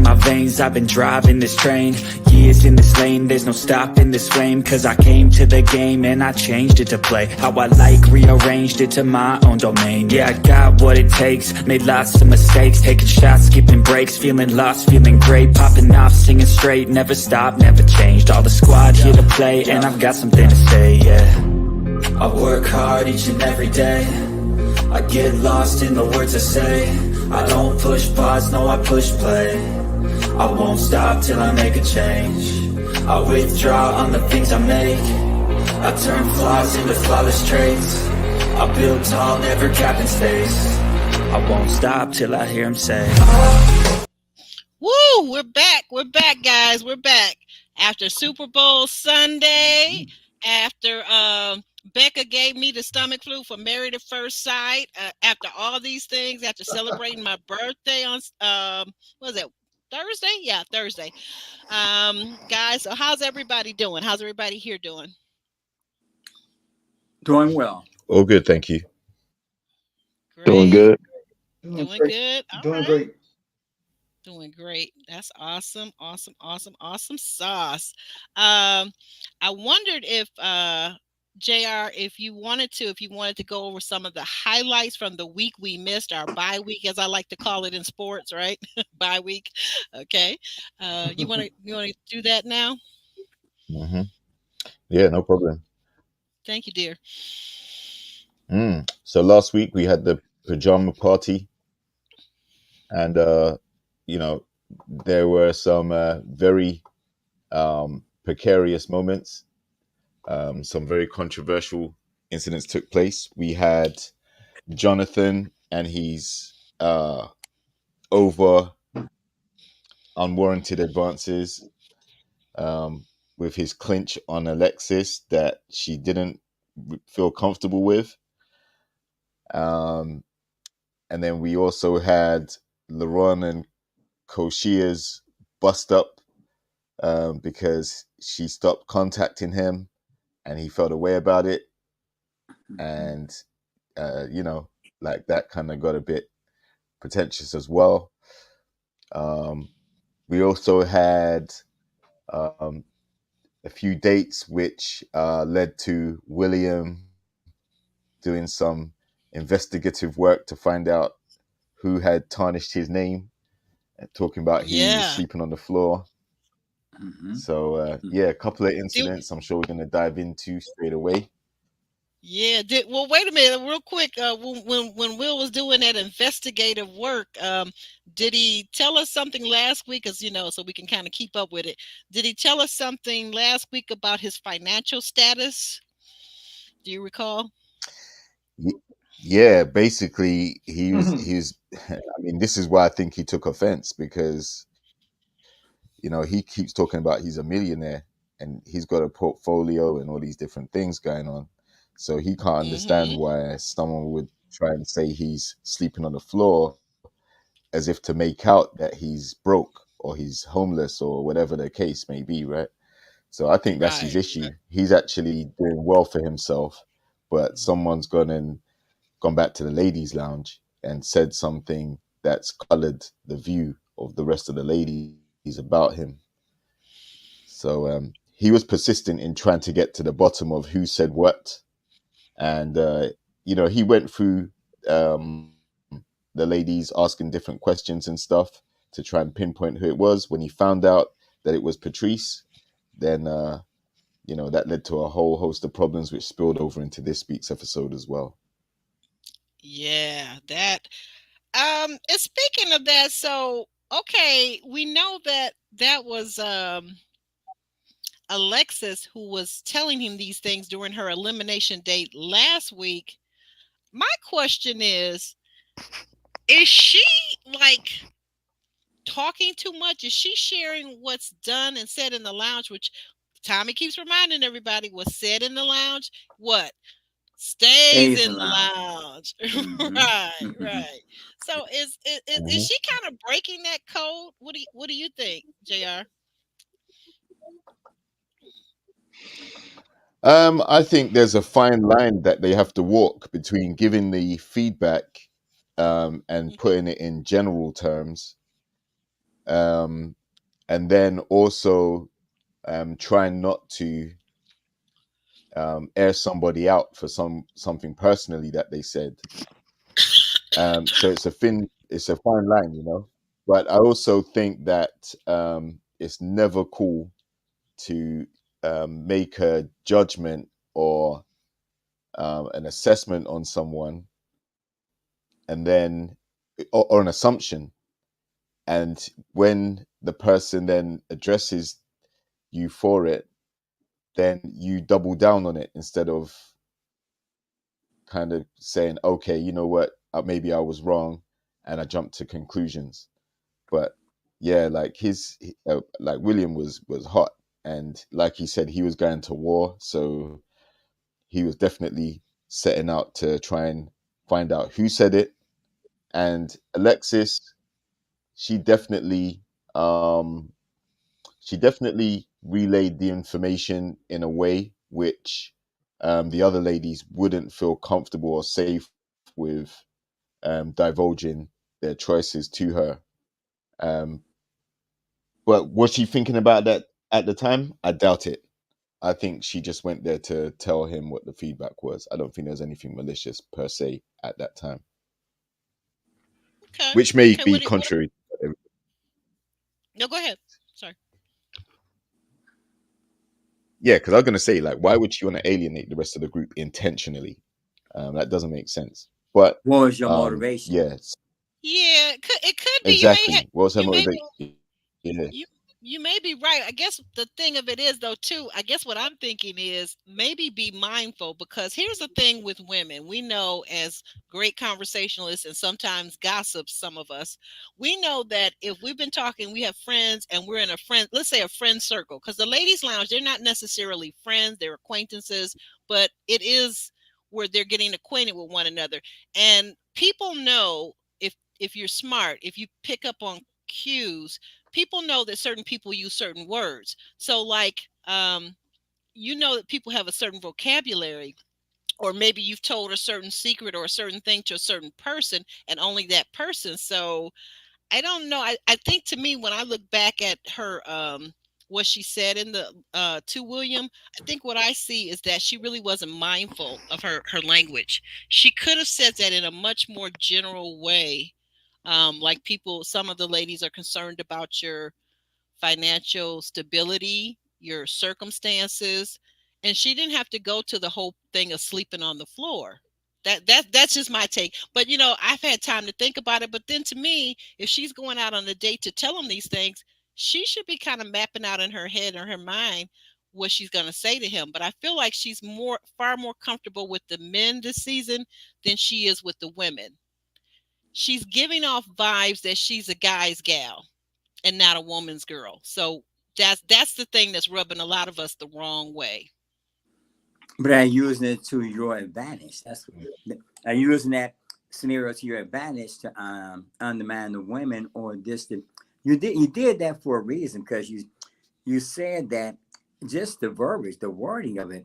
my veins, I've been driving this train. Years in this lane, there's no stopping this flame. Cause I came to the game and I changed it to play how I like, rearranged it to my own domain. Yeah, I got what it takes, made lots of mistakes, taking shots, skipping breaks, feeling lost, feeling great, popping off, singing straight, never stopped, never changed. All the squad here to play, and I've got something to say, yeah. I work hard each and every day, I get lost in the words I say. I don't push pause, no, I push play. I won't stop till I make a change. I withdraw on the things I make. I turn flaws into flawless traits. I build tall, never capping space. I won't stop till I hear him say, woo, we're back, guys, we're back. After Super Bowl Sunday, after Becca gave me the stomach flu for Married at First Sight, after all these things, after celebrating my birthday on, what was it, Thursday? Yeah, Thursday. Guys, so how's everybody doing? How's everybody here doing? Doing well. All good, thank you. Great. Doing good. Doing good. All Doing right. great. Doing great. That's awesome. Awesome sauce. I wondered if JR, if you wanted to go over some of the highlights from the week we missed, our bye week, as I like to call it in sports, right? Bye week. Okay. You want to do that now? Mm-hmm. Yeah, no problem. Thank you, dear. So last week we had the pajama party, and there were some very precarious moments. Some very controversial incidents took place. We had Jonathan and his over unwarranted advances with his clinch on Alexis that she didn't feel comfortable with. And then we also had LeRon and Koshia's bust up because she stopped contacting him and he felt a way about it. And, like that kind of got a bit pretentious as well. We also had a few dates which led to William doing some investigative work to find out who had tarnished his name and talking about he was sleeping on the floor. Mm-hmm. So, a couple of incidents I'm sure we're going to dive into straight away. Yeah. Well, wait a minute, real quick. When Will was doing that investigative work, did he tell us something last week? Because so we can kind of keep up with it. Did he tell us something last week about his financial status? Do you recall? Yeah, basically he's. I mean, this is why I think he took offense because, he keeps talking about he's a millionaire and he's got a portfolio and all these different things going on. So he can't understand why someone would try and say he's sleeping on the floor as if to make out that he's broke or he's homeless or whatever the case may be, right? So I think that's his issue. He's actually doing well for himself, but someone's gone back to the ladies' lounge and said something that's colored the view of the rest of the ladies about him. So he was persistent in trying to get to the bottom of who said what. And, he went through the ladies asking different questions and stuff to try and pinpoint who it was. When he found out that it was Patrice, then, that led to a whole host of problems which spilled over into this week's episode as well. Yeah, that. And speaking of that, so, okay, we know that was Alexis who was telling him these things during her elimination date last week. My question is she like talking too much? Is she sharing what's done and said in the lounge, which Tommy keeps reminding everybody was said in the lounge? What? Stays in the lounge. Right. So is she kind of breaking that code? What do you think, JR? I think there's a fine line that they have to walk between giving the feedback and putting it in general terms. And then also trying not to air somebody out for something personally that they said. So it's a fine line, you know. But I also think that it's never cool to make a judgment or an assessment on someone, and then or an assumption, and when the person then addresses you for it, then you double down on it instead of kind of saying, okay, you know what, maybe I was wrong, and I jumped to conclusions. But yeah, like like William was hot, and like he said, he was going to war, so he was definitely setting out to try and find out who said it. And Alexis, she definitely um she definitely relayed the information in a way which the other ladies wouldn't feel comfortable or safe with divulging their choices to her. Um, but was she thinking about that at the time? I doubt it. I think she just went there to tell him what the feedback was. I don't think there's anything malicious per se at that time, Okay. which may Okay. be contrary. No, go ahead. Sorry. Yeah, because I was going to say, like, why would she want to alienate the rest of the group intentionally? That doesn't make sense. But What was your motivation? yes, Yeah, it could be. exactly. What was her You may be motivation? Yeah. you may be right. I guess the thing of it is though too, I guess what I'm thinking is maybe be mindful, because here's the thing with women. We know, as great conversationalists and sometimes gossips, some of us, we know that if we've been talking, we have friends and we're in let's say a friend circle, because the ladies lounge, they're not necessarily friends, they're acquaintances, but it is where they're getting acquainted with one another. And people know, if you're smart, if you pick up on cues, people know that certain people use certain words. So like, you know that people have a certain vocabulary, or maybe you've told a certain secret or a certain thing to a certain person and only that person. So I don't know. I think, to me, when I look back at her, what she said in the to William, I think what I see is that she really wasn't mindful of her language. She could have said that in a much more general way. Like, some of the ladies are concerned about your financial stability, your circumstances, and she didn't have to go to the whole thing of sleeping on the floor. That's just my take. But I've had time to think about it. But then, to me, if she's going out on a date to tell him these things, she should be kind of mapping out in her head or her mind what she's going to say to him. But I feel like she's far more comfortable with the men this season than she is with the women. She's giving off vibes that she's a guy's gal and not a woman's girl. So that's the thing that's rubbing a lot of us the wrong way. But are you using it to your advantage? Are you using that scenario to your advantage to undermine the women, or just you did that for a reason, because you said that just the verbiage, the wording of it,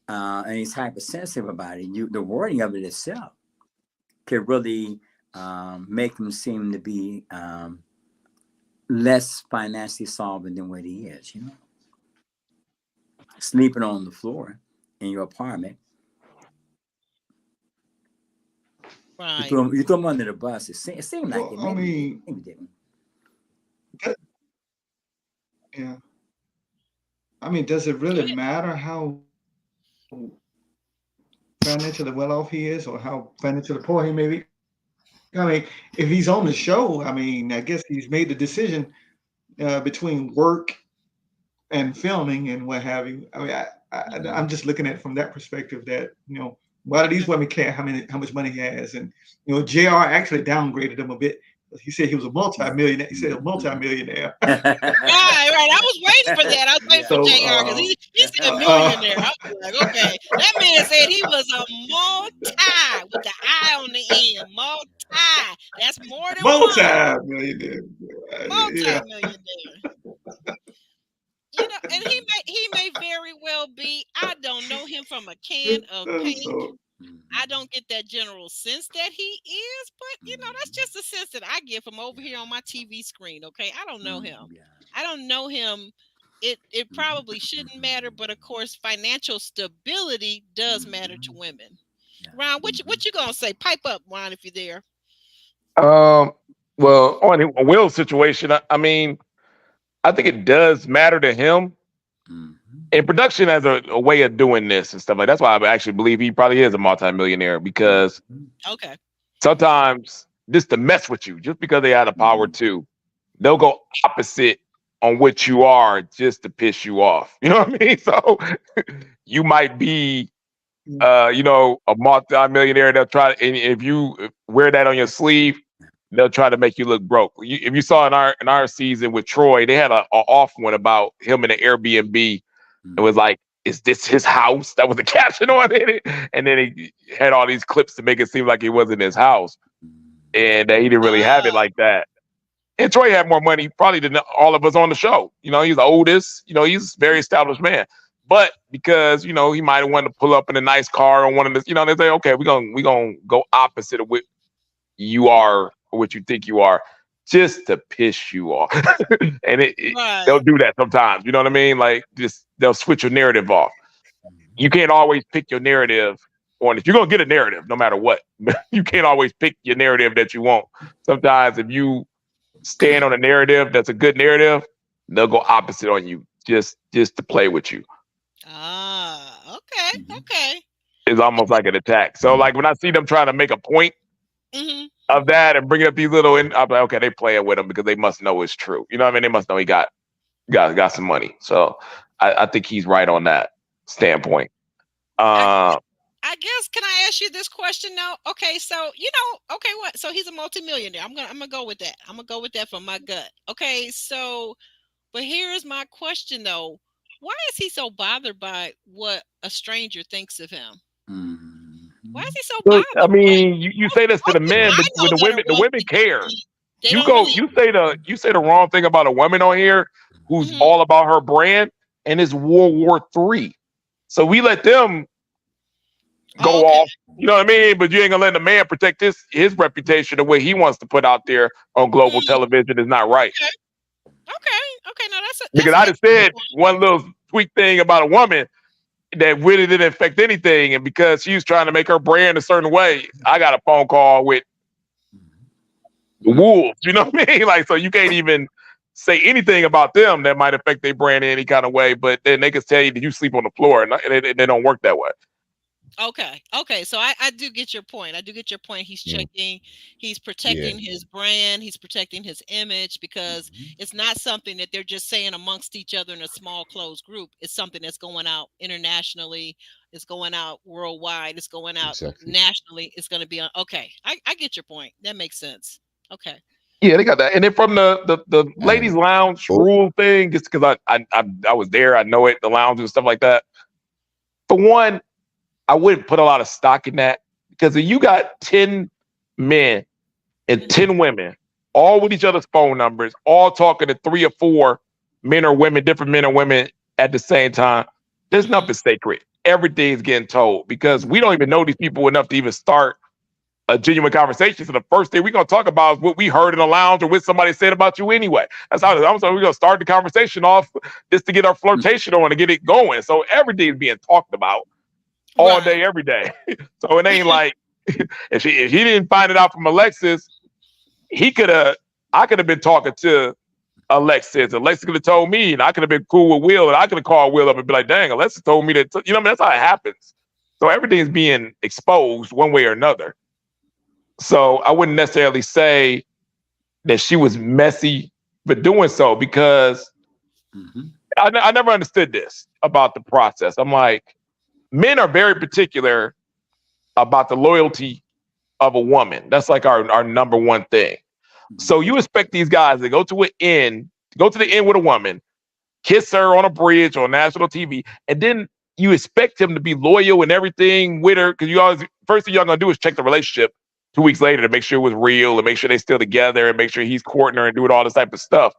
and he's hypersensitive about it. The wording of it itself could really make him seem to be less financially solvent than what he is. Sleeping on the floor in your apartment. Right. You throw him under the bus. It seemed like Well, it. Maybe didn't. Yeah. I mean, does it really matter how financially well off he is, or how financially poor he may be? I mean, if he's on the show, I mean, I guess he's made the decision between work and filming and what have you. I mean, I'm just looking at it from that perspective, that why do these women care how much money he has? And JR actually downgraded him a bit. He said he was a multi-millionaire. He said a multi-millionaire. Right. I was waiting for that. I was waiting for JR, because he said millionaire. I was like, okay, that man said he was a multi with the I on the end. Multi. That's more than Multi-millionaire. Multi-millionaire. And he may very well be. I don't know him from a can of paint. I don't get that general sense that he is, but you know, that's just the sense that I get from over here on my TV screen. Okay, I don't know him. I don't know him. It probably shouldn't matter, but of course, financial stability does matter to women. Ron, what you gonna say? Pipe up, Ron, if you're there. Well, on Will's situation, I mean, I think it does matter to him. And production has a way of doing this and stuff like that's why I actually believe he probably is a multimillionaire because Okay. sometimes just to mess with you, just because they have the power to, they'll go opposite on what you are just to piss you off. You know what I mean? So you might be you know, a multi-millionaire. They'll try, and if you wear that on your sleeve, they'll try to make you look broke. If you saw in our season with Troy, they had a off one about him in an Airbnb. It was like, "Is this his house?" That was the caption on it, and then he had all these clips to make it seem like it wasn't his house, and he didn't really have it like that. And Troy had more money probably than all of us on the show. You know, he's the oldest. You know, he's a very established man. But because, you know, he might have wanted to pull up in a nice car on one of the, you know, they say, okay, we're gonna go opposite of what you are or what you think you are, just to piss you off. And they'll do that sometimes. You know what I mean? Like just they'll switch your narrative off. You can't always pick your narrative on if you're gonna get a narrative, no matter what. You can't always pick your narrative that you want. Sometimes if you stand on a narrative that's a good narrative, they'll go opposite on you just to play with you. Okay. It's almost like an attack. So like when I see them trying to make a point of that and bringing up these little, I'm like, okay, they playing with him because they must know it's true. You know what I mean? They must know he got some money. So I think he's right on that standpoint. I guess, can I ask you this question now? Okay, so you know, okay, what? So he's a multimillionaire. I'm gonna go with that. I'm gonna go with that from my gut. Okay, so, but here's my question though: why is he so bothered by what a stranger thinks of him? Why is he so bothered? I mean, you say this to the men, but with the women care. You say the wrong thing about a woman on here who's all about her brand, and it's World War III. So we let them go off, you know what I mean? But you ain't gonna let the man protect his reputation the way he wants to put out there on global television is not right. Okay. No, that's because I just said one little tweak thing about a woman that really didn't affect anything, and because she was trying to make her brand a certain way, I got a phone call with the wolves. You know what I mean? Like, so you can't even say anything about them that might affect their brand in any kind of way. But then they can tell you that you sleep on the floor, and they don't work that way. Okay. So I do get your point. He's checking, he's protecting his brand, he's protecting his image, because it's not something that they're just saying amongst each other in a small closed group. It's something that's going out internationally, it's going out worldwide, it's going out nationally, it's going to be on. Okay, I get your point. That makes sense. Okay. Yeah, they got that. And then from the ladies' lounge rule thing, just because I was there, I know it, the lounge and stuff like that. For one, I wouldn't put a lot of stock in that, because if you got 10 men and 10 women, all with each other's phone numbers, all talking to 3 or 4 men or women, different men or women at the same time, there's nothing sacred. Everything's getting told, because we don't even know these people enough to even start a genuine conversation. So the first thing we're going to talk about is what we heard in the lounge or what somebody said about you anyway. That's how we're going to start the conversation off, just to get our flirtation on and get it going. So everything's being talked about all day, every day. So it ain't like if he didn't find it out from Alexis, I could have been talking to Alexis. Alexis could have told me, and I could have been cool with Will, and I could have called Will up and be like, dang, Alexis told me that, you know, that's how it happens. So everything's being exposed one way or another. So I wouldn't necessarily say that she was messy for doing so, because I never understood this about the process. I'm like, men are very particular about the loyalty of a woman. That's like our number one thing. So you expect these guys to go to the end with a woman, kiss her on a bridge on national TV, and then you expect him to be loyal and everything with her, because first thing y'all gonna do is check the relationship 2 weeks later to make sure it was real and make sure they're still together and make sure he's courting her and doing all this type of stuff.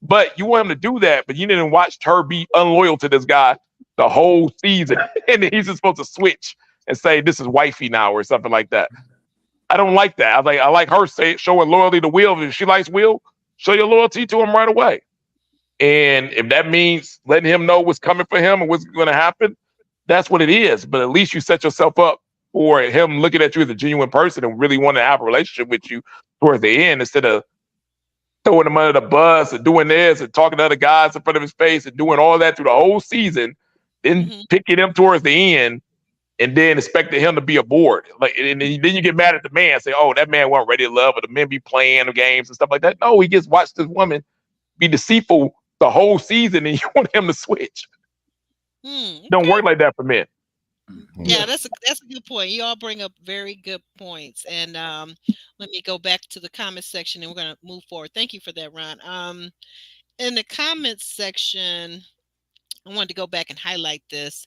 But you want him to do that, but you didn't watch her be unloyal to this guy the whole season, and then he's just supposed to switch and say this is wifey now or something like that. I don't like that. I like her showing loyalty to Will. If she likes Will, show your loyalty to him right away. And if that means letting him know what's coming for him and what's going to happen, that's what it is. But at least you set yourself up for him looking at you as a genuine person and really want to have a relationship with you towards the end, instead of throwing him under the bus and doing this and talking to other guys in front of his face and doing all that through the whole season, then picking him towards the end and then expecting him to be aboard. Like, and then you get mad at the man, say, "Oh, that man wasn't ready to love," or the men be playing the games and stuff like that. No, he just watched this woman be deceitful the whole season, and you want him to switch. Don't work like that for men. Yeah, that's a good point. You all bring up very good points. And let me go back to the comments section, and we're going to move forward. Thank you for that, Ron. In the comments section, I wanted to go back and highlight this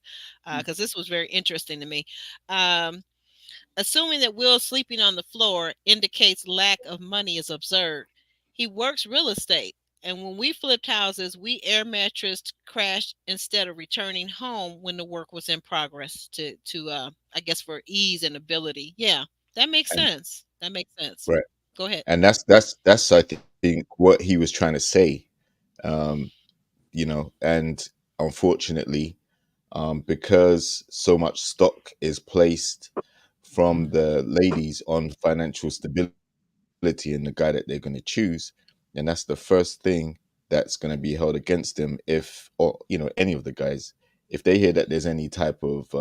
because this was very interesting to me. Assuming that Will sleeping on the floor indicates lack of money is absurd. He works real estate. And when we flipped houses, we air mattressed, crashed instead of returning home when the work was in progress to I guess for ease and ability. Yeah, that makes sense. That makes sense. Right. Go ahead. And that's I think what he was trying to say. And unfortunately, because so much stock is placed from the ladies on financial stability and the guy that they're going to choose, and that's the first thing that's going to be held against them if, or any of the guys, if they hear that there's any type of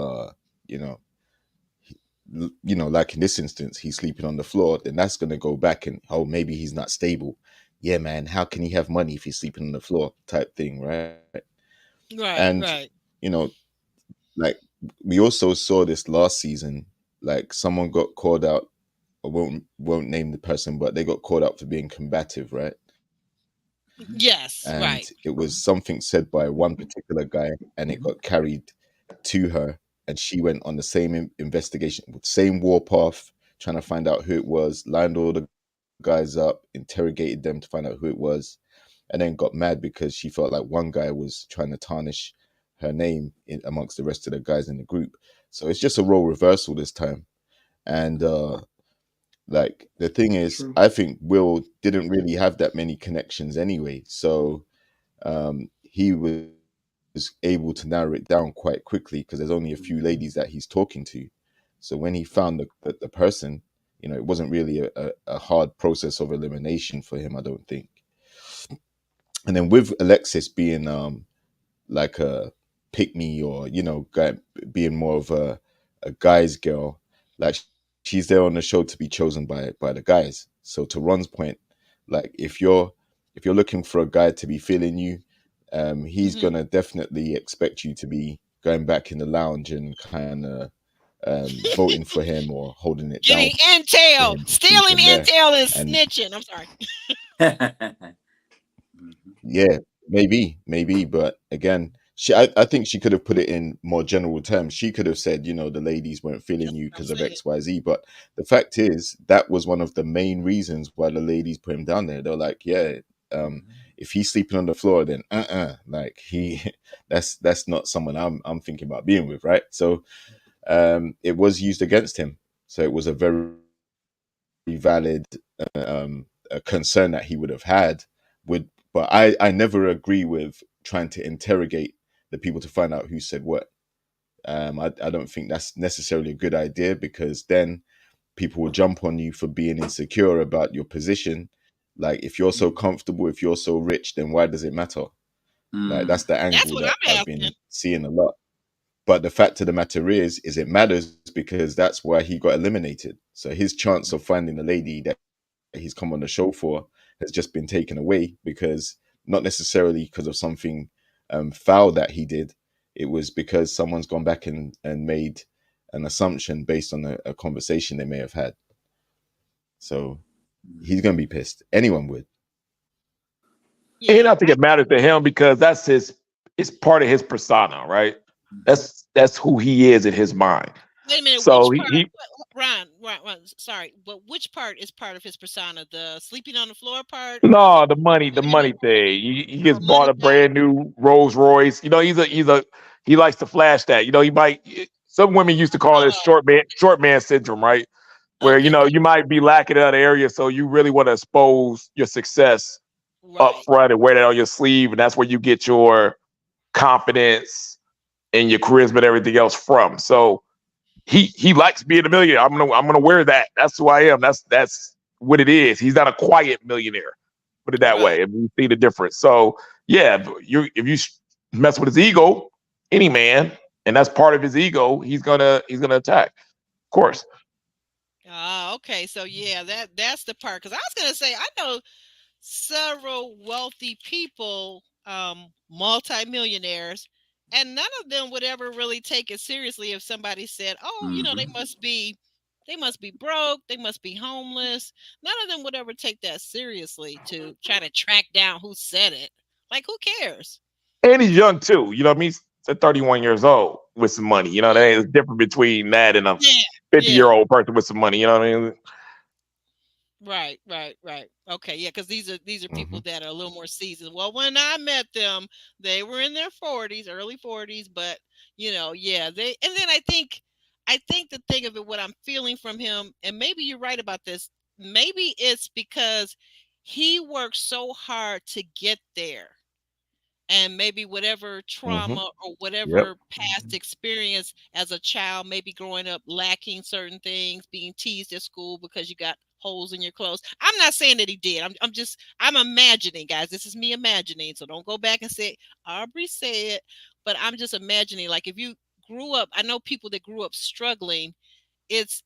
like in this instance, he's sleeping on the floor, then that's going to go back and, oh, maybe he's not stable. Yeah, man, how can he have money if he's sleeping on the floor type thing, right? Right. Like we also saw this last season, like someone got called out. I won't name the person, but they got called out for being combative, right? Yes, And right. it was something said by one particular guy, and it got carried to her, and she went on the same investigation, same warpath, trying to find out who it was, lined all the guys up, interrogated them to find out who it was, and then got mad because she felt like one guy was trying to tarnish her name amongst the rest of the guys in the group. So it's just a role reversal this time. And like the thing is, True. I think Will didn't really have that many connections anyway, so he was able to narrow it down quite quickly because there's only a few ladies that he's talking to. So when he found the person, it wasn't really a hard process of elimination for him, I don't think. And then with Alexis being like a pick me, or guy, being more of a guy's girl, like she's there on the show to be chosen by the guys. So to Ron's point, like if you're looking for a guy to be feeling you, he's gonna definitely expect you to be going back in the lounge and kind of voting for him or holding it down. Getting intel, stealing intel and snitching. I'm sorry. Yeah, maybe, but again, I think she could have put it in more general terms. She could have said, the ladies weren't feeling you because of XYZ. But the fact is, that was one of the main reasons why the ladies put him down there. They're like, yeah, if he's sleeping on the floor, then like that's not someone I'm thinking about being with, right? So it was used against him. So it was a very valid concern that he would have had with. But I never agree with trying to interrogate the people to find out who said what. I don't think that's necessarily a good idea, because then people will jump on you for being insecure about your position. Like, if you're so comfortable, if you're so rich, then why does it matter? Like, that's the angle that I've been seeing a lot. But the fact of the matter is it matters because that's why he got eliminated. So his chance of finding the lady that he's come on the show for has just been taken away, because not necessarily because of something foul that he did. It was because someone's gone back and made an assumption based on a conversation they may have had. So he's going to be pissed. Anyone would. Yeah. And I think it matters to him because it's part of his persona, right? That's who he is in his mind. Wait a minute. So Ron, sorry, but which part is part of his persona? The sleeping on the floor part? No, the money thing. He gets bought a brand new Rolls Royce. He likes to flash that. He might some women used to call it short man syndrome, right? Where Okay. you might be lacking in that area, so you really want to expose your success up Right. front and wear that on your sleeve, and that's where you get your confidence and your charisma and everything else from. So he likes being a millionaire. I'm gonna wear that. That's who I am. That's what it is. He's not a quiet millionaire. Put it that way. And you see the difference. So yeah, if you mess with his ego, any man, and that's part of his ego, he's gonna attack. Of course. Okay. So yeah, that's the part. Because I was gonna say I know several wealthy people, multimillionaires, and none of them would ever really take it seriously if somebody said, "Oh, they must be broke, they must be homeless." None of them would ever take that seriously to try to track down who said it. Like, who cares? And he's young too. You know what I mean? He's 31 years old with some money. You know, there's difference between that and a 50-year-old person with some money. You know what I mean? Right. Okay, yeah, because these are people that are a little more seasoned. Well, when I met them, they were in their 40s, early 40s, but they. And then I think the thing of it, what I'm feeling from him, and maybe you're right about this. Maybe it's because he worked so hard to get there. And maybe whatever trauma or whatever past experience as a child, maybe growing up lacking certain things, being teased at school because you got holes in your clothes. I'm not saying that he did. I'm imagining, guys. This is me imagining. So don't go back and say Aubrey said, but I'm just imagining, like, if you grew up, I know people that grew up struggling, it's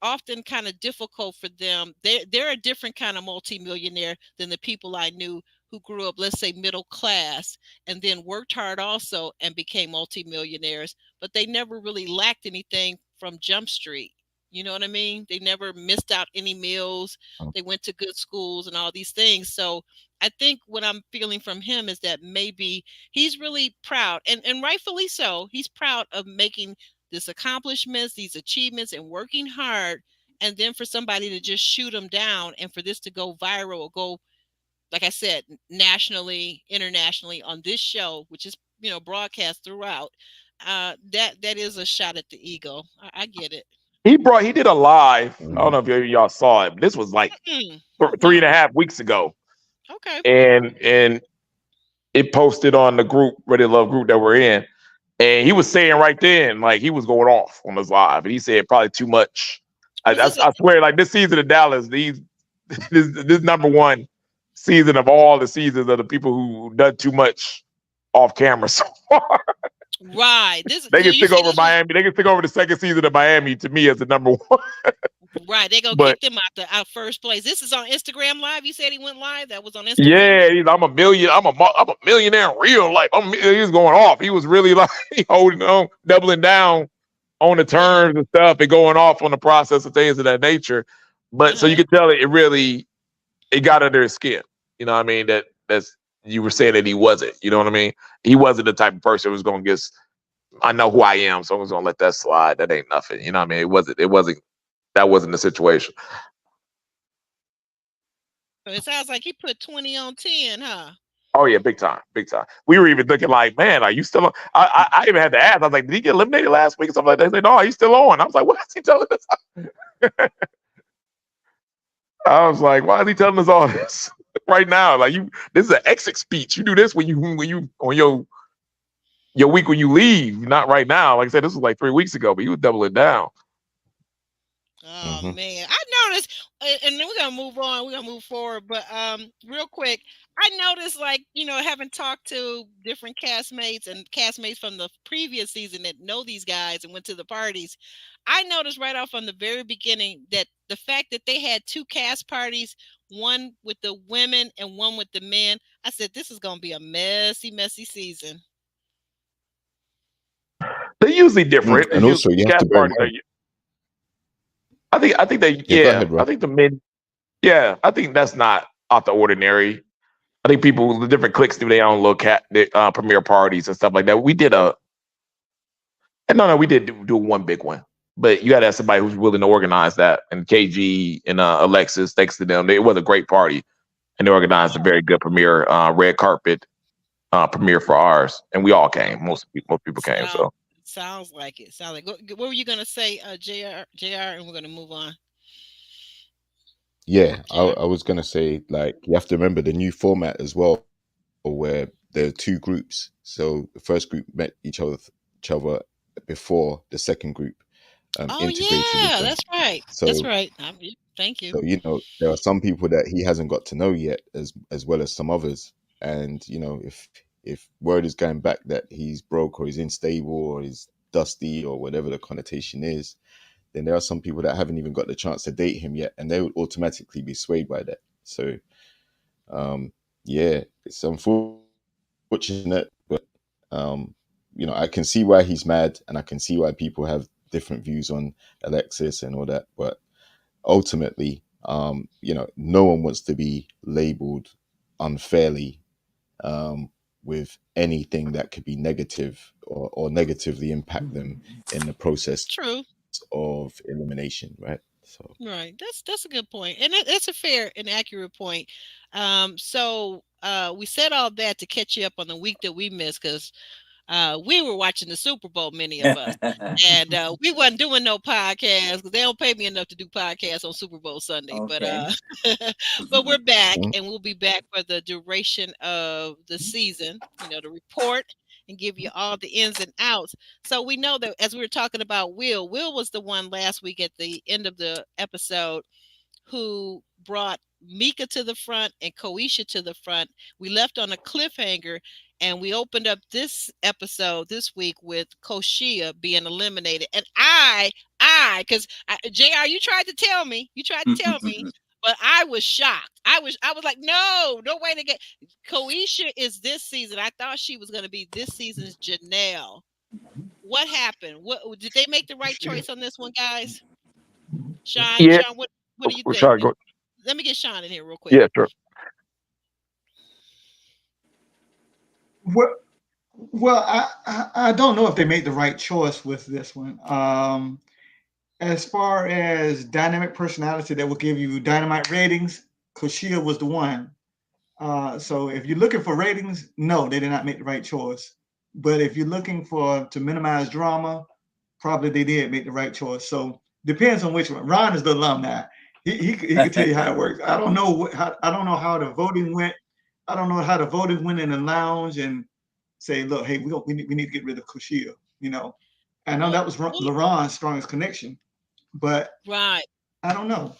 often kind of difficult for them. They're a different kind of multimillionaire than the people I knew who grew up, let's say, middle class, and then worked hard also and became multimillionaires, but they never really lacked anything from Jump Street. You know what I mean? They never missed out any meals. They went to good schools and all these things. So I think what I'm feeling from him is that maybe he's really proud, and rightfully so. He's proud of making these accomplishments, these achievements, and working hard. And then for somebody to just shoot him down and for this to go viral or go, like I said, nationally, internationally on this show, which is, broadcast throughout, that is a shot at the ego. I get it. He did a live. I don't know if y'all saw it, but this was like 3.5 weeks ago. Okay. And it posted on the group, Ready to Love group that we're in. And he was saying right then, like, he was going off on his live. And he said probably too much. I swear, like, this season of Dallas, this number one season of all the seasons of the people who done too much off camera so far. Right. They can take over Miami. They can take over the second season of Miami to me as the number one. Right. They're gonna kick them out first place. This is on Instagram Live. You said he went live. That was on Instagram. Yeah, I'm a millionaire in real life. He was going off. He was really like holding on, doubling down on the terms and stuff, and going off on the process of things of that nature. But so you can tell it got under his skin. You know what I mean? That's you were saying that he wasn't. You know what I mean? He wasn't the type of person who was going to just, I know who I am, so I'm just going to let that slide. That ain't nothing. You know what I mean? That wasn't the situation. So it sounds like he put 20 on 10, huh? Oh yeah, big time. We were even thinking like, man, are you still on? I even had to ask. I was like, did he get eliminated last week or something like that? They said, no, he's still on. I was like, what is he telling us? I was like, why is he telling us all this right now? Like, this is an exit speech. You do this when you on your week when you leave, not right now. Like I said, this was like 3 weeks ago, but he was doubling down. Oh man, I noticed, and then we're gonna move on. We're gonna move forward, but real quick, I noticed, like, having talked to different castmates from the previous season that know these guys and went to the parties. I noticed right off from the very beginning that the fact that they had two cast parties, one with the women and one with the men, I said this is gonna be a messy season. They're usually different. And also, you have to bear in mind. I think they. Yeah, I think the men. Yeah, I think that's not out the ordinary. I think the different cliques do their own little premiere parties and stuff like that. We did we did do one big one, but you got to have somebody who's willing to organize that. And KG and Alexis, thanks to them, it was a great party, and they organized a very good premiere, red carpet premiere for ours, and we all came. Most people came. So Sounds like it. Sounds like. What were you gonna say, Jr. And we're gonna move on. Yeah, Jr. I was gonna say, like, you have to remember the new format as well, where there are two groups. So the first group met each other before the second group Oh integrated with yeah, them. that's right. That's So right. Thank you. so there are some people that he hasn't got to know yet, as well as some others. And if word is going back that he's broke or he's unstable or he's dusty or whatever the connotation is, then there are some people that haven't even got the chance to date him yet, and they would automatically be swayed by that. So yeah, it's unfortunate, but I can see why he's mad, and I can see why people have different views on Alexis and all that. But ultimately, no one wants to be labeled unfairly with anything that could be negative or negatively impact them in the process True. of elimination, right? So Right. That's a good point, and that's a fair and accurate point. So we said all that to catch you up on the week that we missed because we were watching the Super Bowl, many of us, and we wasn't doing no podcast because they don't pay me enough to do podcasts on Super Bowl Sunday. But Okay. but we're back, mm, and we'll be back for the duration of the season. To report and give you all the ins and outs. So we know that as we were talking about Will was the one last week at the end of the episode who brought Mika to the front and Koisha to the front. We left on a cliffhanger, and we opened up this episode this week with Koshia being eliminated. And because Jr., you tried to tell me, but I was shocked. I was like, no way to get Koisha is this season. I thought she was going to be this season's Janelle. What happened? What did they make the right choice on this one, guys? Sean, Yeah, what do you think? sorry, go. Let me get Sean in here real quick. Yeah, sure. Well, I don't know if they made the right choice with this one. As far as dynamic personality that will give you dynamite ratings, Koshia was the one. So if you're looking for ratings, no, they did not make the right choice. But if you're looking to minimize drama, probably they did make the right choice. So depends on which one. Ron is the alumni. He could tell you how it works. I don't know I don't know how the voting went. I don't know how the voting went in the lounge and say, look, hey, we need to get rid of Koshia. I know Well, that was LaRon's strongest connection, but right. I don't know.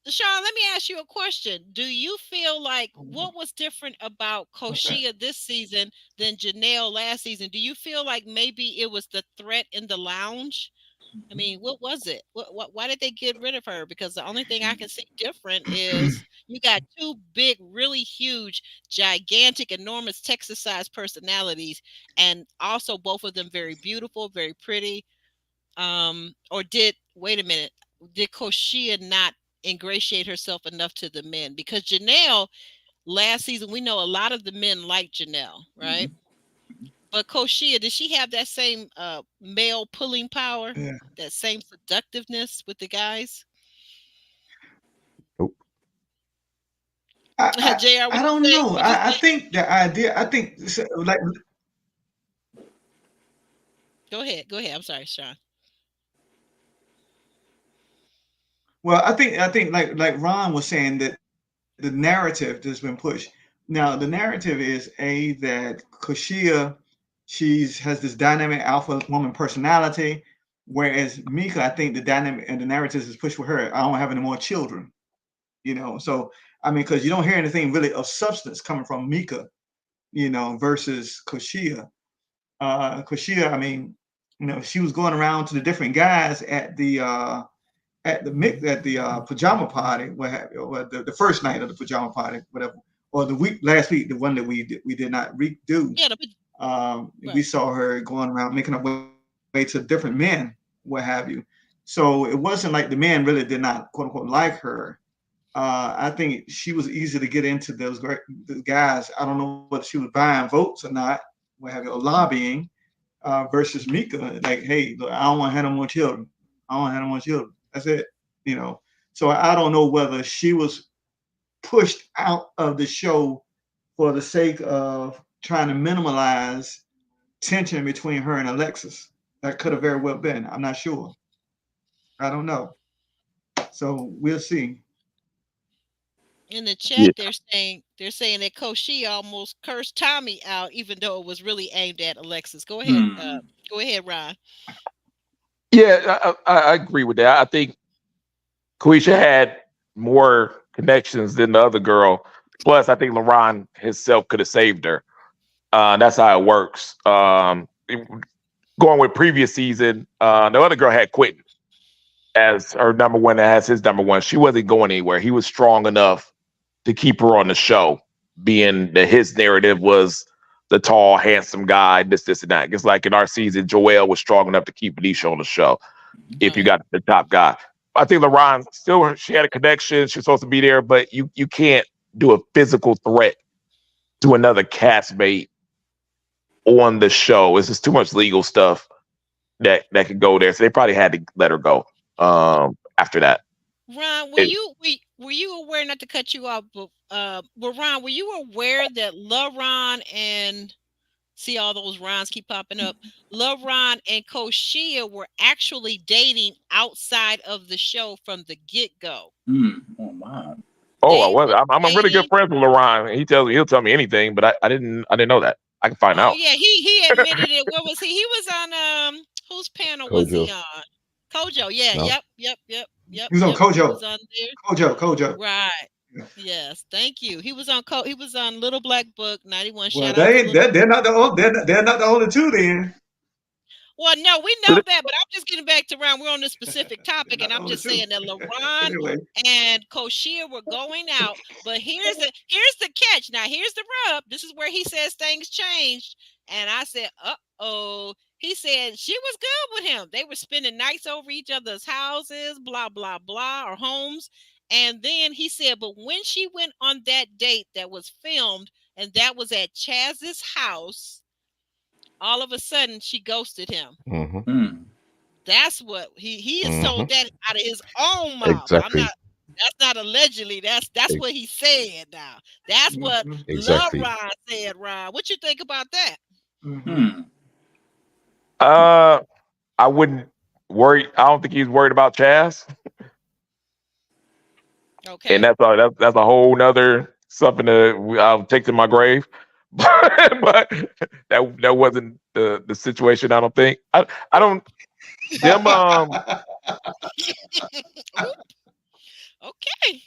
Sean, let me ask you a question. Do you feel like what was different about What's that? Koshia this season than Janelle last season? Do you feel like maybe it was the threat in the lounge? I mean, what was it? Why did they get rid of her? Because the only thing I can see different is you got two big, really huge, gigantic, enormous Texas-sized personalities, and also both of them very beautiful, very pretty. Or wait a minute, did Koshia not ingratiate herself enough to the men? Because Janelle, last season, we know a lot of the men like Janelle, right? But Koshia, did she have that same male pulling power, Yeah. that same seductiveness with the guys? nope. JR, I what you don't say? know. What you I say? think the idea. I think like Go ahead. Go ahead. I'm sorry, Sean. well, I think like Ron was saying that the narrative that's been pushed. Now the narrative is that Koshia, she's has this dynamic alpha woman personality, whereas Mika, I think the dynamic and the narrative is pushed with her. I don't have any more children. So I mean, because you don't hear anything really of substance coming from Mika, versus Koshia. Koshia, I mean, she was going around to the different guys at the pajama party, what have you, or the first night of the pajama party, whatever, or the week last week, the one that we did not redo. Yeah, We right. saw her going around making her way to different men, what have you. So it wasn't like the men really did not quote unquote like her. I think she was easy to get into the guys. I don't know whether she was buying votes or not, what have you, or lobbying, versus Mika. Like, hey, look, I don't want to have no more children. I don't want to have no more children. That's it. You know. So I don't know whether she was pushed out of the show for the sake of trying to minimize tension between her and Alexis. That could have very well been. I'm not sure. I don't know. So we'll see. In the Yeah. chat, they're saying that Koshi almost cursed Tommy out, even though it was really aimed at Alexis. Go ahead, go ahead, Ron. Yeah, I agree with that. I think Quisha had more connections than the other girl. Plus, I think LaRon himself could have saved her. That's how it works. Going with previous season, the other girl had Quentin as her number one, as his number one. She wasn't going anywhere. He was strong enough to keep her on the show, being that his narrative was the tall, handsome guy, this, and that. Just like in our season, Joelle was strong enough to keep Anisha on the show if you got the top guy. I think LaRon still, she had a connection. She's supposed to be there, but you can't do a physical threat to another castmate on the show. It's just too much legal stuff that could go there. So they probably had to let her go after that. Ron, were you aware, not to cut you off, but Ron, were you aware that LaRon and see all those Rons keep popping up? LaRon and Koshia were actually dating outside of the show from the get-go. Oh wow. Oh, I was. I'm a really good friend with LaRon. He'll tell me anything, but I didn't know that. I can find out. Yeah, he admitted it. Where was he? He was on whose panel was he on? Kojo. Yeah. No. Yep. He was on Kojo. He was on there. Kojo. Right. Yes. Thank you. He was on He was on Little Black Book 91. Well, Shout out to they're not the only two then. Well, no, we know that, but I'm just getting back to Ron. We're on this specific topic, and I'm just saying that LaRon Anyway. and Koshia were going out. But here's the catch. Now, here's the rub. This is where he says things changed. And I said, uh-oh. He said she was good with him. They were spending nights over each other's houses, blah, blah, blah, or homes. And then he said, but when she went on that date that was filmed, and that was at Chaz's house, all of a sudden she ghosted him. Mm-hmm. That's what he is told that out of his own mouth. Exactly. That's not allegedly. That's what he said now. That's what Exactly. LaRon said, Ron. What you think about that? I wouldn't worry. I don't think he's worried about Chaz. Okay. And that's a whole nother something that I'll take to my grave. but that wasn't the situation. I don't think. I don't. Them. Okay.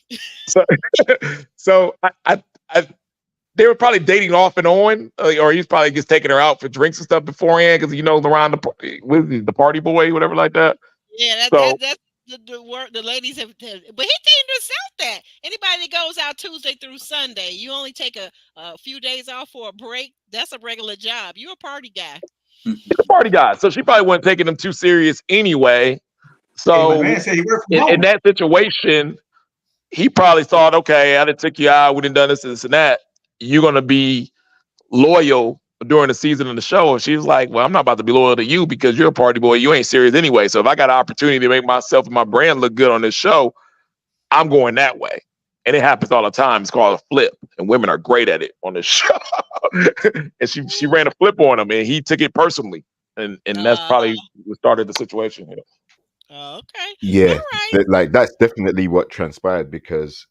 So I they were probably dating off and on, or he's probably just taking her out for drinks and stuff beforehand because LaRon the party boy, whatever like that. Yeah, that's the ladies have, but he didn't himself that anybody that goes out Tuesday through Sunday, you only take a few days off for a break. That's a regular job. You're a party guy. He's a party guy, so she probably wasn't taking him too serious anyway. So man said he worked from in home. that situation, he probably thought, okay, I done took you out, we done done this and that. You're gonna be loyal during the season of the show. And she's like, well, I'm not about to be loyal to you because you're a party boy. You ain't serious anyway. So if I got an opportunity to make myself and my brand look good on this show, I'm going that way. And it happens all the time. It's called a flip. And women are great at it on this show. And she ran a flip on him and he took it personally. And that's probably what started the situation here. Okay. Yeah. All right. That's definitely what transpired because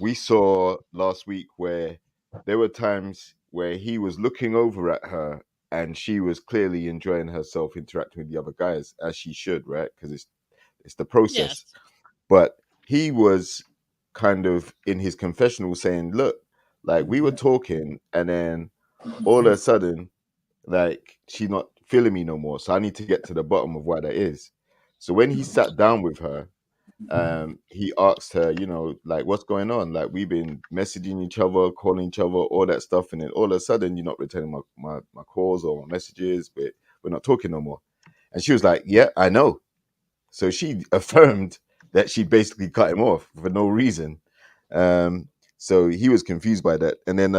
we saw last week where there were times where he was looking over at her and she was clearly enjoying herself interacting with the other guys as she should, right? Because it's the process. Yes. But he was kind of in his confessional saying, look, we were talking and then all of a sudden, she's not feeling me no more. So I need to get to the bottom of why that is. So when he sat down with her, he asked her, what's going on? We've been messaging each other, calling each other, all that stuff. And then all of a sudden, you're not returning my calls or my messages, but we're not talking no more. And she was like, yeah, I know. So she affirmed that she basically cut him off for no reason. So he was confused by that. And then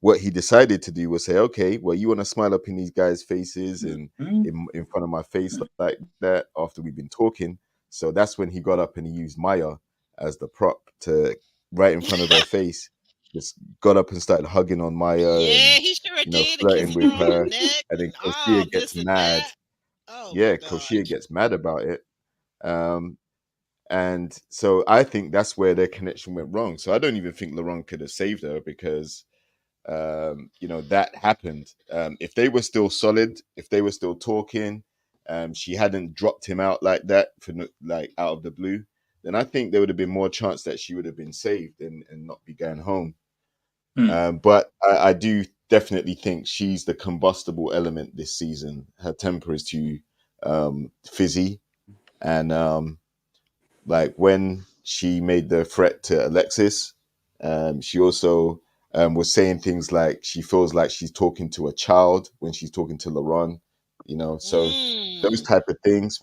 what he decided to do was say, okay, well, you want to smile up in these guys' faces and in front of my face like that after we've been talking. So that's when he got up and he used Maya as the prop to right in front of her face just got up and started hugging on Maya Yeah, and, he sure you know, did. And flirting kissing with her on her. the neck And then and all Koshia gets this and mad. that. Oh my Yeah, God. Koshia gets mad about it. And so I think that's where their connection went wrong. So I don't even think Laurent could have saved her because, you know, that happened. If they were still solid, if they were still talking, she hadn't dropped him out like that for like out of the blue, then I think there would have been more chance that she would have been saved and not be going home. But I do definitely think she's the combustible element this season. Her temper is too fizzy, and like when she made the threat to Alexis, she also was saying things like she feels like she's talking to a child when she's talking to Laurent, you know. So those Mm. type of things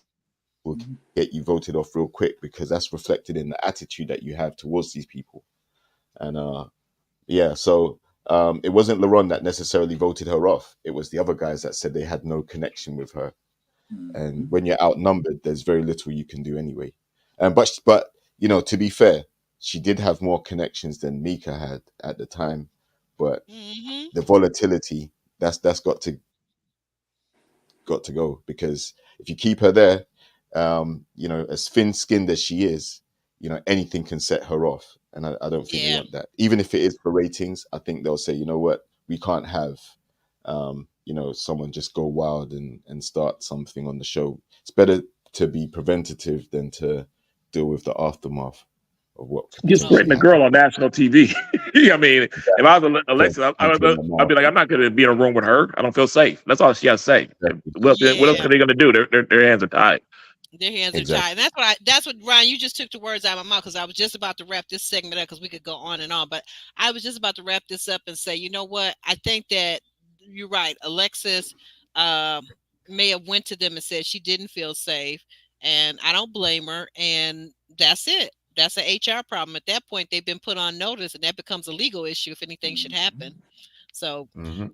will get you voted off real quick because that's reflected in the attitude that you have towards these people. And yeah, so it wasn't Laurent that necessarily voted her off. It was the other guys that said they had no connection with her. And when you're outnumbered, there's very little you can do anyway. But you know, to be fair, she did have more connections than Mika had at the time. But Mm-hmm. the volatility that's got to go because if you keep her there, you know, as thin-skinned as she is, you know, anything can set her off, and I don't think we Yeah. want that. Even if it is for ratings, I think they'll say, you know what, we can't have, you know, someone just go wild and start something on the show. It's better to be preventative than to deal with the aftermath of what could Just potentially threaten a happen. girl on national TV. I mean, if I was Alexis, I'd be like, I'm not going to be in a room with her. I don't feel safe. That's all she has to say. What else Yeah. are they going to do? Their hands are tied. Their hands are Exactly. tied. And that's what Ryan, you just took the words out of my mouth because I was just about to wrap this segment up because we could go on and on. But I was just about to wrap this up and say, you know what? I think that you're right. Alexis may have went to them and said she didn't feel safe. And I don't blame her. And that's it. That's an HR problem. At that point, they've been put on notice and that becomes a legal issue if anything should happen. So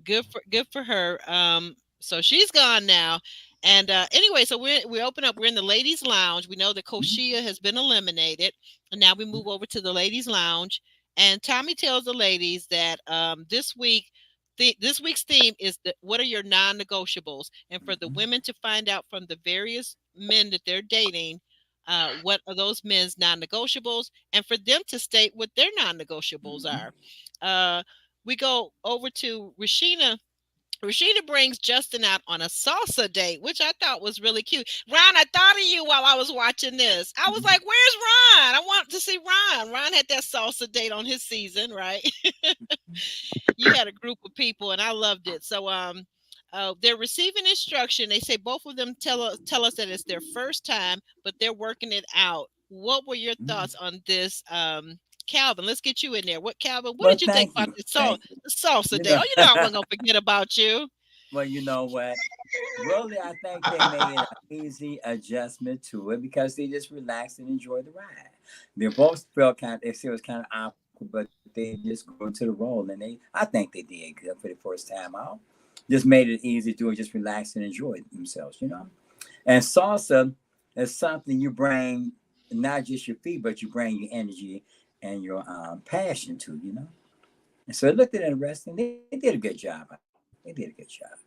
good for her. So she's gone now. And anyway, so we open up. We're in the ladies' lounge. We know that Koshia has been eliminated, and now we move over to the ladies' lounge. And Tommy tells the ladies that this week's theme is what are your non-negotiables, and for the women to find out from the various men that they're dating. What are those men's non-negotiables, and for them to state what their non-negotiables are. We go over to Rashina. Rashida brings Justin out on a salsa date, which I thought was really cute. Ron, I thought of you while I was watching this. I was like, where's Ron? I want to see Ron. Ron had that salsa date on his season, right? You had a group of people, and I loved it. So they're receiving instruction. They say both of them tell us that it's their first time, but they're working it out. What were your thoughts on this, Calvin? Let's get you in there. Calvin, what did you think about the salsa day? Oh, you know I wasn't gonna forget about you. Well, you know what? Really, I think they made an easy adjustment to it because they just relaxed and enjoyed the ride. They both felt they said it was kind of awkward, but they just grew into the role, and I think they did good for the first time out. Just made it easy to do it, just relax and enjoy themselves, you know. And salsa is something you bring not just your feet, but you bring your energy and your passion to, you know. And so it looked interesting. They did a good job. They did a good job.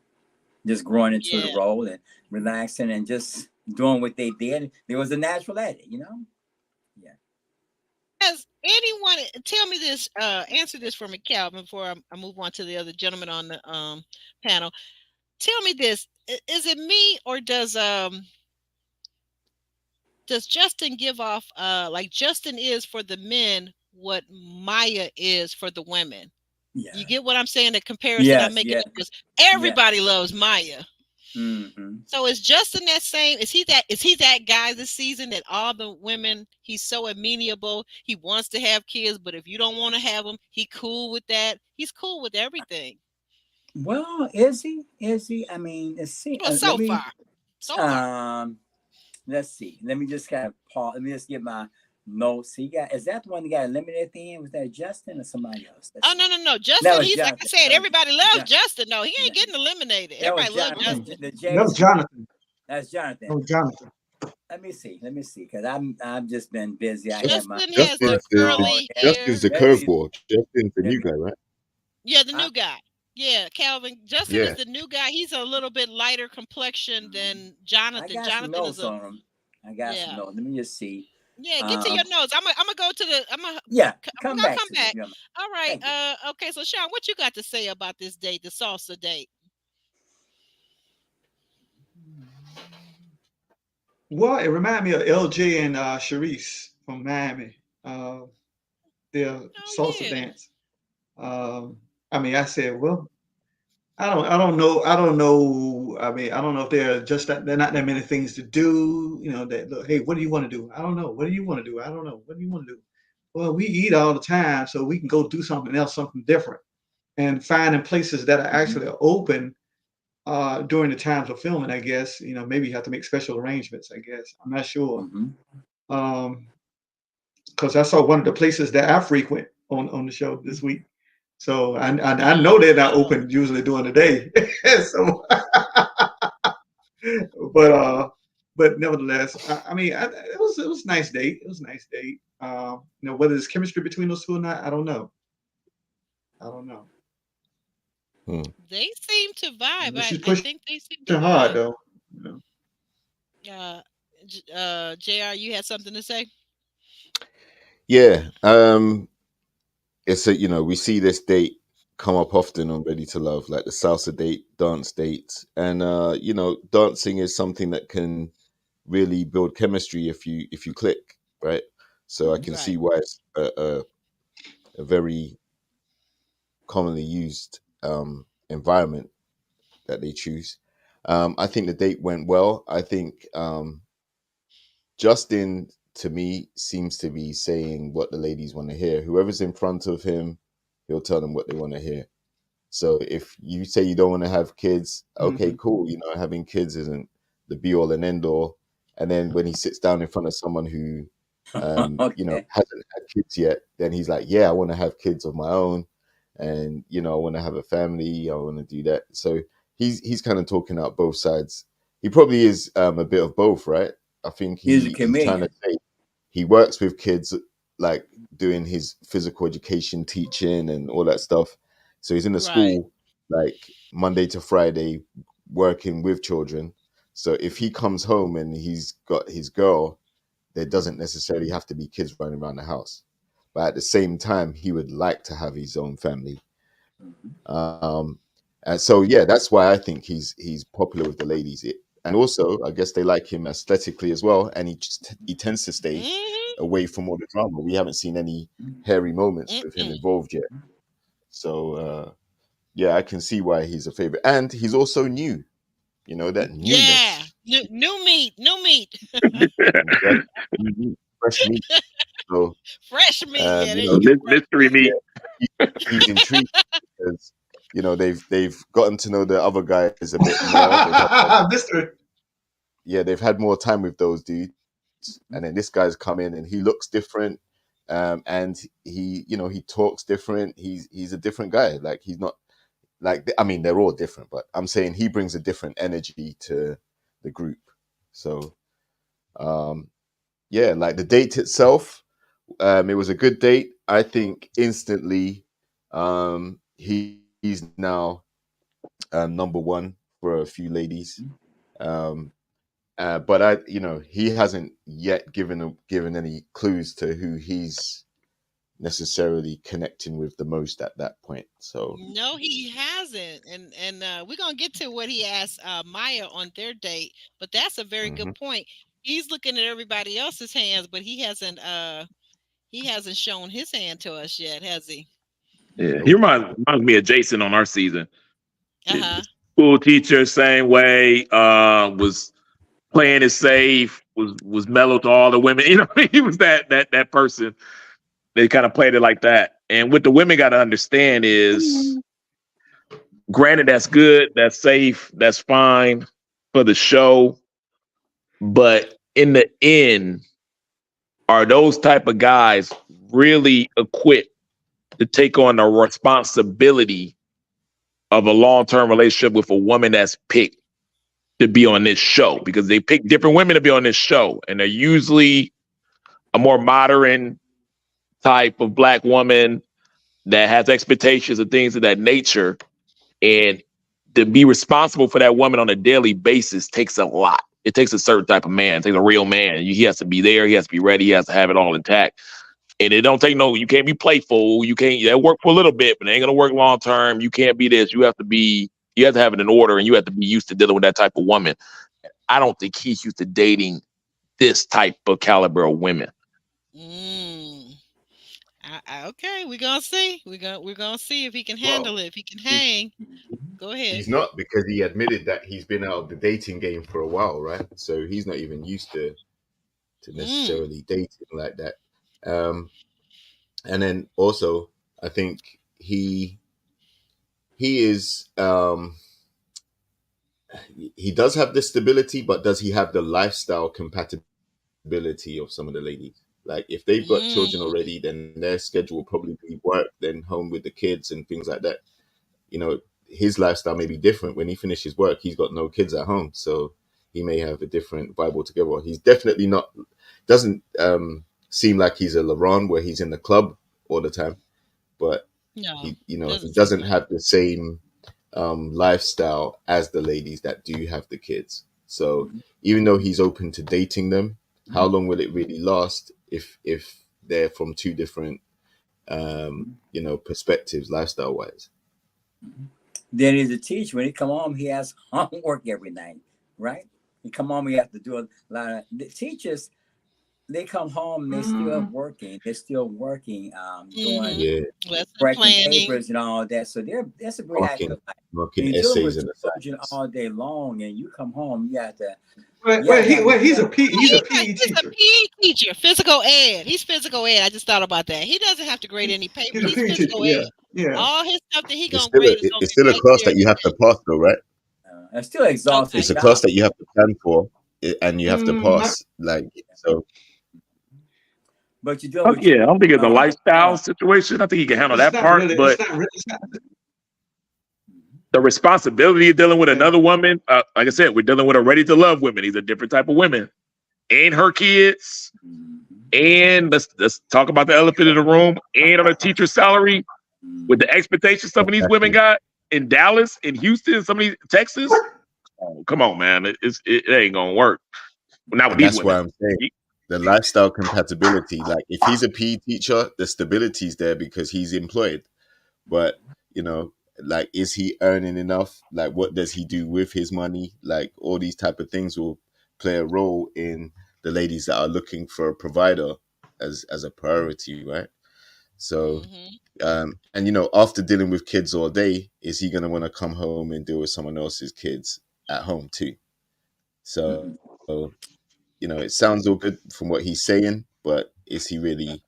Just growing into the role and relaxing and just doing what they did. There was a natural at it, you know? Yeah. Has anyone tell me this, answer this for me, Calvin, before I move on to the other gentleman on the panel. Tell me this. Is it me or does Justin give off like Justin is for the men what Maya is for the women? Yeah. You get what I'm saying? The comparison I'm making because everybody loves Maya. Mm-hmm. So is Justin that same? Is he that guy this season that all the women, he's so amenable, he wants to have kids, but if you don't want to have them, he cool with that. He's cool with everything. Well, is he? I mean, let's see. Well, so far. Let's see. Let me just kind of pause. Let me just get my notes. Is that the one that got eliminated at the end? Was that Justin or somebody else? No. Justin, he's Jonathan. Like I said, everybody loves Justin. No, he ain't getting eliminated. Everybody loves Justin. That was Jonathan. That's Jonathan. Oh, Jonathan. Let me see, because I've just been busy. I had my Justin has the Justin's curly hair. Justin's the Maybe- curveball. Justin's the new maybe- guy, right? Yeah, the new guy. Yeah, Calvin. Justin Yeah. is the new guy. He's a little bit lighter complexion than I Jonathan. got some Jonathan notes is a on him. I got some yeah. notes. Let me just see. Yeah, get to your notes. I'm gonna go to the. I'm Yeah, gonna come back. come to me, back. if you don't mind. All right. Thank you. Okay. So Sean, what you got to say about this date, the salsa date? Well, it reminded me of LJ and Sharice from Miami. Their salsa yeah. dance. I mean, I said, well, I don't know. I don't know. I mean, I don't know if they're just that they're not that many things to do. You know, that look, hey, what do you want to do? I don't know. What do you want to do? I don't know. What do you want to do? Well, we eat all the time, so we can go do something else, something different, and finding places that are actually open during the times of filming. I guess maybe you have to make special arrangements. I guess I'm not sure. Because I saw one of the places that I frequent on the show this week. So I know they're not open usually during the day. So, but nevertheless, I mean, it was a nice date. It was a nice date. Whether there's chemistry between those two or not, I don't know. They seem to vibe. But she's I pushing think they seem to hard vibe. though. JR, you had something to say? Yeah. It's we see this date come up often on Ready to Love, like the salsa date, dance date. And dancing is something that can really build chemistry if you click, right? So I can see why it's a very commonly used environment that they choose. I think the date went well. I think Justin, to me, seems to be saying what the ladies want to hear. Whoever's in front of him, he'll tell them what they want to hear. So if you say you don't want to have kids, okay, cool. Having kids isn't the be all and end all. And then when he sits down in front of someone who, hasn't had kids yet, then he's like, yeah, I want to have kids of my own. And, I want to have a family. I want to do that. So he's kind of talking out both sides. He probably is a bit of both, right? I think he's trying to say he works with kids, like doing his physical education, teaching and all that stuff. So he's in the school like Monday to Friday working with children. So if he comes home and he's got his girl, there doesn't necessarily have to be kids running around the house. But at the same time, he would like to have his own family. And so, yeah, that's why I think he's popular with the ladies. And also, I guess they like him aesthetically as well. And he tends to stay away from all the drama. We haven't seen any hairy moments with him involved yet. So, yeah, I can see why he's a favorite. And he's also new. That newness. Yeah, new meat. Fresh meat. So, fresh meat. Yeah, there you go. Mystery meat. He's intrigued because they've gotten to know the other guys a bit more. Mystery. Yeah, they've had more time with those dudes, and then this guy's come in and he looks different, and he talks different. He's a different guy. Like he's not like they're all different, but I'm saying he brings a different energy to the group. So, yeah, like the date itself, it was a good date. I think instantly, he's now number one for a few ladies. But he hasn't yet given any clues to who he's necessarily connecting with the most at that point. So no, he hasn't, and we're gonna get to what he asked Maya on their date. But that's a very good point. He's looking at everybody else's hands, but he hasn't shown his hand to us yet, has he? Yeah, he reminds me of Jason on our season. Uh-huh. School teacher, same way. Was playing it safe. Was mellow to all the women. He was that person. They kind of played it like that. And what the women got to understand is, granted, that's good, that's safe, that's fine for the show. But in the end, are those type of guys really equipped to take on the responsibility of a long-term relationship with a woman that's picked to be on this show because they pick different women to be on this show, and they're usually a more modern type of black woman that has expectations and things of that nature. And to be responsible for that woman on a daily basis takes a lot. It takes a certain type of man. It takes a real man. He has to be there. He has to be ready. He has to have it all intact. And it don't take you can't be playful. You can't, that work for a little bit, but it ain't going to work long term. You can't be this. You have to have it in order, and you have to be used to dealing with that type of woman. I don't think he's used to dating this type of caliber of women. Okay, we're gonna see. We're gonna see if he can handle it. If he can hang. Go ahead. He's not, because he admitted that he's been out of the dating game for a while, right? So he's not even used to necessarily dating like that. And then also, I think he is he does have the stability, but does he have the lifestyle compatibility of some of the ladies? Like if they've got children already, then their schedule will probably be work, then home with the kids and things like that. You know, his lifestyle may be different. When he finishes work, he's got no kids at home, so he may have a different vibe altogether. He's definitely doesn't seem like he's a LeBron where he's in the club all the time, but he doesn't have the same lifestyle as the ladies that do have the kids. So even though he's open to dating them, how long will it really last if they're from two different perspectives lifestyle wise? Then he's a teacher. When he come home, he has homework every night, right? He come home, he have to do a lot of the teachers. They come home, they're still working. They're still working, doing correcting papers and all that. So that's a great active life. Working You're essays dealing and with children all day long, and you come home, you have to. He's a PE He's a teacher. PE teacher, physical ed. He's physical ed. I just thought about that. He doesn't have to grade any papers. He's He's a PE physical teacher. ed. Yeah. All his stuff that he It's gonna still grade is gonna it's be still a right class there. that you have to pass though, right? It's still exhausting. It's a class that you have to plan for, and you have to pass. So. But you do. I don't think it's a lifestyle situation. I think he can handle that part, but the responsibility of dealing with another woman, like I said, we're dealing with a ready-to-love woman. He's a different type of woman, and her kids, and let's talk about the elephant in the room, and on a teacher's salary, with the expectations some of these women got in Dallas, in Houston, some of these Texas. Oh, come on, man, it ain't gonna work. Not with these women. That's why I'm saying the lifestyle compatibility. Like if he's a PE teacher, the stability's there because he's employed. But like, is he earning enough? Like, what does he do with his money? Like, all these type of things will play a role in the ladies that are looking for a provider as a priority, right? So, and after dealing with kids all day, is he going to want to come home and deal with someone else's kids at home too? So, it sounds all good from what he's saying, but is he really?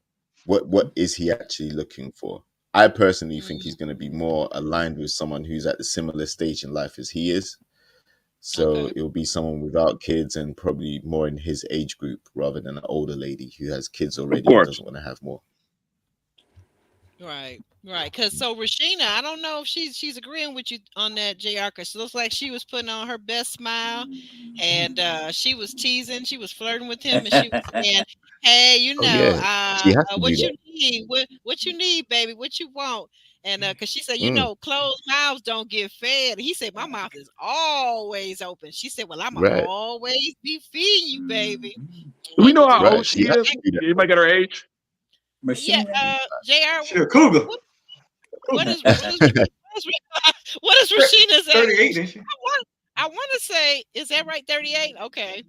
What is he actually looking for? I personally think he's going to be more aligned with someone who's at the similar stage in life as he is. So it'll be someone without kids and probably more in his age group rather than an older lady who has kids already and doesn't want to have more. Right. Because so Rashina, I don't know if she's agreeing with you on that, JR, because it looks like she was putting on her best smile, and she was teasing, she was flirting with him, and she was saying, "Hey, what you need? What you need, baby? What you want?" And because she said, closed mouths don't get fed. He said, "My mouth is always open." She said, "Well, I'ma always be feeding you, baby." Do we know how old she is? Anybody got her age? Yeah, JR. She's a cougar. What is Rashina's age? 38, isn't she? I want to say, is that right? 38? Okay.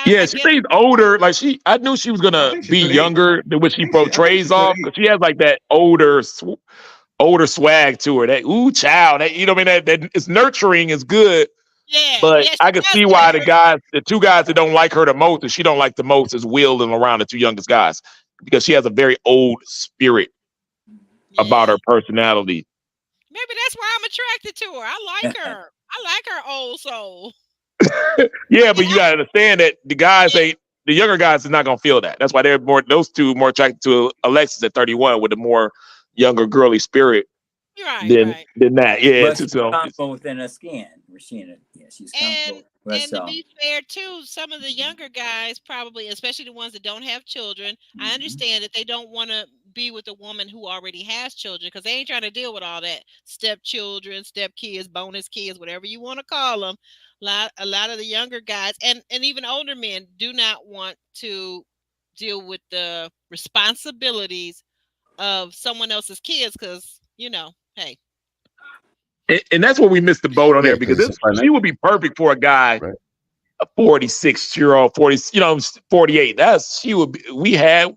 She seems older. Like I knew she was gonna be younger than what she portrays off, because she has like that older swag to her. That child. That that it's nurturing is good. Yeah. But I can see why the two guys that don't like her the most, and she don't like the most, is Will and LaRon, the two youngest guys, because she has a very old spirit about her personality. Maybe that's why I'm attracted to her. I like her. I like her old soul. Yeah, but you gotta understand that the younger guys is not gonna feel that. That's why those two more attracted to Alexis at 31 with a more younger girly spirit than that. Yeah, but she's comfortable within her skin, Rashina. Yeah, she's comfortable. Well, And to so be fair, too, some of the younger guys probably, especially the ones that don't have children, I understand that they don't want to be with a woman who already has children because they ain't trying to deal with all that stepchildren, stepkids, bonus kids, whatever you want to call them. A lot of the younger guys and even older men do not want to deal with the responsibilities of someone else's kids because, hey. And that's where we missed the boat on Yeah, there because because it's a she financial, would be perfect for a guy, right? a 46-year-old, 48. She would be. We had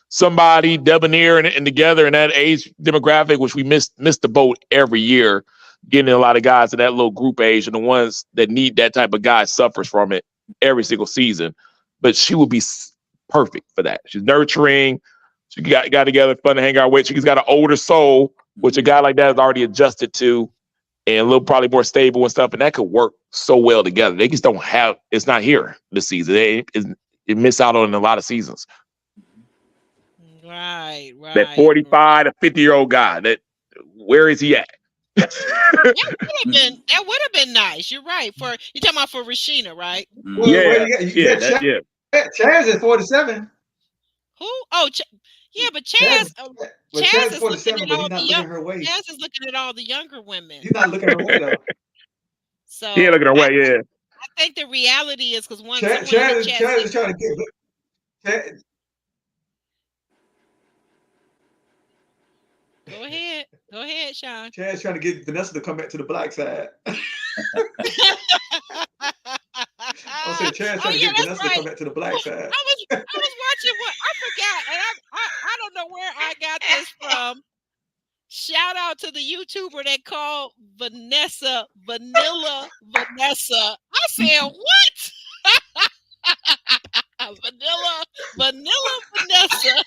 somebody debonair and together in that age demographic, which we missed the boat every year, getting a lot of guys in that little group age, and the ones that need that type of guy suffers from it every single season. But she would be perfect for that. She's nurturing. She got together, fun to hang out with. She's got an older soul, which a guy like that is already adjusted to, and a little probably more stable and stuff, and that could work so well together. They just don't have. It's not here this season. It miss out on a lot of seasons. Right. That 45 to 50-year-old guy. Where is he at? That would have been nice. You're right. You're talking about for Rashina, right? Well, you got Chaz is 47. Who? Oh, yeah, but Chaz is is 47, but he's not looking her way. Chaz is looking at all the younger women. He's not looking her way though. So he ain't looking her way. Yeah. I think the reality is because Chaz is trying to get. Go ahead, Sean. Chad's trying to get Vanessa to come back to the black side. I said Chad's trying to get Vanessa to come back to the black side. I was watching I forgot, and I don't know where I got this from. Shout out to the YouTuber that called Vanessa Vanilla Vanessa. I said what? Vanilla Vanessa.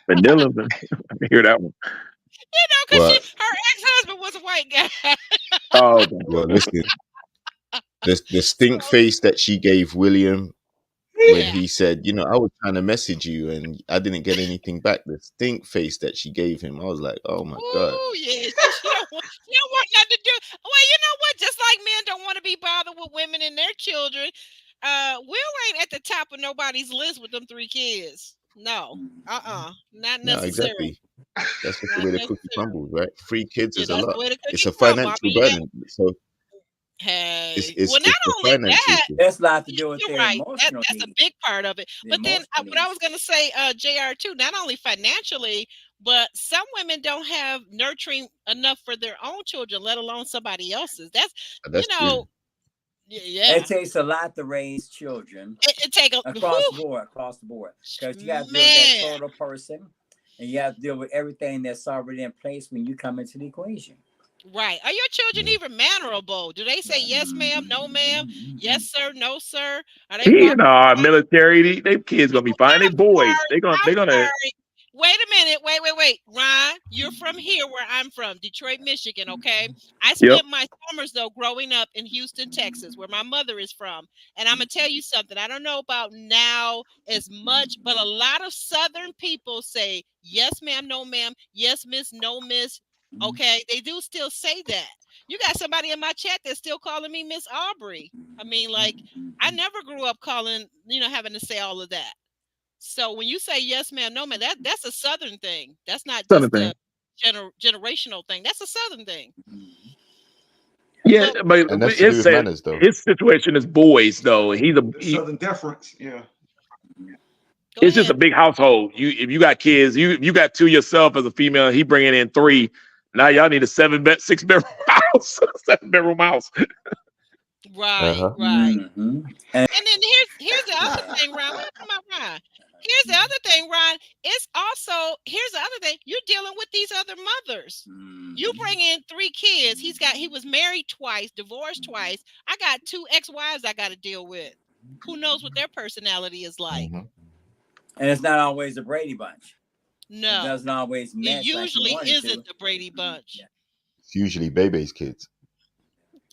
Vanilla. I hear that one. Because her ex-husband was a white guy. Oh, okay. Well, listen, the stink face that she gave William when he said, I was trying to message you and I didn't get anything back. The stink face that she gave him, I was like, oh my God. Oh yeah, she don't want nothing to do. Well, you know what? Just like men don't want to be bothered with women and their children, Will ain't at the top of nobody's list with them 3 kids. No, not necessarily. No, exactly. That's just the way the cookie crumbles, right? 3 kids is a lot. It's a crumble. financial burden. So hey, it's not only that, that's a lot to do with their right. emotional That's a big part of it. But then what I was going to say, JR too, not only financially, but some women don't have nurturing enough for their own children, let alone somebody else's. That's true. Yeah. It takes a lot to raise children. It takes across the board. Because you got to deal with that total person, and you have to deal with everything that's already in place when you come into the equation. Right. Are your children even mannerable? Do they say yes, ma'am, no, ma'am, yes, sir, no, sir? Are they military? They kids gonna be fine. They boys. They're gonna. Wait a minute. Wait. Ron, you're from here where I'm from, Detroit, Michigan, okay? I spent my summers, though, growing up in Houston, Texas, where my mother is from. And I'm going to tell you something. I don't know about now as much, but a lot of Southern people say, yes, ma'am, no, ma'am, yes, miss, no, miss. Okay? They do still say that. You got somebody in my chat that's still calling me Miss Aubrey. I mean, like, I never grew up calling, having to say all of that. So when you say yes, ma'am, no, ma'am, that's a Southern thing. That's not just a generational thing. That's a Southern thing. Yeah, but it's manners, though. His situation is boys, though. He's Southern deference. Yeah. It's just a big household. If you got kids, you got 2 yourself as a female. He bringing in 3. Now y'all need a 6-bedroom house, 7-bedroom house. Right. Mm-hmm. And then here's the other thing, Ron. Come on, Ron. Here's the other thing, Ron. It's also, here's the other thing. You're dealing with these other mothers. You bring in 3 kids. He was married twice, divorced twice. I got 2 ex-wives I got to deal with. Who knows what their personality is like? And it's not always a Brady Bunch. No. It doesn't always match. It usually isn't the Brady Bunch. Yeah. It's usually Bebe's kids.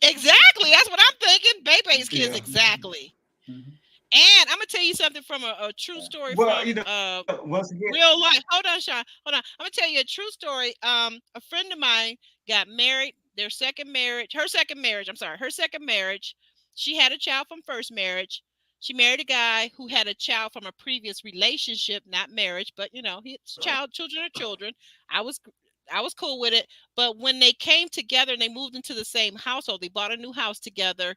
Exactly. That's what I'm thinking. Bebe's kids, exactly. Mm-hmm. And I'm gonna tell you something from a true story from once again, real life. Hold on, Sean. Hold on. I'm gonna tell you a true story. A friend of mine got married. Her second marriage. she had a child from first marriage. She married a guy who had a child from a previous relationship, not marriage, but his children are children. I was I was cool with it. But when they came together and they moved into the same household, they bought a new house together.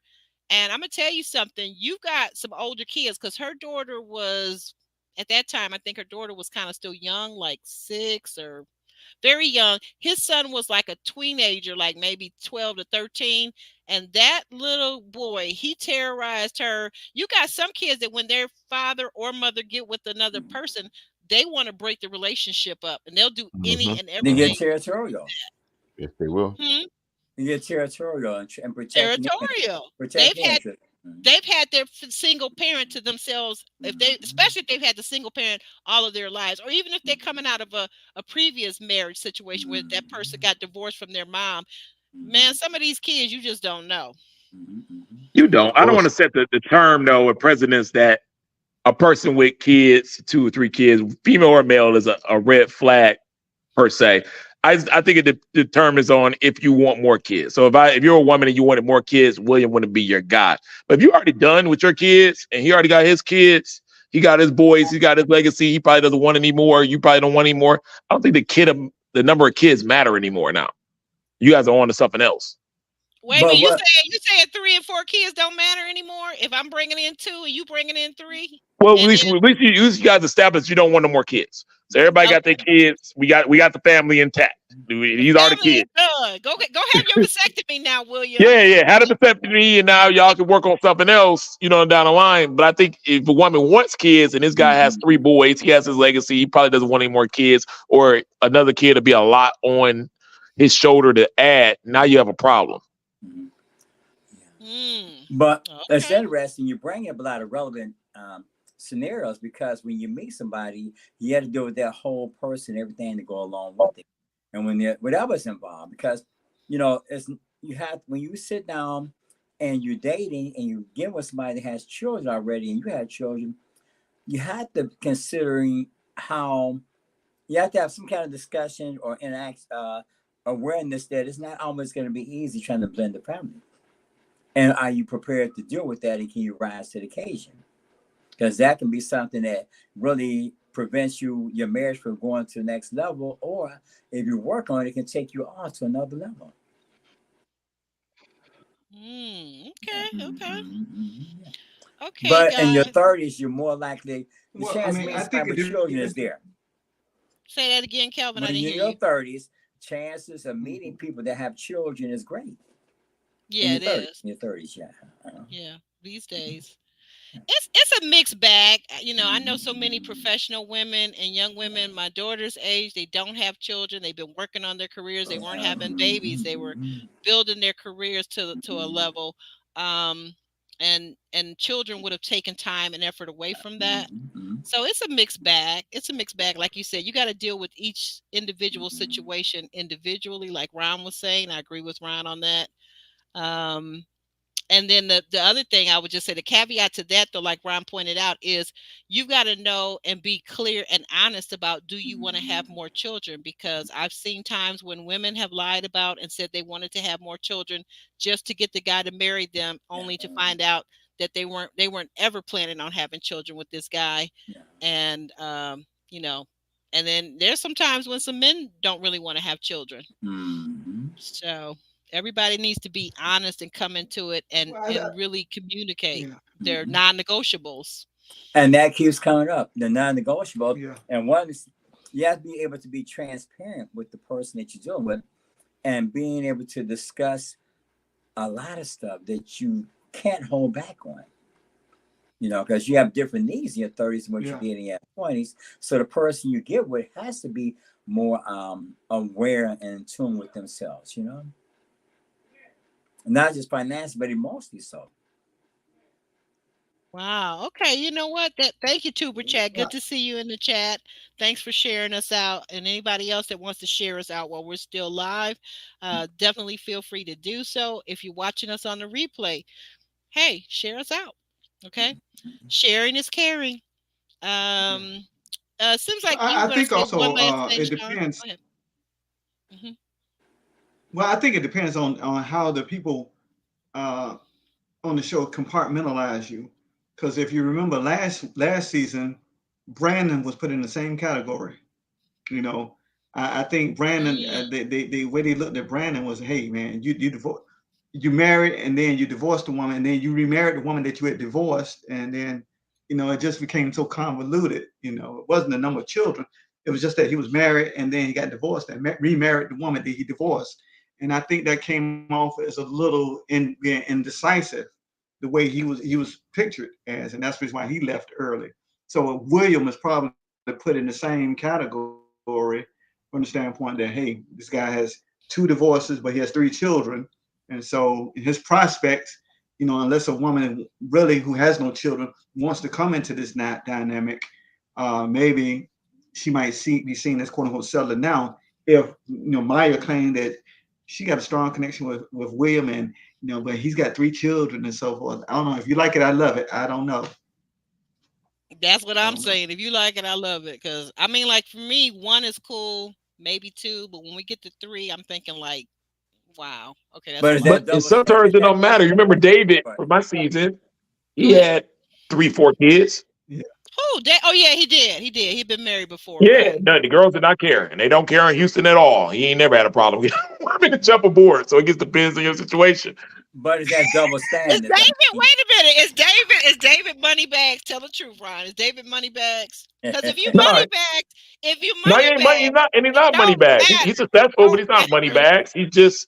And I'm gonna tell you something. You've got some older kids because her daughter was at that time. I think her daughter was kind of still young, like 6 or very young. His son was like a teenager, like maybe 12 to 13. And that little boy, he terrorized her. You got some kids that when their father or mother get with another person, they want to break the relationship up and they'll do any and They get everything. territorial. Yes, they will. They get territorial and protecting Territorial. protecting interest. They've had their single parent to themselves, especially if they've had the single parent all of their lives, or even if they're coming out of a previous marriage situation where that person got divorced from their mom. Man, some of these kids you just don't know. You don't. I don't want to set the term though with presidents that a person with kids, 2 or 3 kids, female or male, is a red flag per se. I think it determines on if you want more kids. So if you're a woman and you wanted more kids, William wouldn't be your guy. But if you already done with your kids and he already got his kids, he got his boys, he got his legacy, he probably doesn't want any more. You probably don't want any more. I don't think the number of kids matter anymore now. You guys are on to something else. Wait a minute, you saying 3 and 4 kids don't matter anymore? If I'm bringing in 2 and you bringing in 3? Well, at least you guys established you don't want no more kids. So everybody got their kids. We got the family intact. These are the kids. Go have your vasectomy now, William. Yeah. Had a vasectomy, and now y'all can work on something else, down the line. But I think if a woman wants kids, and this guy has 3 boys, he has his legacy. He probably doesn't want any more kids, or another kid to be a lot on his shoulder to add. Now you have a problem. But it's interesting. You bring up a lot of relevant scenarios because when you meet somebody, you have to deal with that whole person, everything to go along with it. And when whatever's involved, because when you sit down and you're dating and you get with somebody that has children already, and you have children, you have to considering how you have to have some kind of discussion or awareness that it's not always going to be easy trying to blend the family. And are you prepared to deal with that? And can you rise to the occasion? Because that can be something that really prevents your marriage from going to the next level. Or if you work on it, it can take you on to another level. Okay. But guys. in your 30s, you're more likely the chance I think with children is there. Say that again, Kelvin. When I didn't you're hear in your 30s, chances of meeting people that have children is great. Yeah, it is. In your 30s, yeah. Yeah, these days. It's a mixed bag. I know so many professional women and young women my daughter's age, they don't have children. They've been working on their careers. They weren't having babies. They were building their careers to a level. And children would have taken time and effort away from that. So it's a mixed bag. It's a mixed bag. Like you said, you got to deal with each individual situation individually, like Ron was saying. I agree with Ron on that. And then the other thing I would just say, the caveat to that, though, like Ron pointed out, is you've got to know and be clear and honest about, do you want to have more children? Because I've seen times when women have lied about and said they wanted to have more children just to get the guy to marry them, only to find out that they weren't ever planning on having children with this guy. And, and then there's some times when some men don't really want to have children. So everybody needs to be honest and come into it and really communicate their non-negotiables. And that keeps coming up, the non-negotiable. Yeah. And one is you have to be able to be transparent with the person that you're dealing with and being able to discuss a lot of stuff that you can't hold back on. Because you have different needs in your 30s than what you're getting in your 20s. So the person you get with has to be more aware and in tune with themselves, Not just financially, but emotionally so. Wow. Okay. You know what? Thank you, Tuber Chat. Good to see you in the chat. Thanks for sharing us out. And anybody else that wants to share us out while we're still live, definitely feel free to do so. If you're watching us on the replay, hey, share us out. Okay. Sharing is caring. Seems like I think also it depends. Well, I think it depends on how the people on the show compartmentalize you. Because if you remember last season, Brandon was put in the same category. You know, I think Brandon, the way they looked at Brandon was, hey man, you married and then you divorced the woman and then you remarried the woman that you had divorced, and then it just became so convoluted. It wasn't the number of children; it was just that he was married and then he got divorced and remarried the woman that he divorced. And I think that came off as a little indecisive, the way he was pictured as, and that's the reason why he left early. So William is probably put in the same category from the standpoint that, hey, this guy has 2 divorces, but he has 3 children, and so his prospects, unless a woman really who has no children wants to come into this dynamic, maybe she might be seen as quote unquote settling down. If Maya claimed that she got a strong connection with William, and but he's got 3 children and so forth. I don't know. If you like it, I love it. I don't know. That's what I'm saying. If you like it, I love it. Because I mean, like for me, 1 is cool, maybe 2, but when we get to 3, I'm thinking like, wow, okay, that's a lot. But in some terms, it don't matter. You remember David for my season? He had 3, 4 kids. Yeah. Oh yeah, he did. He'd been married before. Yeah, Right? no, the girls did not care, and they don't care in Houston at all. He ain't never had a problem with women to jump aboard. So it just depends on your situation. But it's that double Is standard. David? Wait a minute. Is David Moneybags? Tell the truth, Ron. Is David Moneybags? Because if you No, Moneybags, no, he ain't money. He's not money bags. He's successful, but he's not money bags. He's just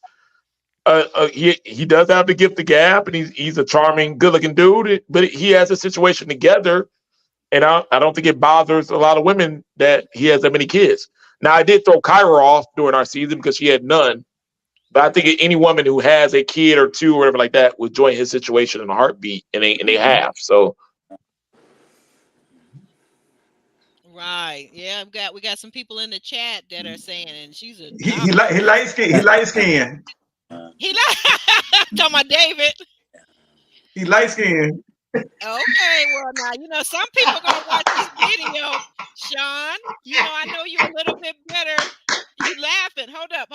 he does have the gift of gab, and he's a charming, good looking dude. But he has a situation together, and I don't think it bothers a lot of women that he has that many kids. Now I did throw Kyra off during our season because she had none. But I think any woman who has a kid or 2 or whatever like that would join his situation in a heartbeat, and they have. So Right. Yeah, we got some people in the chat that are saying, and she's a He light skin. He light skin. He talking about David. He light skin. Okay, well now some people are gonna watch this video, Sean. I know you're a little bit better. You laughing? Hold up.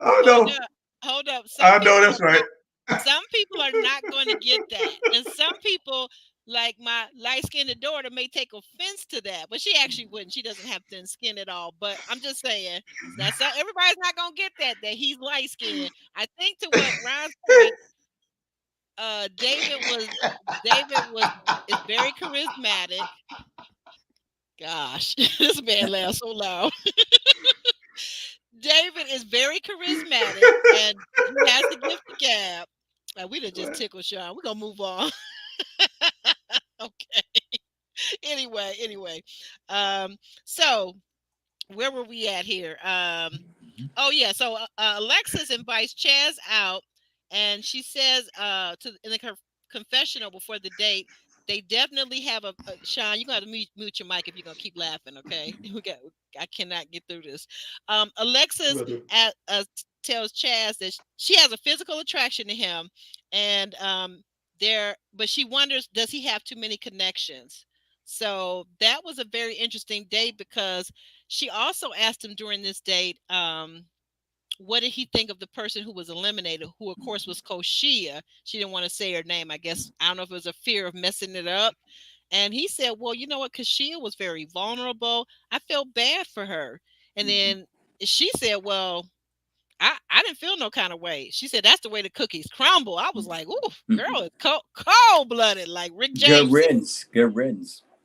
Oh no. Hold up. I know that's right. Some people are not going to get that, and some people, like my light-skinned daughter, may take offense to that, but she actually wouldn't. She doesn't have thin skin at all. But I'm just saying that everybody's not going to get that he's light-skinned. I think to what Ron's point, David is very charismatic. Gosh, this man laughs so loud. David is very charismatic, and he has the gift of gab. We done just tickled Sean. We're gonna move on. Okay. Anyway. So where were we at here? Oh yeah. So Alexis invites Chaz out, and she says in her confessional before the date, they definitely have a Sean, you're gonna have to mute your mic if you're gonna keep laughing, okay? I cannot get through this. Alexis tells Chaz that she has a physical attraction to him, and but she wonders, does he have too many connections? So that was a very interesting date, because she also asked him during this date, what did he think of the person who was eliminated, who of course was Koshia. She didn't want to say her name. I guess, I don't know if it was a fear of messing it up. And he said, well, you know what? Koshia was very vulnerable. I felt bad for her. And then she said, well, I didn't feel no kind of way. She said, that's the way the cookies crumble. I was like, ooh, girl, it's cold-blooded, like Rick James. Good riddance.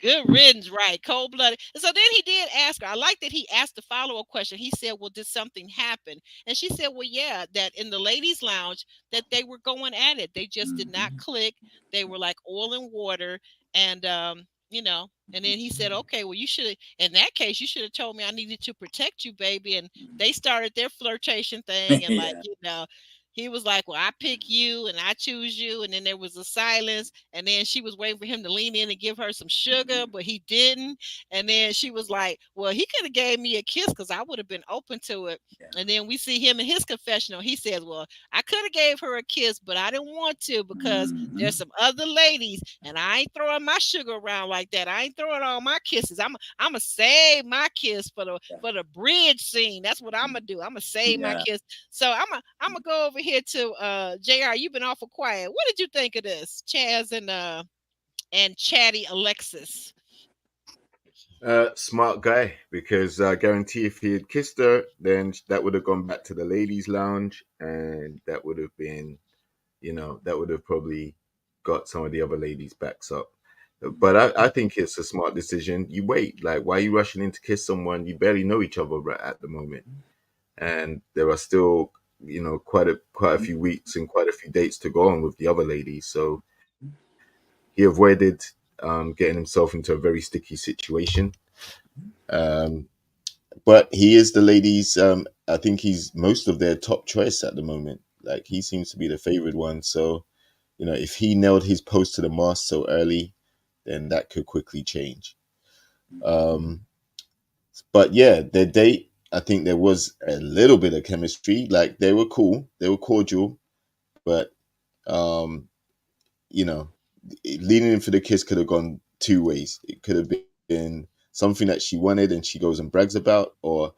Good riddance, right? Cold-blooded. And so then he did ask her. I like that he asked the follow-up question. He said, well, did something happen? And she said, well, yeah, that in the ladies' lounge, that they were going at it. They just did not click. They were like oil and water. And, and then he said, okay, well, in that case, you should have told me I needed to protect you, baby. And they started their flirtation thing. And he was like, well, I pick you and I choose you. And then there was a silence. And then she was waiting for him to lean in and give her some sugar, but he didn't. And then she was like, well, he could have gave me a kiss because I would have been open to it. Yeah. And then we see him in his confessional. He says, well, I could have gave her a kiss, but I didn't want to because there's some other ladies and I ain't throwing my sugar around like that. I ain't throwing all my kisses. I'm going to save my kiss for the bridge scene. That's what I'm going to do. I'm going to save my kiss. So I'm I'm gonna go over here to JR. You've been awful quiet. What did you think of this, Chaz and Chatty Alexis? Smart guy, because I guarantee if he had kissed her, then that would have gone back to the ladies' lounge, and that would have been, that would have probably got some of the other ladies' backs up. But I think it's a smart decision. You wait. Like, why are you rushing in to kiss someone? You barely know each other right at the moment, and there are still, quite a few weeks and quite a few dates to go on with the other ladies. So he avoided getting himself into a very sticky situation. But he is the ladies. I think he's most of their top choice at the moment. Like, he seems to be the favorite one. So, if he nailed his post to the mast so early, then that could quickly change. But yeah, their date, I think there was a little bit of chemistry. Like, they were cool, they were cordial, but leaning in for the kiss could have gone two ways. It could have been something that she wanted and she goes and brags about, or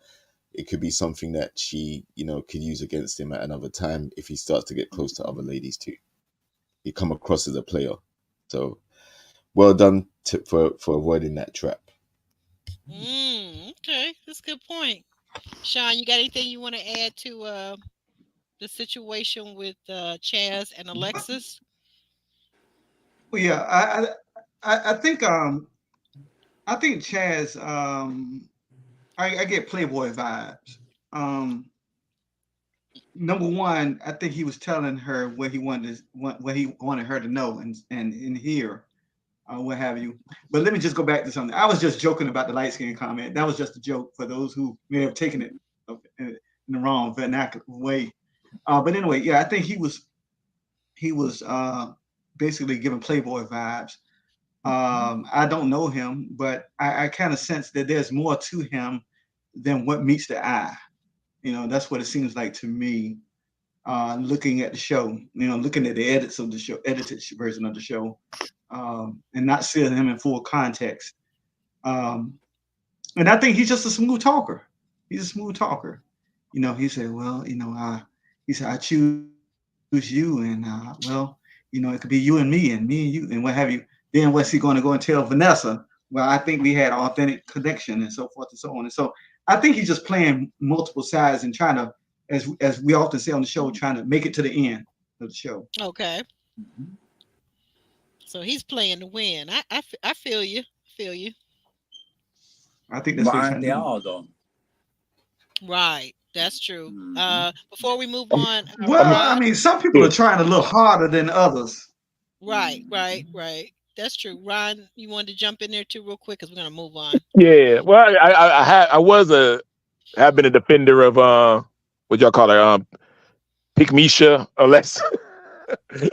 it could be something that she, could use against him at another time if he starts to get close to other ladies too. He come across as a player. So well done for avoiding that trap. Okay, that's a good point. Sean, you got anything you want to add to the situation with Chaz and Alexis? Well, yeah, I think Chaz, I get Playboy vibes. Number one, I think he was telling her what he wanted her to know and hear, what have you. But let me just go back to something. I was just joking about the light skin comment. That was just a joke for those who may have taken it in the wrong vernacular way. But anyway, yeah, I think he was basically giving Playboy vibes. I don't know him, but I kind of sense that there's more to him than what meets the eye. That's what it seems like to me. Looking at the show, looking at the edits of the show, edited version of the show, and not seeing him in full context. And I think he's just a smooth talker. He's a smooth talker. He said, well, he said, I choose you, and well, it could be you and me and you and what have you. Then what's he going to go and tell Vanessa? Well, I think we had an authentic connection and so forth and so on. And so I think he's just playing multiple sides and trying to, as we often say on the show, trying to make it to the end of the show. Okay. So he's playing to win. I feel you. I think that's Why aren't they all though? Right. That's true. Before we move on. Well, I mean, some people are trying a little harder than others. Right. That's true. Ron, you wanted to jump in there too real quick because we're gonna move on. Yeah. Well, have been a defender of what y'all call her, Pygmisha Alexa.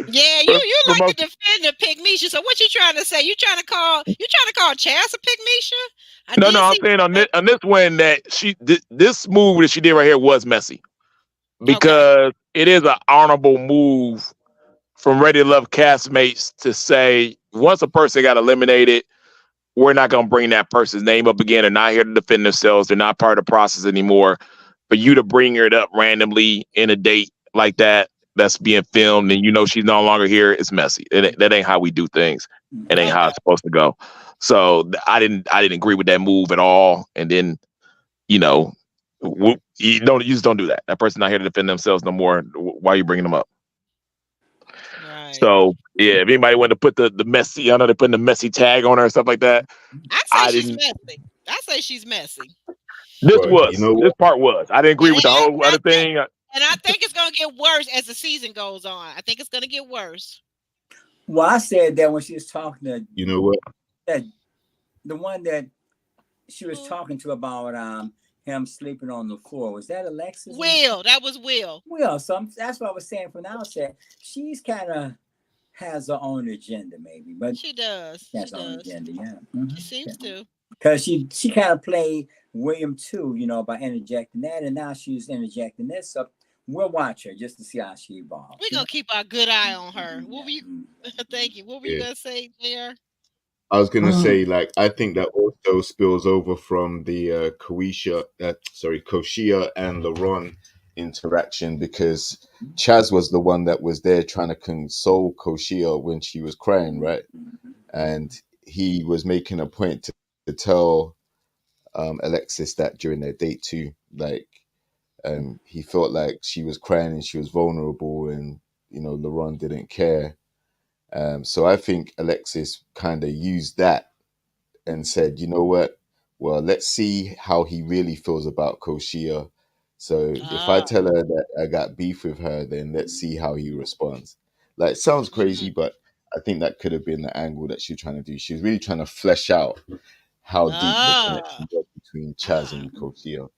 Yeah, you like to defend the Pygmisha. So what you trying to say? You trying to call Chaz a Pygmisha? No, I'm saying on this one that this move that she did right here was messy, because it is an honorable move from Ready to Love castmates to say, once a person got eliminated, we're not going to bring that person's name up again. They're not here to defend themselves. They're not part of the process anymore. For you to bring it up randomly in a date like that's being filmed, and she's no longer here, it's messy. That ain't how we do things. It ain't how it's supposed to go. So I didn't agree with that move at all. And then, you just don't do that. That person's not here to defend themselves no more. Why are you bringing them up? Right. So yeah, if anybody wanted to put the messy, I know they're putting the messy tag on her and stuff like that. I say she's messy. I say she's messy. This part was. I didn't agree with the whole other thing. And I think it's going to get worse as the season goes on. I think it's going to get worse. Well, I said that when she was talking to, you know what, that the one that she was talking to about him sleeping on the floor, was that Alexis? Will, that was Will. So that's what I was saying from the outset. She's kind of has her own agenda, maybe, but she does. Has her own agenda, yeah. She seems to. Because she kind of played William too, by interjecting that, and now she's interjecting this. So we'll watch her just to see how she evolves. We're gonna keep our good eye on her. What were you? Thank you. What were you gonna say, JR? I was gonna say, I think that also spills over from the Koshia and LaRon interaction because Chaz was the one that was there trying to console Koshia when she was crying, right? And he was making a point to tell Alexis that during their date too, like he felt like she was crying and she was vulnerable, and LaRon didn't care. So I think Alexis kind of used that and said, you know what? Well, let's see how he really feels about Koshia. So if I tell her that I got beef with her, then let's see how he responds. Like, it sounds crazy, but I think that could have been the angle that she was trying to do. She was really trying to flesh out how deep the connection was between Chaz and Koshia.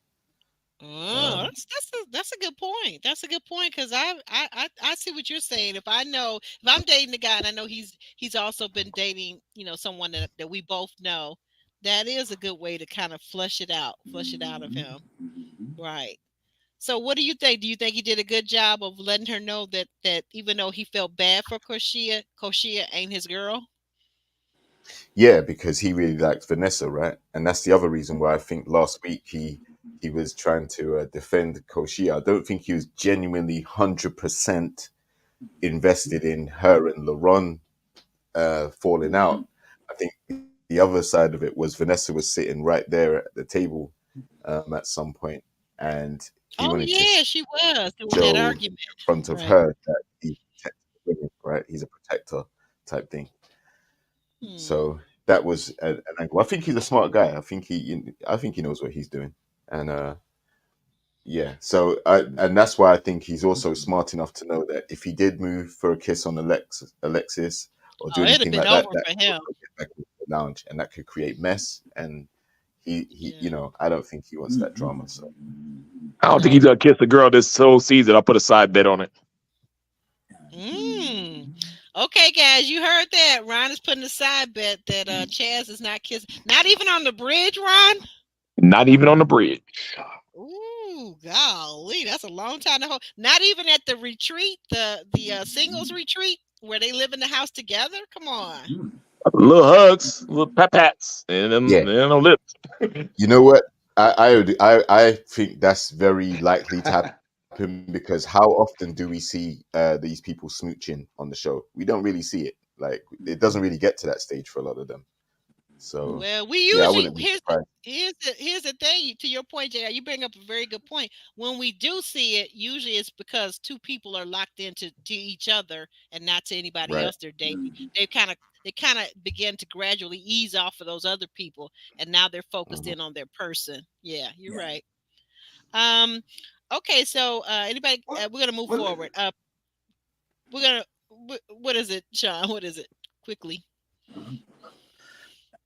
That's a good point. That's a good point, because I see what you're saying. If I'm dating a guy and I know he's also been dating someone that we both know, that is a good way to kind of flush it out of him, right? So what do you think? Do you think he did a good job of letting her know that even though he felt bad for Koshia ain't his girl? Yeah, because he really likes Vanessa, right? And that's the other reason why I think last week he was trying to defend Koshia. I don't think he was genuinely 100% invested in her and LaRon falling out. I think the other side of it was Vanessa was sitting right there at the table at some point, and he wanted to She was doing show that argument in front of right. her that he protects women, right? He's a protector type thing. So that was an angle. I think he's a smart guy. I think he knows what he's doing, and yeah. So and that's why I think he's also smart enough to know that if he did move for a kiss on Alexis or do It'd have anything been like that, over that for could him. get back into the lounge, and that could create mess. And he I don't think he wants that drama. So I don't think he's gonna kiss a girl this whole season. I'll put a side bet on it. Okay, guys, you heard that. Ron is putting a side bet that Chaz is not kissing. Not even on the bridge, Ron? Not even on the bridge. Ooh, golly, that's a long time to hold. Not even at the retreat, the singles retreat where they live in the house together. Come on. Little hugs, little pat-pats, and then on lips. You know what? I think that's very likely to happen because how often do we see these people smooching on the show? We don't really see it. Like, it doesn't really get to that stage for a lot of them. So well, we usually I wouldn't be surprised. Here's the thing. To your point, JR, you bring up a very good point. When we do see it, usually it's because two people are locked into each other and not to anybody else they're dating. They kind of begin to gradually ease off of those other people, and now they're focused in on their person. Yeah, you're right. Okay, so anybody, we're gonna move forward. We're gonna. What is it, Sean? What is it? Quickly.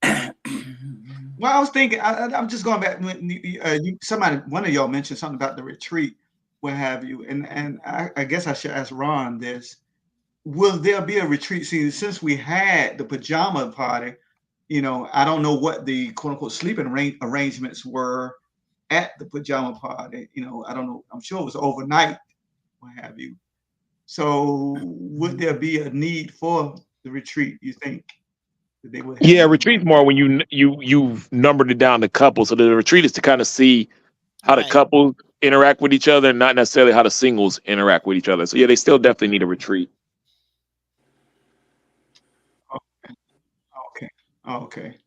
Well, I was thinking, I'm just going back when one of y'all mentioned something about the retreat, what have you, and I guess I should ask Ron this: will there be a retreat? See, since we had the pajama party, I don't know what the quote unquote sleeping arrangements were at the pajama party. I don't know. I'm sure it was overnight, what have you. So, would there be a need for the retreat? You think? They would retreat's more when you've numbered it down to couples. So the retreat is to kind of see how the couples interact with each other, and not necessarily how the singles interact with each other. So yeah, they still definitely need a retreat. Okay.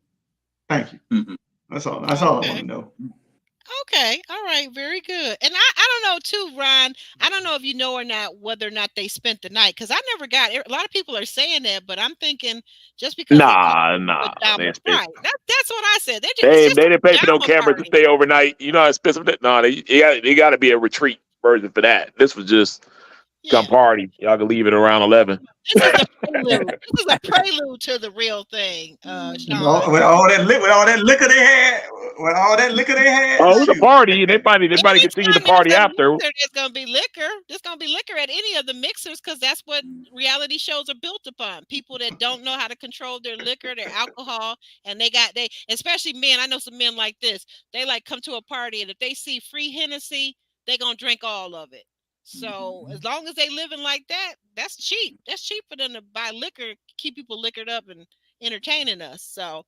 Thank you. That's all I want to know. Okay. All right. Very good. And I don't know too, Ron. I don't know if you know or not whether or not they spent the night, because I never got it. A lot of people are saying that, but I'm thinking just because Nah. That's what I said. They didn't pay for no cameras to stay overnight. You know how expensive that? No, they got to be a retreat version for that. This was just come party. Y'all can leave it around 11. This is a prelude. This is a prelude to the real thing, Sean. With all that liquor they had, Oh, it was a party, and everybody continued to party after. There's gonna be liquor. There's gonna be liquor at any of the mixers, because that's what reality shows are built upon. People that don't know how to control their liquor, their alcohol, and especially men. I know some men like this. They like come to a party, and if they see free Hennessy, they're gonna drink all of it. So as long as they living like that, that's cheap. That's cheap for them to buy liquor, keep people liquored up and entertaining us. So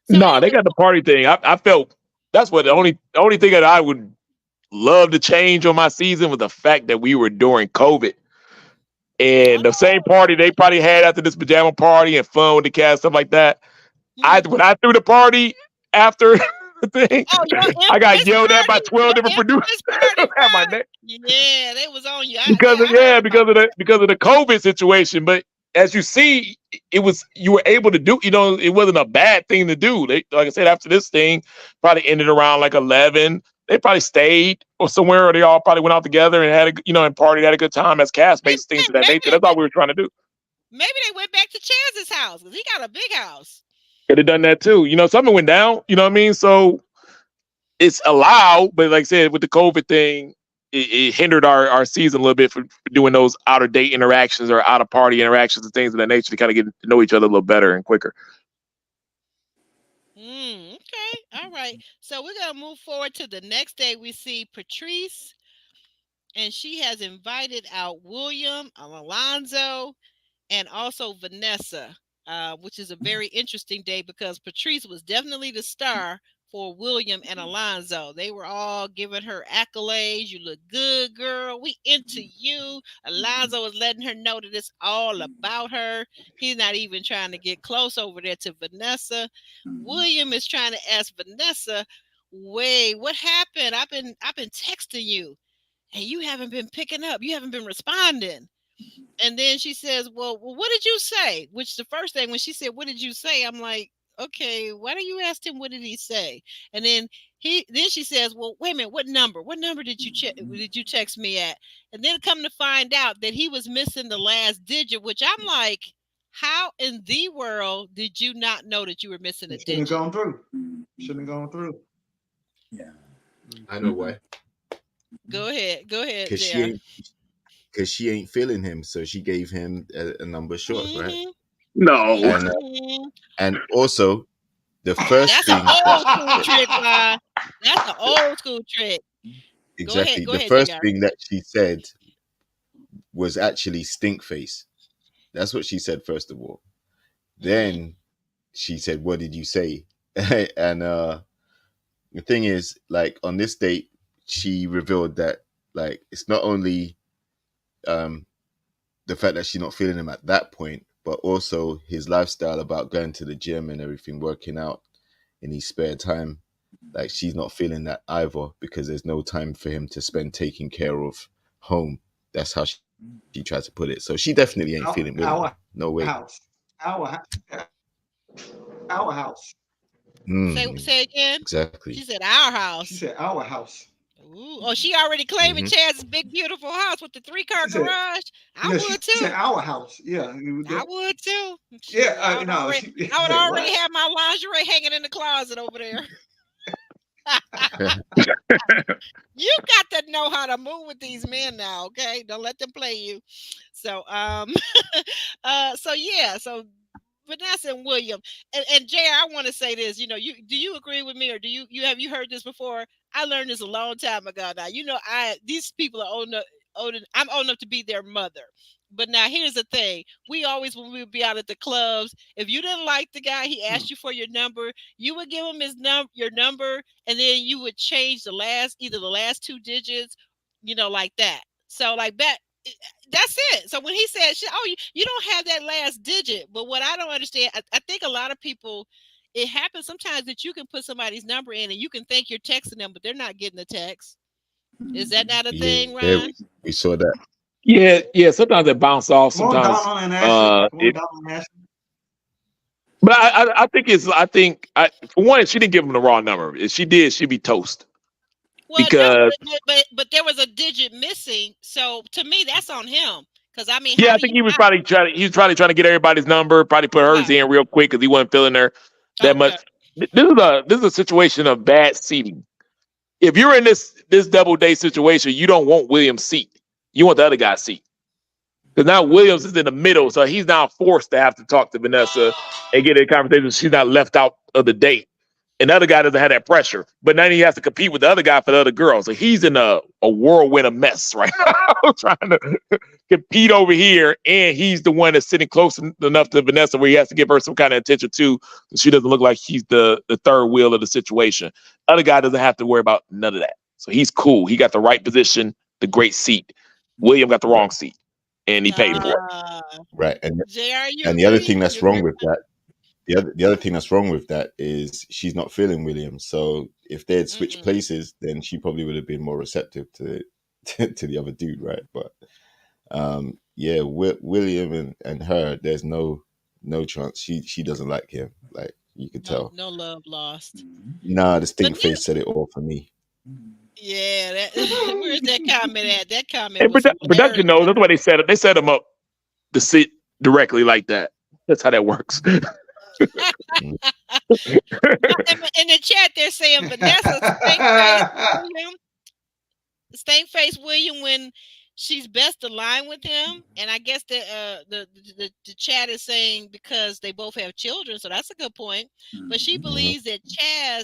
No, they got the party thing. I felt that's what the only thing that I would loved to change on my season was the fact that we were during COVID. And the same party they probably had after this pajama party and fun with the cast, stuff like that. When I threw the party after the thing, I got yelled at by 12 different producers. At my neck. Yeah, they was on you. Because of the COVID situation. But as you see, you were able to do, it wasn't a bad thing to do. Like I said, after this thing probably ended around like 11. They probably stayed or somewhere, or they all probably went out together and had and partied, had a good time as castmates, things of that nature. That's all we were trying to do. Maybe they went back to Chaz's house because he got a big house. Could have done that too. Something went down. You know what I mean? So it's allowed, but like I said, with the COVID thing, it hindered our season a little bit for doing those out of date interactions or out of party interactions and things of that nature to kind of get to know each other a little better and quicker. Okay. All right. So we're going to move forward to the next day. We see Patrice, and she has invited out William, Alonzo, and also Vanessa, which is a very interesting day because Patrice was definitely the star for William and Alonzo. They were all giving her accolades. You look good, girl. We into you. Alonzo was letting her know that it's all about her. He's not even trying to get close over there to Vanessa. William is trying to ask Vanessa, wait, what happened? I've been texting you and you haven't been picking up. You haven't been responding. And then she says, well, what did you say? Which the first thing when she said, what did you say? I'm like, okay, why don't you ask him what did he say? And then she says, well, wait a minute, what number did you text me at? And then come to find out that he was missing the last digit, which I'm like, how in the world did you not know that you were missing a digit? Shouldn't have gone through. Yeah. I know why. Go ahead, because she ain't feeling him, so she gave him a number short, right? No. And also, the first thing that's an old school trick. Exactly. Go ahead, the first JR. thing that she said was actually stink face. That's what she said first of all. Then she said, "What did you say?" And the thing is, like on this date, she revealed that like it's not only the fact that she's not feeling him at that point, but also his lifestyle about going to the gym and everything, working out in his spare time. Like she's not feeling that either because there's no time for him to spend taking care of home. That's how she tried to put it. So she definitely ain't feeling William. No way. Our house. Say again. Exactly. She said our house. She said our house. Ooh. Oh, she already claiming Chaz's big, beautiful house with the 3-car garage. I would too. She said our house. Yeah. I would too. Yeah. I would already have my lingerie hanging in the closet over there. You got to know how to move with these men now, okay? Don't let them play you. So, so Vanessa and William and JR, I want to say this. Do you agree with me, or have you heard this before? I learned this a long time ago. Now, these people are old enough. I'm old enough to be their mother. But now here's the thing. We always, when we would be out at the clubs, if you didn't like the guy, he asked you for your number, you would give him your number, and then you would change either the last 2 digits, like that. So like that, that's it. So when he said, you don't have that last digit. But what I don't understand, I think a lot of people, it happens sometimes that you can put somebody's number in and you can think you're texting them, but they're not getting the text. Is that not a thing, Ryan? We saw that. Yeah. Sometimes it bounces off. Sometimes. But I think for one, she didn't give him the wrong number. If she did, she'd be toast. Well, because but there was a digit missing. So to me, that's on him. Because I mean, I think he was probably trying to get everybody's number. Probably put hers in real quick because he wasn't feeling her that much. This is a situation of bad seating. If you're in this double date situation, you don't want William's seat. You want the other guy's seat. Because now Williams is in the middle, so he's now forced to have to talk to Vanessa and get a conversation. She's not left out of the date. And the other guy doesn't have that pressure. But now he has to compete with the other guy for the other girl. So he's in a whirlwind of mess right now, trying to compete over here. And he's the one that's sitting close enough to Vanessa where he has to give her some kind of attention too. So she doesn't look like he's the third wheel of the situation. Other guy doesn't have to worry about none of that. So he's cool. He got the right position, the great seat. William got the wrong seat, and he paid for it. Right. JR, you And the other agree? thing that's You wrong agree? with that, the other thing that's wrong with that is she's not feeling William. So if they had switched places, then she probably would have been more receptive to to the other dude, right? But yeah, William and her, there's no chance. She doesn't like him. Like you could tell. No love lost. Nah, the stink face said it all for me. Yeah, where's that comment at? That comment And was production knows. hilarious. That's why they set it. They set him up to sit directly like that. That's how that works. In the chat, they're saying Vanessa stank face William when she's best aligned with him, and I guess the chat is saying because they both have children, so that's a good point. But she believes that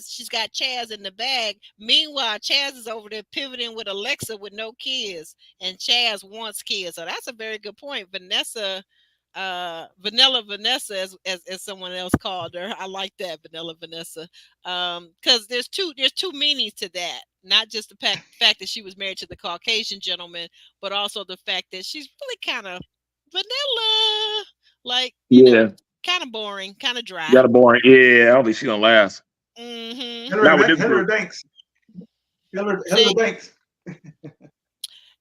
she's got Chaz in the bag. Meanwhile, Chaz is over there pivoting with Alexa with no kids, and Chaz wants kids. So that's a very good point. Vanessa, Vanilla Vanessa, as someone else called her. I like that, Vanilla Vanessa, because there's two meanings to that. Not just the fact that she was married to the Caucasian gentleman, but also the fact that she's really kind of vanilla, like you know, kind of boring, kind of dry. Kind of boring. Yeah, I don't think she's gonna last. Hillary Banks. Hillary Banks.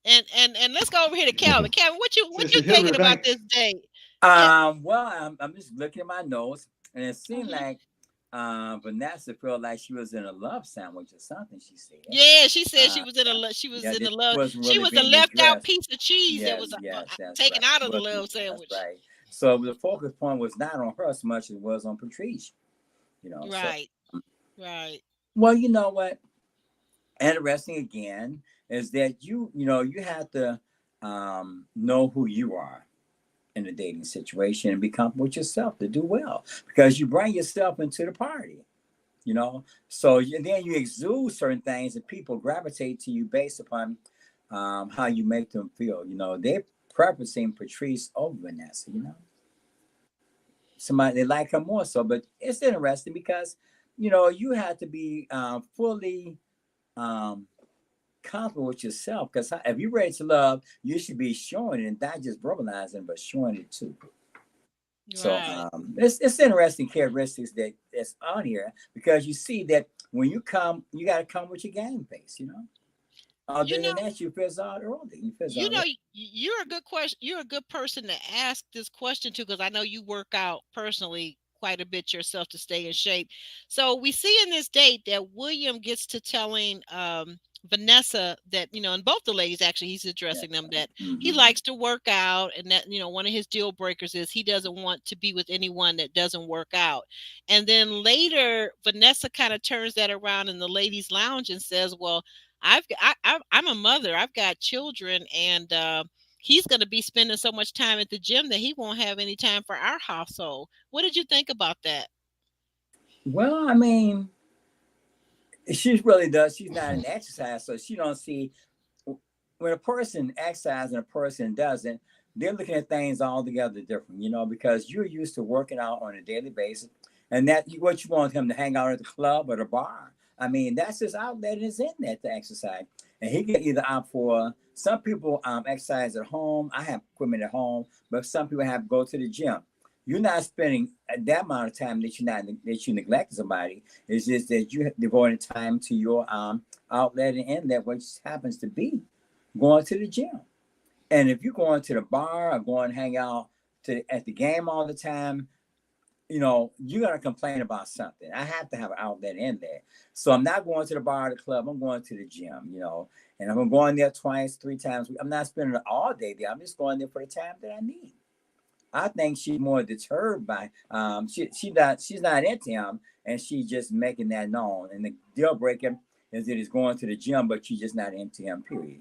And let's go over here to Calvin. Calvin, what you thinking about this date? Well, I'm just looking at my notes, and it seemed like Vanessa felt like she was in a love sandwich or something. She said. Yeah, she said she was in a love. She was in a love. Really, she was a left out piece of cheese that was taken out of the love sandwich. That's right. So the focus point was not on her as much as it was on Patrice. You know. Right. So, right. Well, you know what? Interesting again is that you have to know who you are in a dating situation and be comfortable with yourself to do well, because you bring yourself into the party, so then you exude certain things and people gravitate to you based upon how you make them feel. They're preferencing Patrice over Vanessa. Somebody, they like her more so, but it's interesting because you have to be fully comfortable with yourself, because if you're ready to love, you should be showing it, and not just verbalizing, but showing it too. Right. So it's interesting characteristics that's on here, because you see that when you come, you got to come with your game face. Other than that, you fizz out early. You're a good question. You're a good person to ask this question to, because I know you work out personally quite a bit yourself to stay in shape. So we see in this date that William gets to telling Vanessa that, and both the ladies, actually, he's addressing them that he likes to work out, and that, one of his deal breakers is he doesn't want to be with anyone that doesn't work out. And then later, Vanessa kind of turns that around in the ladies' lounge and says, well, I'm a mother, I've got children, and he's going to be spending so much time at the gym that he won't have any time for our household. What did you think about that? Well, I mean, she really does. She's not an exercise, so she don't see when a person exercises and a person doesn't. They're looking at things altogether different, because you're used to working out on a daily basis, and that what you want him to hang out at the club or the bar. I mean, that's his outlet is in there to exercise, and he can either opt for. Some people exercise at home. I have equipment at home, but some people have to go to the gym. You're not spending that amount of time that you neglect somebody. It's just that you're devoting time to your outlet and inlet, which happens to be going to the gym. And if you're going to the bar or going to hang out at the game all the time, you're going to complain about something. I have to have an outlet in there. So I'm not going to the bar or the club. I'm going to the gym, and if I'm going there twice, 3 times, I'm not spending it all day there. I'm just going there for the time that I need. I think she's more deterred by she's not into him, and she's just making that known. And the deal breaker is that he's going to the gym, but she's just not into him. Period.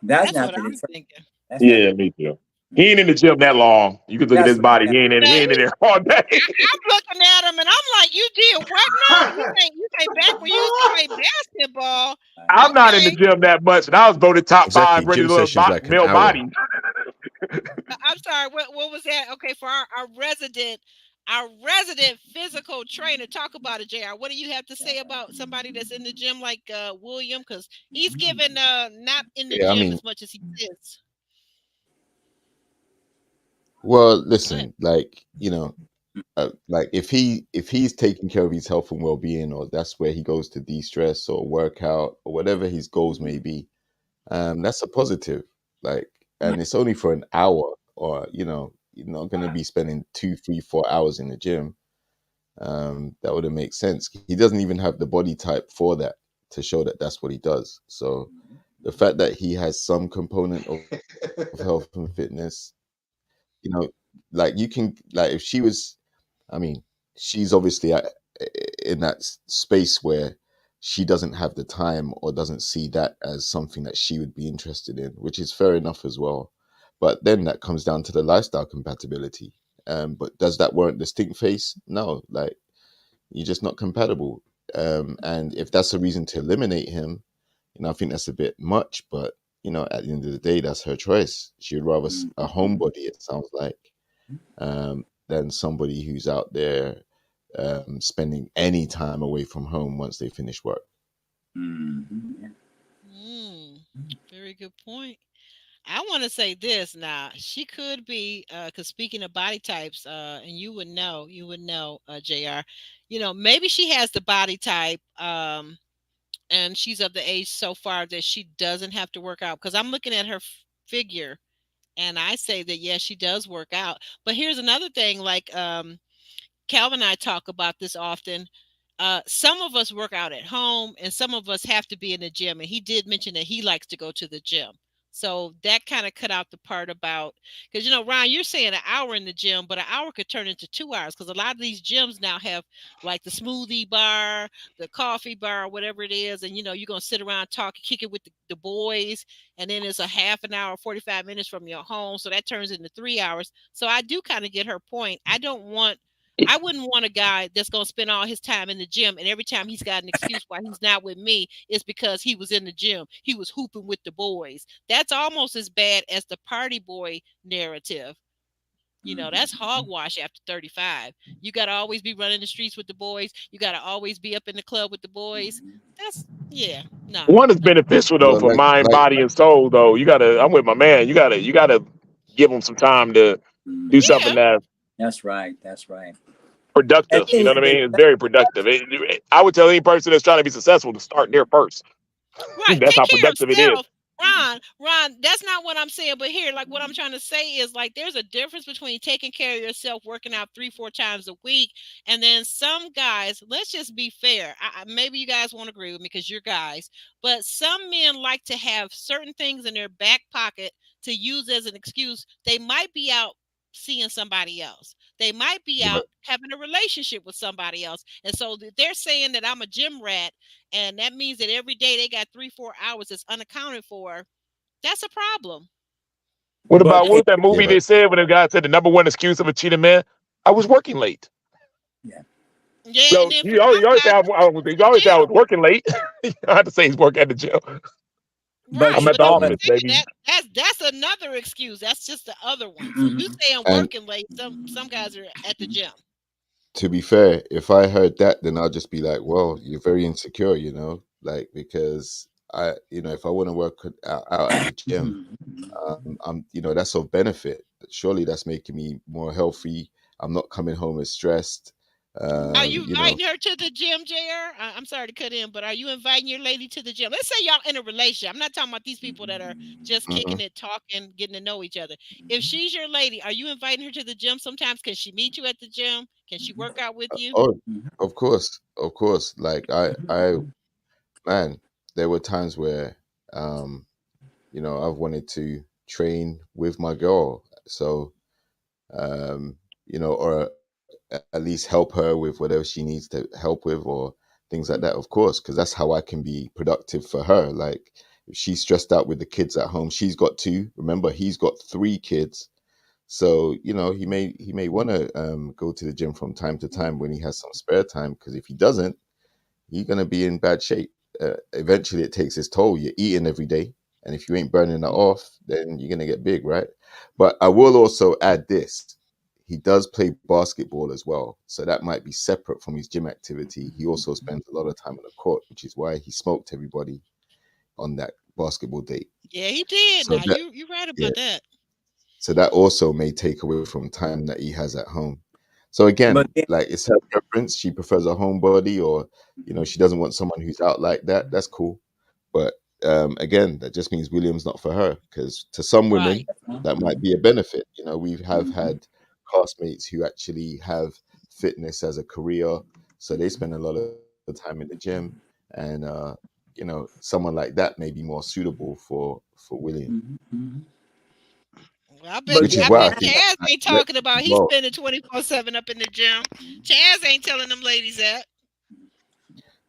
That's not what the I'm thinking. Yeah, me too. He ain't in the gym that long. You can look at his body. He ain't in there all day. I'm looking at him and I'm like, you did what now? You came back when you used to play basketball. I'm not in the gym that much, and I was voted top 5 regular male body. I'm sorry, what was that? Okay, for our resident our resident physical trainer. Talk about it, JR. What do you have to say about somebody that's in the gym like William? Because he's given not in the Yeah, I gym mean, as much as he is. well, Go ahead. listen, like, like if he's taking care of his health and well-being, or that's where he goes to de-stress or work out or whatever his goals may be, that's a positive. Like, and it's only for an hour, or you're not going to be spending 2, 3, 4 hours in the gym. That wouldn't make sense. He doesn't even have the body type for that, to show that that's what he does. So the fact that he has some component of health and fitness, you know like, you can, like, if she was, I mean, she's obviously in that space where she doesn't have the time, or doesn't see that as something that she would be interested in, which is fair enough as well. But then that comes down to the lifestyle compatibility. But does that warrant the stink face? No. Like, you're just not compatible. And if that's a reason to eliminate him, I think that's a bit much. But at the end of the day, that's her choice. She'd rather a homebody, it sounds like, than somebody who's out there spending any time away from home once they finish work. Very good point. I want to say this now. She could be, because speaking of body types, and you would know, JR, maybe she has the body type, and she's of the age so far that she doesn't have to work out. Because I'm looking at her figure, and I say that, yes, she does work out. But here's another thing, like Calvin and I talk about this often. Some of us work out at home, and some of us have to be in the gym. And he did mention that he likes to go to the gym. So that kind of cut out the part about, because, Ryan, you're saying an hour in the gym, but an hour could turn into 2 hours, because a lot of these gyms now have like the smoothie bar, the coffee bar, whatever it is. And, you're going to sit around, talk, kick it with the boys. And then it's a half an hour, 45 minutes from your home. So that turns into 3 hours. So I do kind of get her point. I wouldn't want a guy that's going to spend all his time in the gym, and every time he's got an excuse why he's not with me, it's because he was in the gym. He was hooping with the boys. That's almost as bad as the party boy narrative. That's hogwash after 35. You got to always be running the streets with the boys. You got to always be up in the club with the boys. No. One is beneficial though Well, for mind, body, and soul. Though I'm with my man. You gotta give him some time to do something Yeah. that's That's right. That's right. productive. You know what I mean? It's very productive. I would tell any person that's trying to be successful to start there first. Right. That's Take how care of productive it is. self. Ron, that's not what I'm saying. But here, like what I'm trying to say is, like, there's a difference between taking care of yourself, working out 3-4 times a week, and then some guys, let's just be fair. Maybe you guys won't agree with me because you're guys, but some men like to have certain things in their back pocket to use as an excuse. They might be out seeing somebody else. They might be Right. out having a relationship with somebody else. And so they're saying that I'm a gym rat, and that means that every day they got 3-4 hours that's unaccounted for. That's a problem. What But about hey, what that Yeah, movie but they said when the guy said the number one excuse of a cheating man? I was working late. yeah. Yeah, and So then for you always, some you always say guys, you always say I was working late. You don't have to say he's working at the gym. But I'm right? at But the that's what but I'm office, saying. baby. That's another excuse. That's just the other one. So you mhm. saying and working late? Some guys are at the gym. to be fair, if I heard that, then I'll just be like, well, you're very insecure, like, because if I want to work out at the gym, that's of benefit. Surely that's making me more healthy. I'm not coming home as stressed. Are you You know, inviting her to the gym, JR? I'm sorry to cut in, but are you inviting your lady to the gym? Let's say y'all in a relationship. I'm not talking about these people that are just mhm. kicking it, talking, getting to know each other. If she's your lady, are you inviting her to the gym sometimes? Can she meet you at the gym? Can she work out with you? Oh, of course, of course. Like, man, there were times where, I've wanted to train with my girl. So, or at least help her with whatever she needs to help with, or things like that, of course, because that's how I can be productive for her. Like, if she's stressed out with the kids at home, she's got two. Remember, he's got 3 kids. So, he may want to go to the gym from time to time when he has some spare time, because if he doesn't, he's going to be in bad shape. Eventually, it takes its toll. You're eating every day. And if you ain't burning that off, then you're going to get big, right? But I will also add this. he does play basketball as well, so that might be separate from his gym activity. He also spends a lot of time on the court, which is why he smoked everybody on that basketball date. Yeah, he did. So Now that, you're right yeah, about that. so that also may take away from time that he has at home. So But again, then, like, it's her preference. She prefers a homebody, or she doesn't want someone who's out like that. That's cool. But again, that just means William's not for her, because to some women Right. that might be a benefit. We have had classmates who actually have fitness as a career, so they spend a lot of time in the gym, and someone like that may be more suitable for William, Well, but which is I why I bet then, think Chaz that ain't works talking about as he's well. spending 24/7 up in the gym. Chaz ain't telling them ladies that.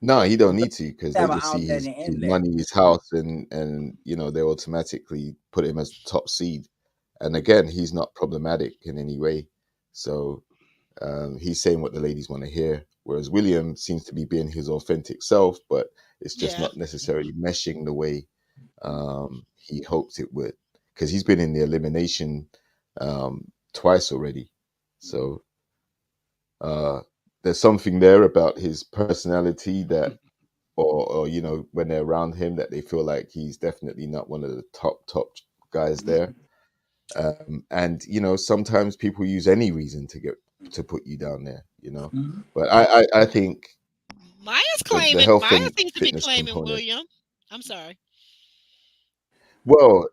No, he don't need to, because they have an just see outlet his and inlet. money, his house, and they automatically put him as top seed. And again, he's not problematic in any way. So he's saying what the ladies want to hear. Whereas William seems to be being his authentic self, but it's just Yeah. not necessarily meshing the way he hoped it would. Because he's been in the elimination twice already. So there's something there about his personality that, or when they're around him, that they feel like he's definitely not one of the top guys there. And sometimes people use any reason to put you down there. But I think the health Maya and seems to be fitness claiming component. William. I'm sorry. Well,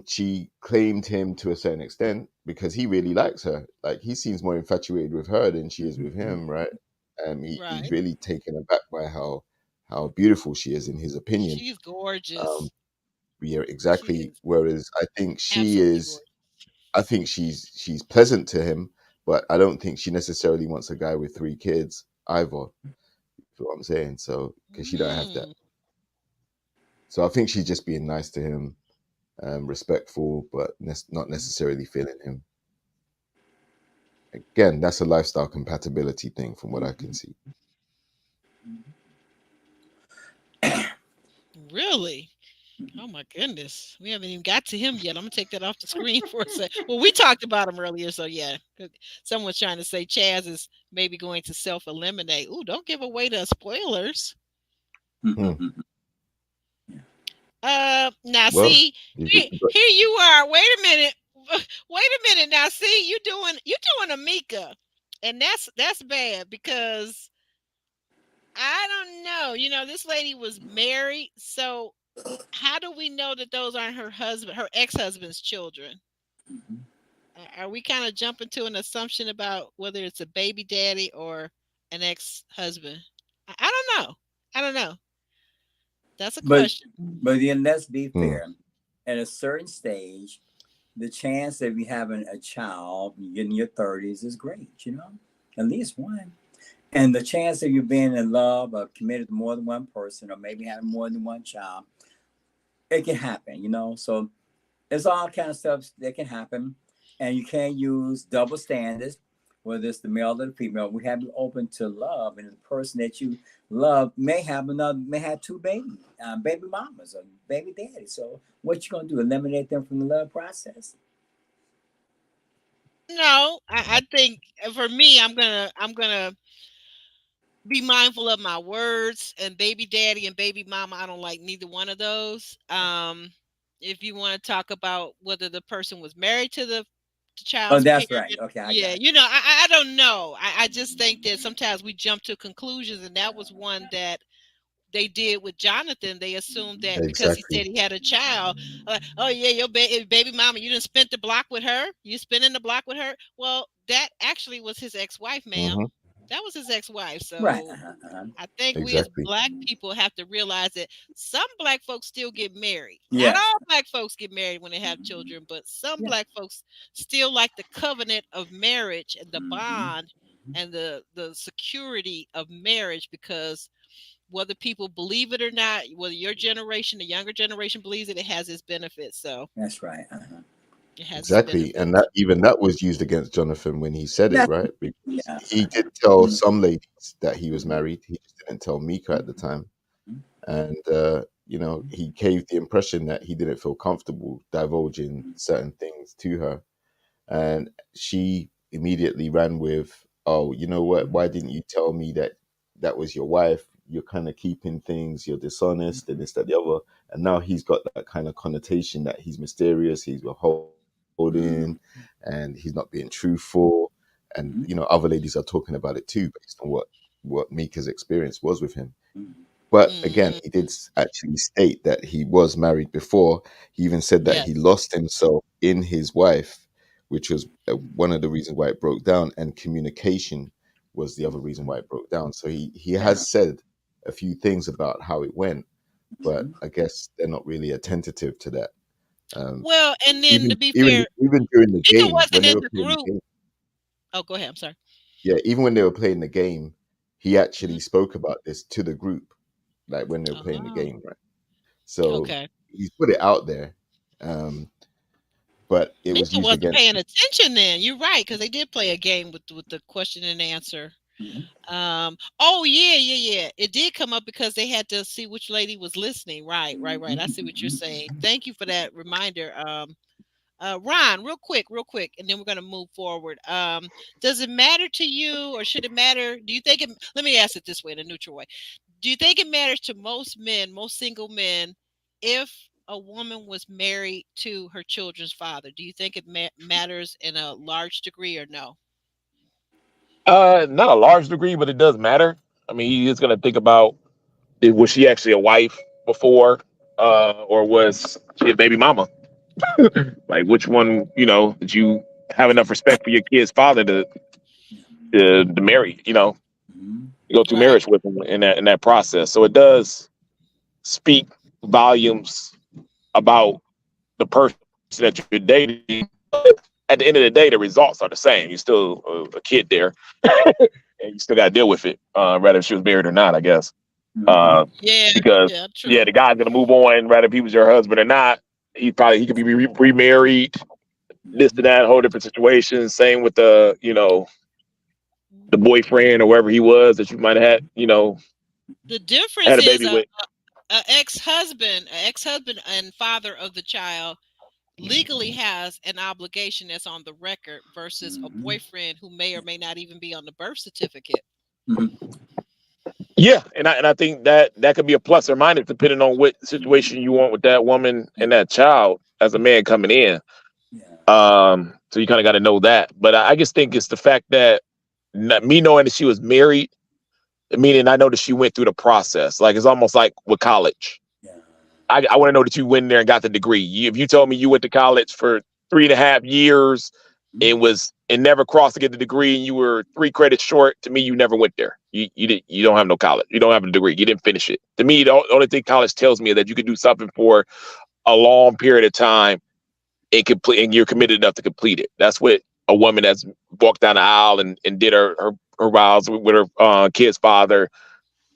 she claimed him to a certain extent because he really likes her. Like, he seems more infatuated with her than she is with him, right? He's Right. really taken aback by how beautiful she is in his opinion. She's Um, gorgeous. yeah, She exactly. is Whereas I think absolutely gorgeous. she's pleasant to him, but I don't think she necessarily wants a guy with 3 kids either. You know what I'm saying? So, because she don't have that. Mm. So I think she's just being nice to him, respectful, but not necessarily feeling him. Again, that's a lifestyle compatibility thing from what I can see. Really? Oh my goodness. We haven't even got to him yet. I'm gonna take that off the screen for a sec. Well, we talked about him earlier, so yeah. Someone's trying to say Chaz is maybe going to self-eliminate. Ooh, don't give away the spoilers. Hmm. Now Well, see, here you are. Wait a minute. Wait a minute. Now see, you doing Amika. And that's bad because I don't know. This lady was married, so how do we know that those aren't her ex-husband's children? Are we kind of jumping to an assumption about whether it's a baby daddy or an ex-husband? I don't know. I don't know. That's a But question. then let's be Hmm. fair. At a certain stage, the chance of you having a child, you get in your 30s, is great. At least one. And the chance of you being in love or committed to more than one person, or maybe having more than one child, it can happen. So it's all kind of stuff that can happen, and you can't use double standards, whether it's the male or the female. We have to be open to love, and the person that you love may have 2 baby mamas or baby daddies. So what you gonna do? Eliminate them from the love process? No, I think for me, I'm gonna be mindful of my words. And baby daddy and baby mama, I don't like neither one of those. If you want to talk about whether the person was married to the Oh, child's that's parent, right. Okay, I yeah, got you. I don't know. I just think that sometimes we jump to conclusions, and that was one that they did with Jonathan. They assumed that because he said Exactly. he had a child, oh yeah, your baby mama, you didn't spend the block with her. You spending the block with her. Well, that actually was his ex-wife, ma'am. Hmm. That was his ex-wife. Right. So Uh-huh. I think we as Exactly. black people have to realize that some black folks still get married. Not Yes. all black folks get married when they have children, but some Yeah. black folks still like the covenant of marriage and the Mm-hmm. bond and the security of marriage, because whether people believe it or not, whether your generation, the younger generation believes it, it has its benefits. So That's right. Uh-huh. it has its Exactly. And benefits. that was used against Jonathan when he said it, That's right? Because yeah. he did tell some ladies that he was married. He just didn't tell Mika at the time. And he gave the impression that he didn't feel comfortable divulging certain things to her. And she immediately ran with, oh, you know what? Why didn't you tell me that that was your wife? You're kind of keeping things, you're dishonest, and this, that, the other. And now he's got that kind of connotation that he's mysterious, he's withholding, and he's not being truthful. And, you know, other ladies are talking about it too, based on what Mika's experience was with him. But again, he did actually state that he was married before. He even said that he lost himself in his wife, which was one of the reasons why it broke down, and communication was the other reason why it broke down. So he has said a few things about how it went, but I guess they're not really attentive to that. Well, and then to be fair, even during the Mika game, when wasn't they in were the playing group. the game, Oh, go ahead. I'm sorry. yeah, even when they were playing the game, he actually spoke about this to the group, like when they were playing the game, right? So Okay. he's put it out there, but it was Mika used wasn't against. paying attention then. You're right, because they did play a game with the question and answer. Oh yeah. It did come up because they had to see which lady was listening. Right. I see what you're saying. Thank you for that reminder. Ron, real quick, and then we're gonna move forward. Does it matter to you, or should it matter? Do you think it? Let me ask it this way, in a neutral way. Do you think it matters to most men, most single men, if a woman was married to her children's father? Do you think it matters in a large degree, or no? Not a large degree, but it does matter. I mean, he is going to think about, was she actually a wife before, or was she a baby mama? Like, which one, you know, did you have enough respect for your kid's father to marry, you know, go through Right. marriage with him in that process. So it does speak volumes about the person that you're dating. At the end of the day, the results are the same. You're still a kid there, and you still got to deal with it, whether if she was married or not, I guess. Because True. the guy's gonna move on, whether if he was your husband or not. He could be remarried, this and that, whole different situation. Same with the the boyfriend or wherever he was that you might have had, The difference had a is baby with. a ex-husband and father of the child legally has an obligation that's on the record versus a boyfriend who may or may not even be on the birth certificate. Yeah, and I think that could be a plus or minus depending on what situation you want with that woman and that child as a man coming in. So you kind of got to know that. But I just think it's the fact that me knowing that she was married, meaning I know that she went through the process. Like, it's almost like with college. I want to know that you went there and got the degree. If you told me you went to college for 3.5 years and never crossed to get the degree, and you were 3 credits short, to me, you never went there. You don't have no college. You don't have a degree. You didn't finish it. To me, the only thing college tells me is that you could do something for a long period of time and complete, and you're committed enough to complete it. That's what a woman that's walked down the aisle and did her vows with her kid's father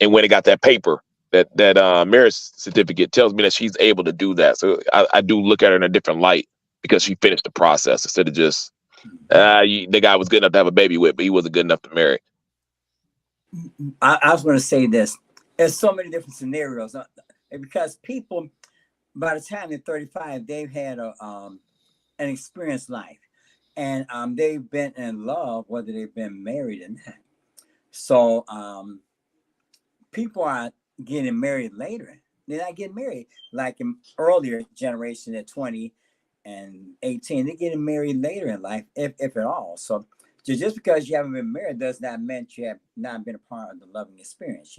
and went and got that paper, that marriage certificate, tells me that she's able to do that. So I do look at her in a different light because she finished the process instead of just the guy was good enough to have a baby with, but he wasn't good enough to marry. I was going to say this. There's so many different scenarios because people, by the time they're 35, they've had an experienced life, and they've been in love, whether they've been married or not. So people are getting married later. They're not getting married like in earlier generation at 20 and 18. They're getting married later in life, if at all. So just because you haven't been married does not mean you have not been a part of the loving experience,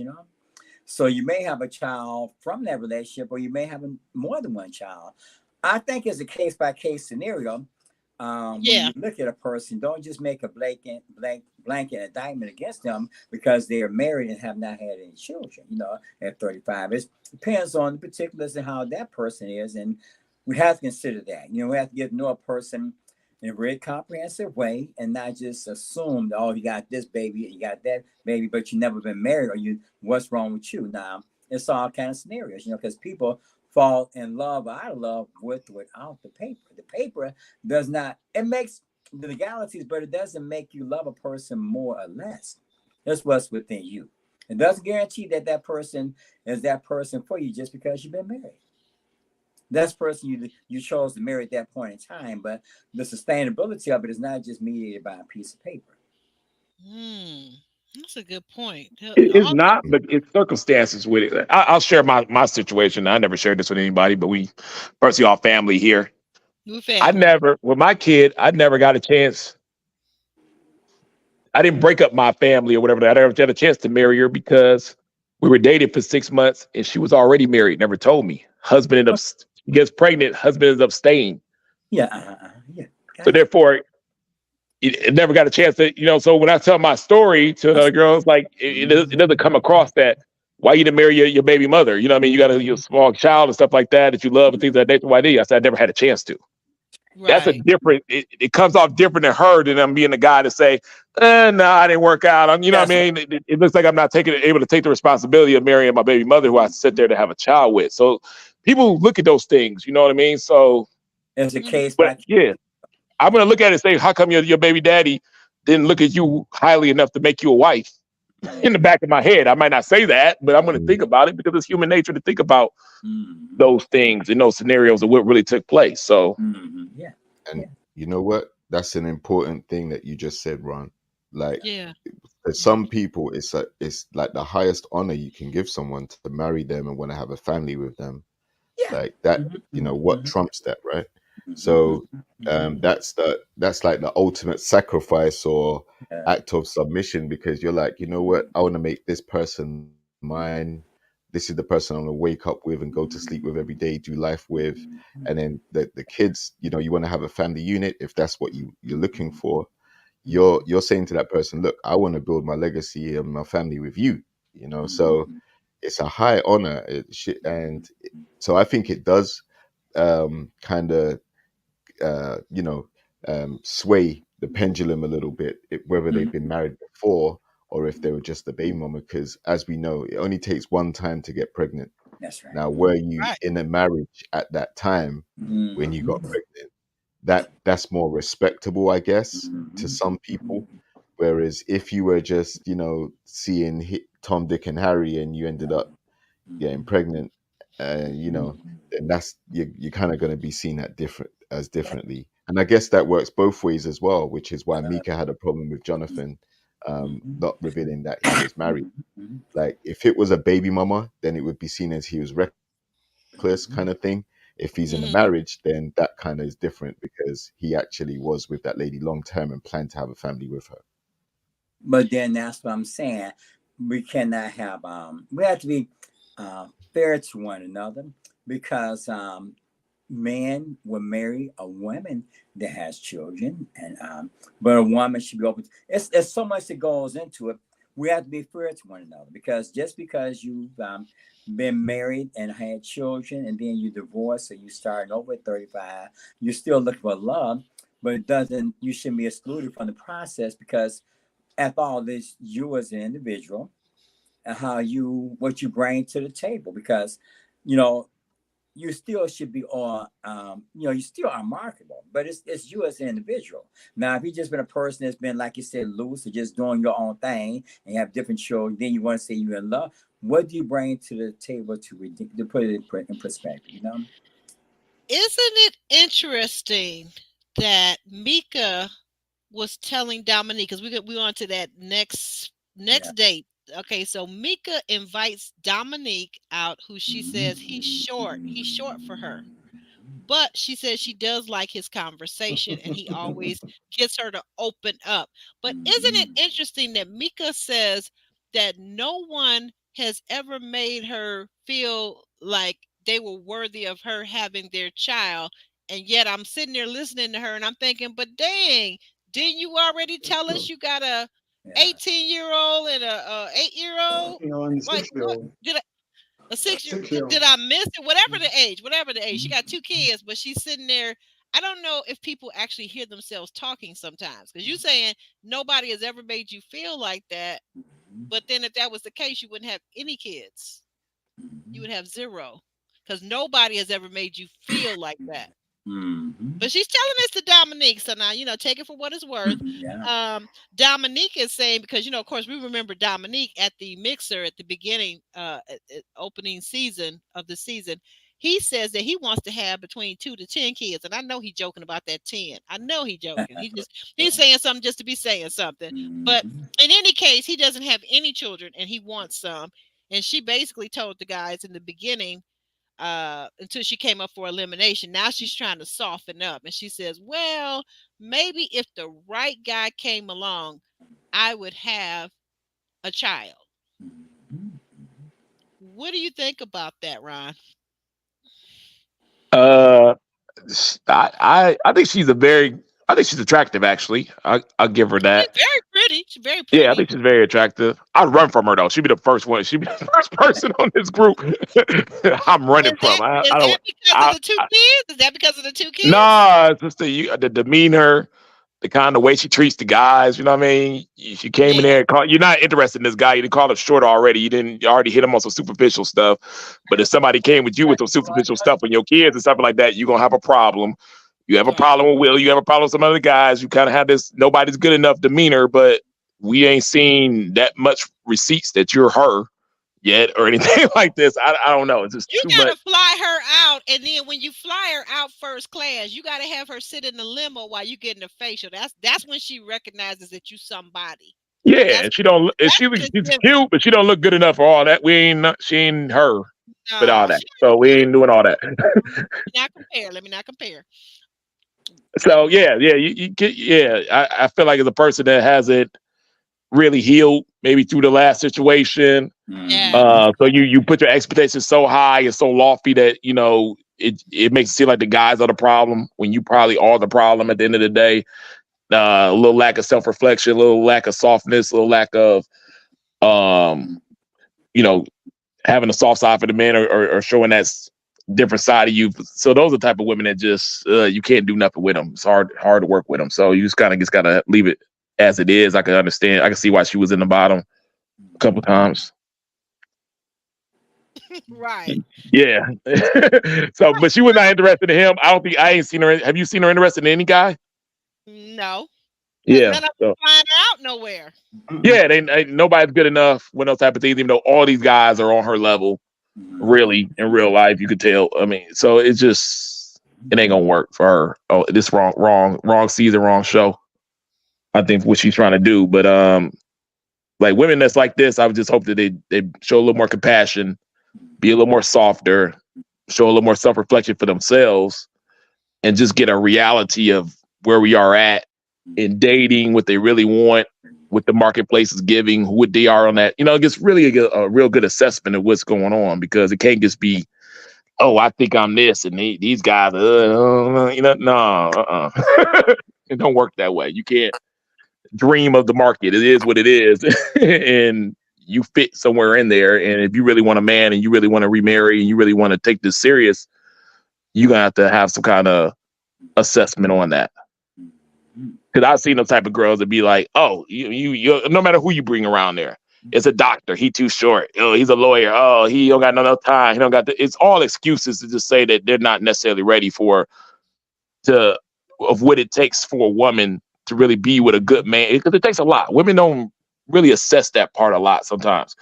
So you may have a child from that relationship, or you may have more than one child. I think it's a case-by-case scenario. When you look at a person, don't just make a blanket indictment against them because they are married and have not had any children, at 35. It depends on the particulars and how that person is, and we have to consider that. We have to get to know a person in a very comprehensive way and not just assume that, oh, you got this baby, you got that baby, but you never been married, or what's wrong with you? Now, it's all kind of scenarios, because people fall in love or out of love with or without the paper. The paper does not, it makes the legalities, but it doesn't make you love a person more or less. That's what's within you. It doesn't guarantee that person is that person for you just because you've been married. That's the person you chose to marry at that point in time. But the sustainability of it is not just mediated by a piece of paper. Hmm. That's a good point. It's not, but it's circumstances with it. I'll share my situation. I never shared this with anybody, but we, first of all, family here. New I family. never, with my kid, I never got a chance. I didn't break up my family or whatever. I never had a chance to marry her because we were dating for 6 months and she was already married. Never told me. Husband ended up gets pregnant. Husband ends up staying. Yeah, yeah. So Gotcha. therefore, it never got a chance to, so when I tell my story to another girl, it's like it doesn't come across that why you didn't marry your baby mother. You know what I mean? You got your small child and stuff like that you love and things like that. Why did I said I never had a chance to. That's a Right. different. It comes off different than her than I'm being the guy to say, no, I didn't work out. You know what I mean? It looks like I'm not able to take the responsibility of marrying my baby mother, who I sit there to have a child with. So people look at those things. You know what I mean? So, it's a case but by case. yeah, I'm gonna look at it and say, how come your baby daddy didn't look at you highly enough to make you a wife? In the back of my head, I might not say that, but I'm gonna think about it because it's human nature to think about those things in those scenarios of what really took place. So, Yeah. And you know what? That's an important thing that you just said, Ron. Like, Yeah. for some people, it's like the highest honor you can give someone to marry them and want to have a family with them. Yeah. Like that, what trumps that, right? So that's like the ultimate sacrifice or act of submission, because you're like, you know what, I want to make this person mine. This is the person I'm gonna wake up with and go to sleep with every day, do life with. And then the kids, you want to have a family unit if that's what you're looking for. You're saying to that person, look, I want to build my legacy and my family with you. So it's a high honor. So I think it does kind of sway the pendulum a little bit, whether they've been married before or if they were just a baby mama, because as we know, it only takes one time to get pregnant. That's right. Now, were you Right. in a marriage at that time when you got pregnant? That's more respectable, I guess, to some people. Whereas if you were just, seeing Tom, Dick, and Harry, and you ended up getting pregnant, then that's you're kind of going to be seen as differently. And I guess that works both ways as well, which is why Mika had a problem with Jonathan not revealing that he was married. Like, if it was a baby mama, then it would be seen as he was reckless, kind of thing. If he's in a Mm-hmm. marriage, then that kind of is different, because he actually was with that lady long term and planned to have a family with her. But then that's what I'm saying. We cannot have we have to be fair to one another, because men will marry a woman that has children, and but a woman should be open. It's so much that goes into it. We have to be fair to one another, because just because you've been married and had children, and then you divorce, or you start over at 35, you're still looking for love, but it doesn't. You shouldn't be excluded from the process, because after all this, you as an individual, and what you bring to the table, because you know you still should be on, you still are marketable, but it's you as an individual. Now, if you've just been a person that's been, like you said, loose, or just doing your own thing, and you have different children, then you want to say you're in love. What do you bring to the table to put it in perspective? Isn't it interesting that Mika was telling Dominique, because we on to that next Yeah. date. Okay, so Mika invites Dominique out, who she says he's short. He's short for her. But she says she does like his conversation and he always gets her to open up. But isn't it interesting that Mika says that no one has ever made her feel like they were worthy of her having their child? And yet I'm sitting there listening to her and I'm thinking, but dang, didn't you already tell us you got a Yeah. 18-year-old and a 8-year-old? And the Like, what 6-year-old. did a 6 year? Did 6-year-old. I miss it? Whatever the age, whatever the age. She got 2 kids, but she's sitting there. I don't know if people actually hear themselves talking sometimes, because you saying nobody has ever made you feel like that. But then if that was the case, you wouldn't have any kids. You would have zero, because nobody has ever made you feel like that. But she's telling this to Dominique. So now, take it for what it's worth. Yeah. Dominique is saying, because, of course, we remember Dominique at the mixer at the beginning, opening season of the season. he says that he wants to have between 2 to 10 kids, and I know he's joking about that 10. I know he's joking. He's saying something just to be saying something. But in any case, he doesn't have any children, and he wants some. And she basically told the guys in the beginning, until she came up for elimination. Now she's trying to soften up, and she says, "Well, maybe if the right guy came along, I would have a child." What do you think about that, Ron? I think she's I think she's attractive, actually. I'll give her that. She's very pretty. She's very pretty. Yeah, I think she's very attractive. I'd run from her though. She'd be the first one. She'd be the first person on this group I'm running from. Is that because of the 2 kids? Is that because of the 2 kids? Nah, it's just the demeanor, the kind of way she treats the guys. You know what I mean? She came in there and called. You're not interested in this guy. You didn't call him short already. You already hit him on some superficial stuff. But if somebody came with you with some superficial stuff and your kids and something like that, you're gonna have a problem. You have a problem with Will. You have a problem with some other guys. You kind of have this nobody's good enough demeanor, but we ain't seen that much receipts that you're her yet or anything like this. I don't know. It's just you too gotta much. fly her out, and then when you fly her out first class, you gotta have her sit in the limo while you getting a facial. That's when she recognizes that you somebody. Yeah, and she don't. And she's cute, but she don't look good enough for all that. She ain't her with all that. So we ain't doing all that. Let me not compare. So yeah, I feel like as a person that hasn't really healed, maybe through the last situation. Yeah. So you put your expectations so high and so lofty that it makes it seem like the guys are the problem when you probably are the problem at the end of the day. A little lack of self-reflection, a little lack of softness, a little lack of having a soft side for the men or showing that different side of you. So those are the type of women that just you can't do nothing with them. It's hard to work with them. So you just gotta leave it as it is. I can understand. I can see why she was in the bottom a couple times. Right. Yeah. So, but she was not interested in him. I ain't seen her. Have you seen her interested in any guy? No. Yeah. None of them find out nowhere. Yeah, nobody's good enough with those type of things, even though all these guys are on her level. Really, in real life, you could tell. I mean, so it ain't gonna work for her. Oh, this wrong season, wrong show. I think what she's trying to do, but like women that's like this, I would just hope that they show a little more compassion, be a little more softer, show a little more self-reflection for themselves, and just get a reality of where we are at in dating, what they really want, what the marketplace is giving, what they are on that. It gets really a real good assessment of what's going on, because it can't just be, oh, I think I'm this and these guys, no. It don't work that way. You can't dream of the market. It is what it is. And you fit somewhere in there. And if you really want a man and you really want to remarry and you really want to take this serious, you're going to have some kind of assessment on that. Because I've seen those type of girls that be like, oh, you no matter who you bring around there, it's a doctor, he too short. Oh, he's a lawyer. Oh, he don't got enough time. He don't got it's all excuses to just say that they're not necessarily ready of what it takes for a woman to really be with a good man. Because it takes a lot. Women don't really assess that part a lot sometimes.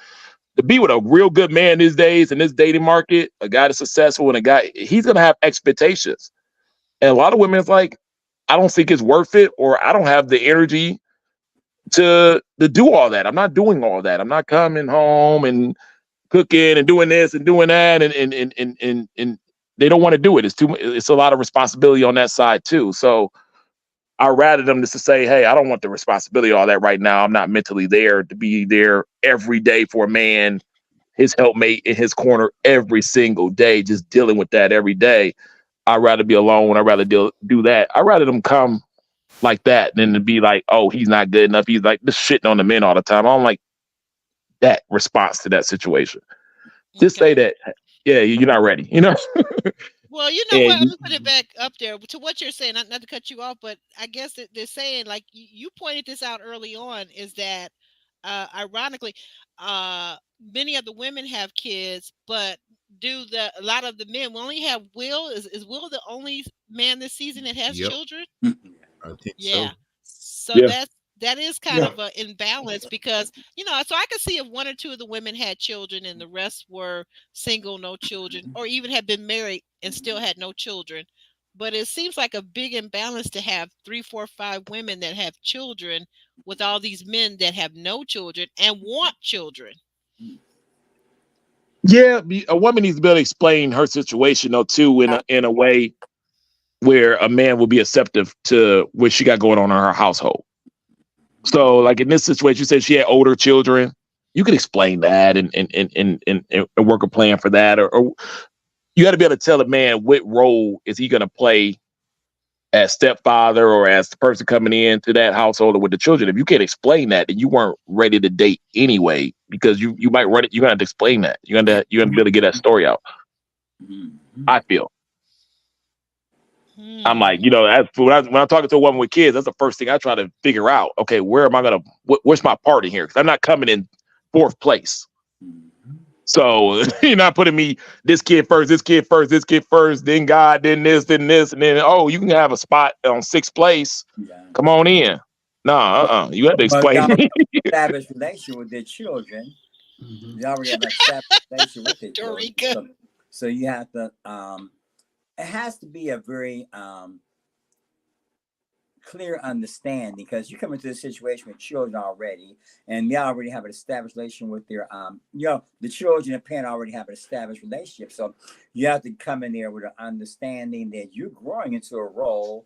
To be with a real good man these days in this dating market, a guy that's successful and he's gonna have expectations. And a lot of women is like, I don't think it's worth it, or I don't have the energy to do all that. I'm not doing all that. I'm not coming home and cooking and doing this and doing that, and they don't want to do it. It's a lot of responsibility on that side too. So I'd rather them just to say, hey, I don't want the responsibility of all that right now. I'm not mentally there to be there every day for a man, his helpmate in his corner every single day, just dealing with that every day. I'd rather be alone. I'd rather do that. I'd rather them come like that than to be like, oh, he's not good enough. He's like just shitting on the men all the time. I don't like that response to that situation. Just say that, yeah, you're not ready, Well, what? Let me put it back up there to what you're saying. Not to cut you off, but I guess that they're saying, like you pointed this out early on, is that ironically, many of the women have kids, but a lot of the men? We only have Will. Is Will the only man this season that has children? I think so. So that is kind of an imbalance because, you know, so I could see if one or two of the women had children and the rest were single, no children, or even had been married and still had no children. But it seems like a big imbalance to have 3, 4, 5 women that have children with all these men that have no children and want children. Yeah, a woman needs to be able to explain her situation though too in a way where a man will be acceptive to what she got going on in her household. So, like in this situation, you said she had older children. You could explain that and work a plan for that, or you got to be able to tell a man what role is he going to play as stepfather or as the person coming into that household or with the children. If you can't explain that, then you weren't ready to date anyway, because you might run it. You got to explain that. You got to be able to get that story out. I feel. I'm like, you know, when I'm talking to a woman with kids, that's the first thing I try to figure out. Okay, where am I gonna? What's my part in here? Because I'm not coming in 4th place. So you're not putting me this kid first, this kid first, this kid first, then God, then this, and then you can have a spot on 6th place. Yeah. Come on in. No, you have to explain. But established relation with their children. They already have an established relation with their children. So you have to. It has to be a very clear understanding, because you come into a situation with children already, and they already have an established relation with their the children and parent already have an established relationship. So you have to come in there with an understanding that you're growing into a role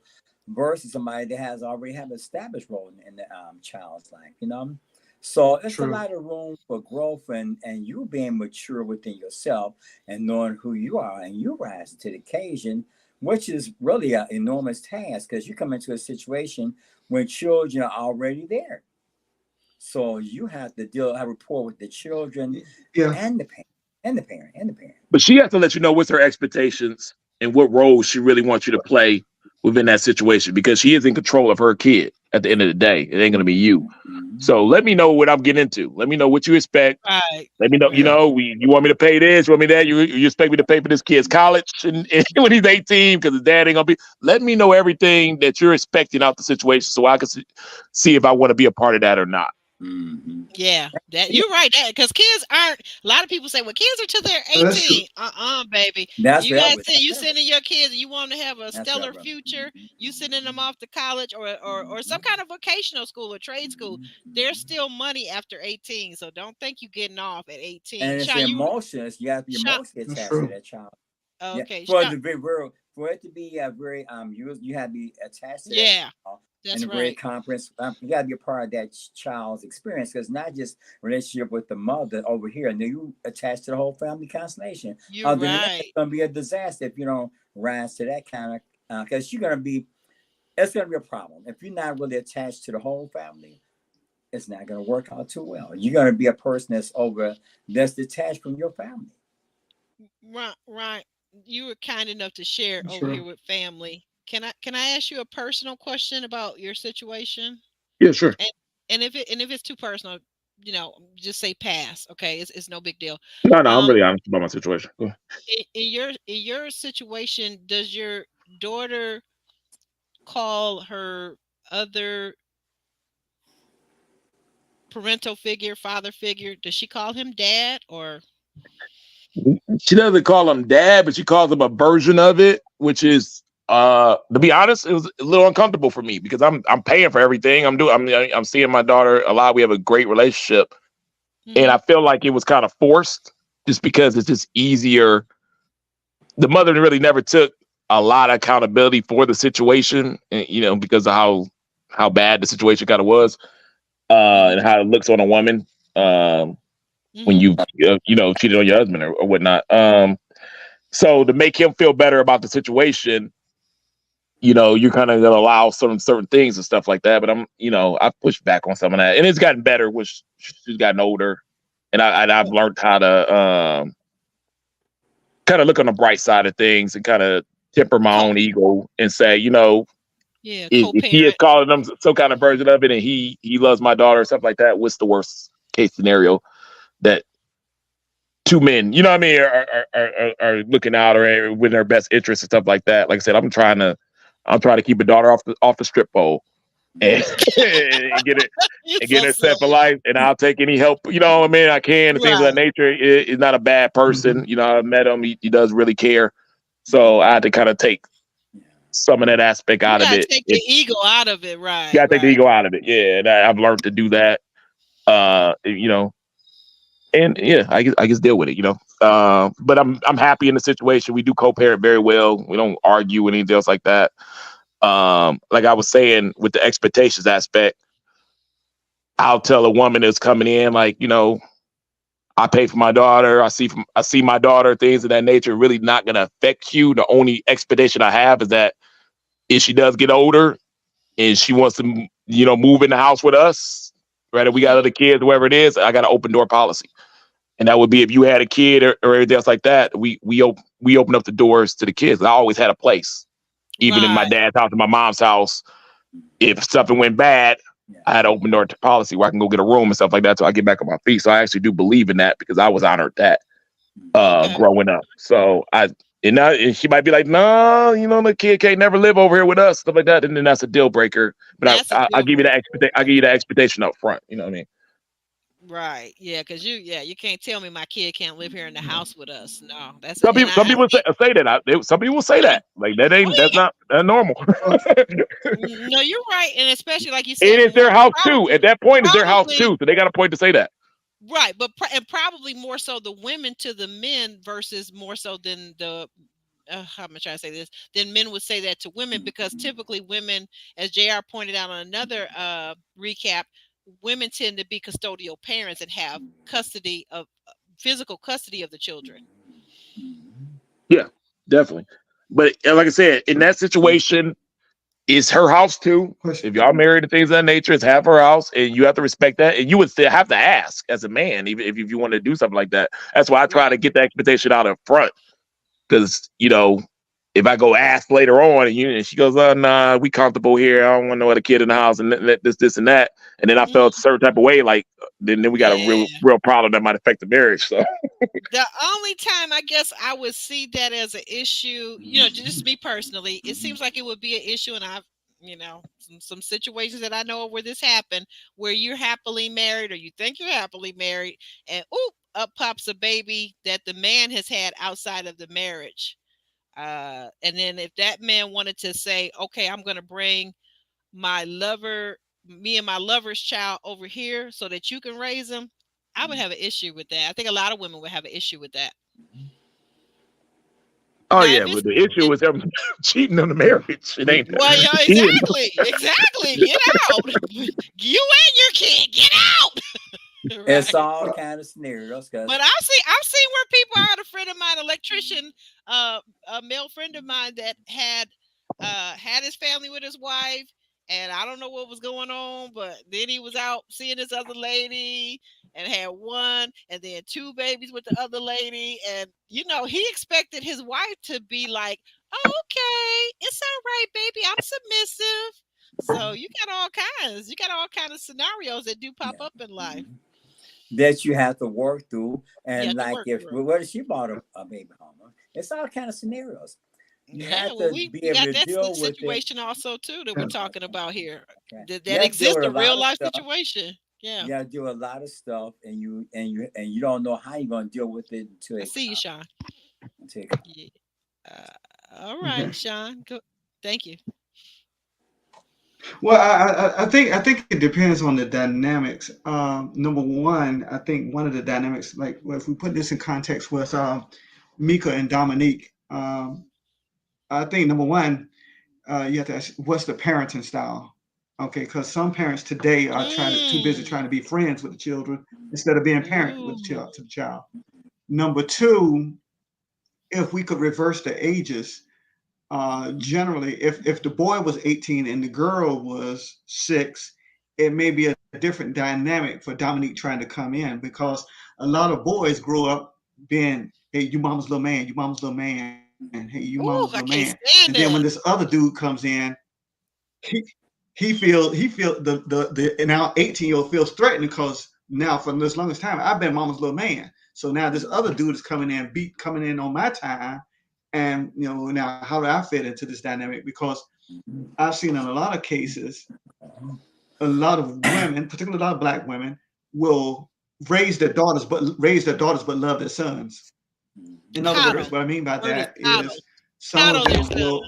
versus somebody that has already have an established role in the child's life, you know. So it's a lot of room for growth and you being mature within yourself and knowing who you are, and you rise to the occasion, which is really an enormous task, because you come into a situation when children are already there. So you have to have rapport with the children and the parent. But she has to let you know what's her expectations and what role she really wants you to play within that situation, because she is in control of her kid at the end of the day. It ain't going to be you. So let me know what I'm getting into. Let me know what you expect. Right. Let me know, you know, you want me to pay this, you want me that, you expect me to pay for this kid's college and when he's 18 because his dad ain't going to be. Let me know everything that you're expecting out the situation so I can see if I want to be a part of that or not. Yeah, that you're right. That because kids aren't. A lot of people say, "Well, kids are till they're 18." Baby. That's you guys say you sending your kids, and you want to have a stellar future. You sending them off to college or some kind of vocational school or trade school. There's still money after 18, so don't think you getting off at 18. And it's emotions. You have to be emotionally attached to that child. Okay, for it to be a very you have to be attached to that child. That's and a great conference. You got to be a part of that child's experience, because not just relationship with the mother over here. And then you attach to the whole family constellation. You're right. It's going to be a disaster if you don't rise to that kind of, because it's going to be a problem. If you're not really attached to the whole family, it's not going to work out too well. You're going to be a person that's detached from your family. Right. You were kind enough to share over here with family. Can I ask you a personal question about your situation? Yeah, sure. And if it's too personal, you know, just say pass. Okay, it's no big deal. No, I'm really honest about my situation. In your situation, does your daughter call her other parental figure, father figure? Does she call him dad or? She doesn't call him dad, but she calls him a version of it, which is. To be honest, it was a little uncomfortable for me because I'm paying for everything. I'm seeing my daughter a lot. We have a great relationship, and I feel like it was kind of forced just because it's just easier. The mother really never took a lot of accountability for the situation, you know, because of how bad the situation kind of was, and how it looks on a woman when you cheated on your husband or whatnot. So to make him feel better about the situation, you know, you're kind of gonna allow certain things and stuff like that. But I pushed back on some of that, and it's gotten better. Which she's gotten older, and I've learned how to kind of look on the bright side of things and kind of temper my own ego and say, you know, if he is calling them some kind of version of it, and he loves my daughter or something like that, what's the worst case scenario that two men, you know what I mean, are looking out or with their best interests and stuff like that. Like I said, I'm trying to keep a daughter off the strip pole. and, and get it You're and so get it set for silly. life. And I'll take any help, you know what I mean? I can, and things of that Right. nature. He's not a bad person. You know, I met him. He does really care. So I had to kind of take some of that aspect You out of gotta it. take the ego out of it. Right. You gotta take the Right. ego out of it. Yeah, and I've learned to do that. You know, and yeah, I just deal with it. You know, but I'm happy in the situation. We do co-parent very well. We don't argue or anything else like that. Like I was saying with the expectations aspect, I'll tell a woman that's coming in, like, you know, I pay for my daughter. I see my daughter, things of that nature, really not gonna affect you. The only expectation I have is that if she does get older and she wants to, you know, move in the house with us, right? If we got other kids, whoever it is, I got an open door policy. And that would be if you had a kid or anything else like that, we open up the doors to the kids. I always had a place, even in my Right. dad's house and my mom's house. If something went bad, I had an open door to policy where I can go get a room and stuff like that, so I get back on my feet. So I actually do believe in that because I was honored that Okay. growing up. So and she might be like, no, you know, the kid can't never live over here with us, stuff like that, and then that's a deal breaker. But That's a I deal give you that breaker. I give you that expectation up front. You know what I mean? Right. Yeah, because you can't tell me my kid can't live here in the house with us. No, that's Some and people, some I people think say that. Some people say yeah. that. Like that's Oh not that's normal. yeah. No, you're right, and especially like you It said, is their house too. probably At that point, it's their house probably too. So they got a point to say that. right, but and probably more so the women to the men versus more so than the how am I trying to say this? Then men would say that to women because typically women, as JR pointed out on another recap, women tend to be custodial parents and have custody of physical custody of the children. Yeah, definitely. But like I said, in that situation, it's her house too. Question. If y'all married and things of that nature, it's half her house, and you have to respect that. And you would still have to ask as a man, even if you want to do something like that. That's why I try Right. to get the expectation out up front. Because, you know, if I go ask later on and she goes, oh, nah, we comfortable here. I don't want no other kid in the house and this and that. And then I felt a certain type of way, like, then we got a Yeah. real problem that might affect the marriage. So, The only time I guess I would see that as an issue, just me personally, it seems like it would be an issue, and I've, some situations that I know of where this happened, where you're happily married or you think you're happily married, and oop, up pops a baby that the man has had outside of the marriage. And then if that man wanted to say, okay, I'm going to bring me and my lover's child over here so that you can raise them, I would have an issue with that. I think a lot of women would have an issue with that. oh, Now, yeah, if but it's the issue is them cheating on the marriage. It ain't well, yeah, cheating. exactly. Get out, you and your kid, get out. It's Right. all kind of scenarios. Cause But I've seen where people are. I had a friend of mine, electrician, a male friend of mine that had his family with his wife, and I don't know what was going on, but then he was out seeing this other lady and had one and then two babies with the other lady, and he expected his wife to be like, oh, okay, it's all right, baby, I'm submissive. So you got all kinds of scenarios that do pop up in life. that you have to work through, You and have to like work if through. what if she bought a baby home? It's all kind of scenarios. You Yeah, have well, to we be we able got to that deal with it. situation also too that we're talking about here. Okay? You That have to deal exists with a a real lot of life stuff. situation. Yeah, You have to do a lot of stuff, and you don't know how you're gonna deal with it until I it see you, comes. Sean. Until it comes. Yeah. All right, Sean. Go. Thank you. Well, I think it depends on the dynamics. Number one, I think one of the dynamics, like if we put this in context with Mika and Dominique, I think number one, you have to ask what's the parenting style. Okay, because some parents today are too busy trying to be friends with the children instead of being parent with Ooh. the child. Number two, if we could reverse the ages, generally, if the boy was 18 and the girl was 6, it may be a different dynamic for Dominique trying to come in because a lot of boys grow up being, hey, you mama's little man, you mama's little man, and hey, you Ooh, mama's I little can't man. stand And then when that. this other dude comes in, he feel the now 18-year-old feels threatened because now for this longest time I've been mama's little man. So now this other dude is coming in on my time, and now how do I fit into this dynamic? Because I've seen in a lot of cases a lot of women, particularly a lot of black women, will raise their daughters, but love their sons. In other words, Coddle. what I mean by Word is that coddle. is some of Coddle their them will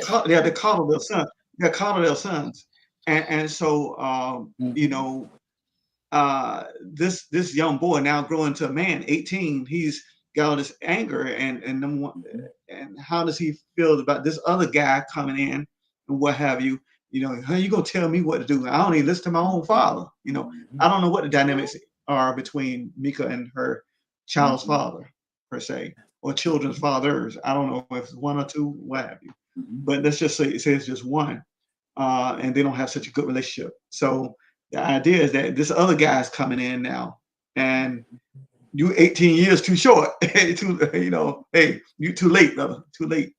son. they coddle their sons. They coddle their sons, and so this young boy now growing to a man, 18, he's got all this anger and number one, and how does he feel about this other guy coming in and what have you? How you gonna tell me what to do? I don't even listen to my own father. I don't know what the dynamics are between Mika and her child's father per se, or children's fathers. I don't know if it's one or two, what have you. But let's just say it's just one, and they don't have such a good relationship. So the idea is that this other guy's coming in now, and you 18 years too short. Hey, you too late, brother, too late.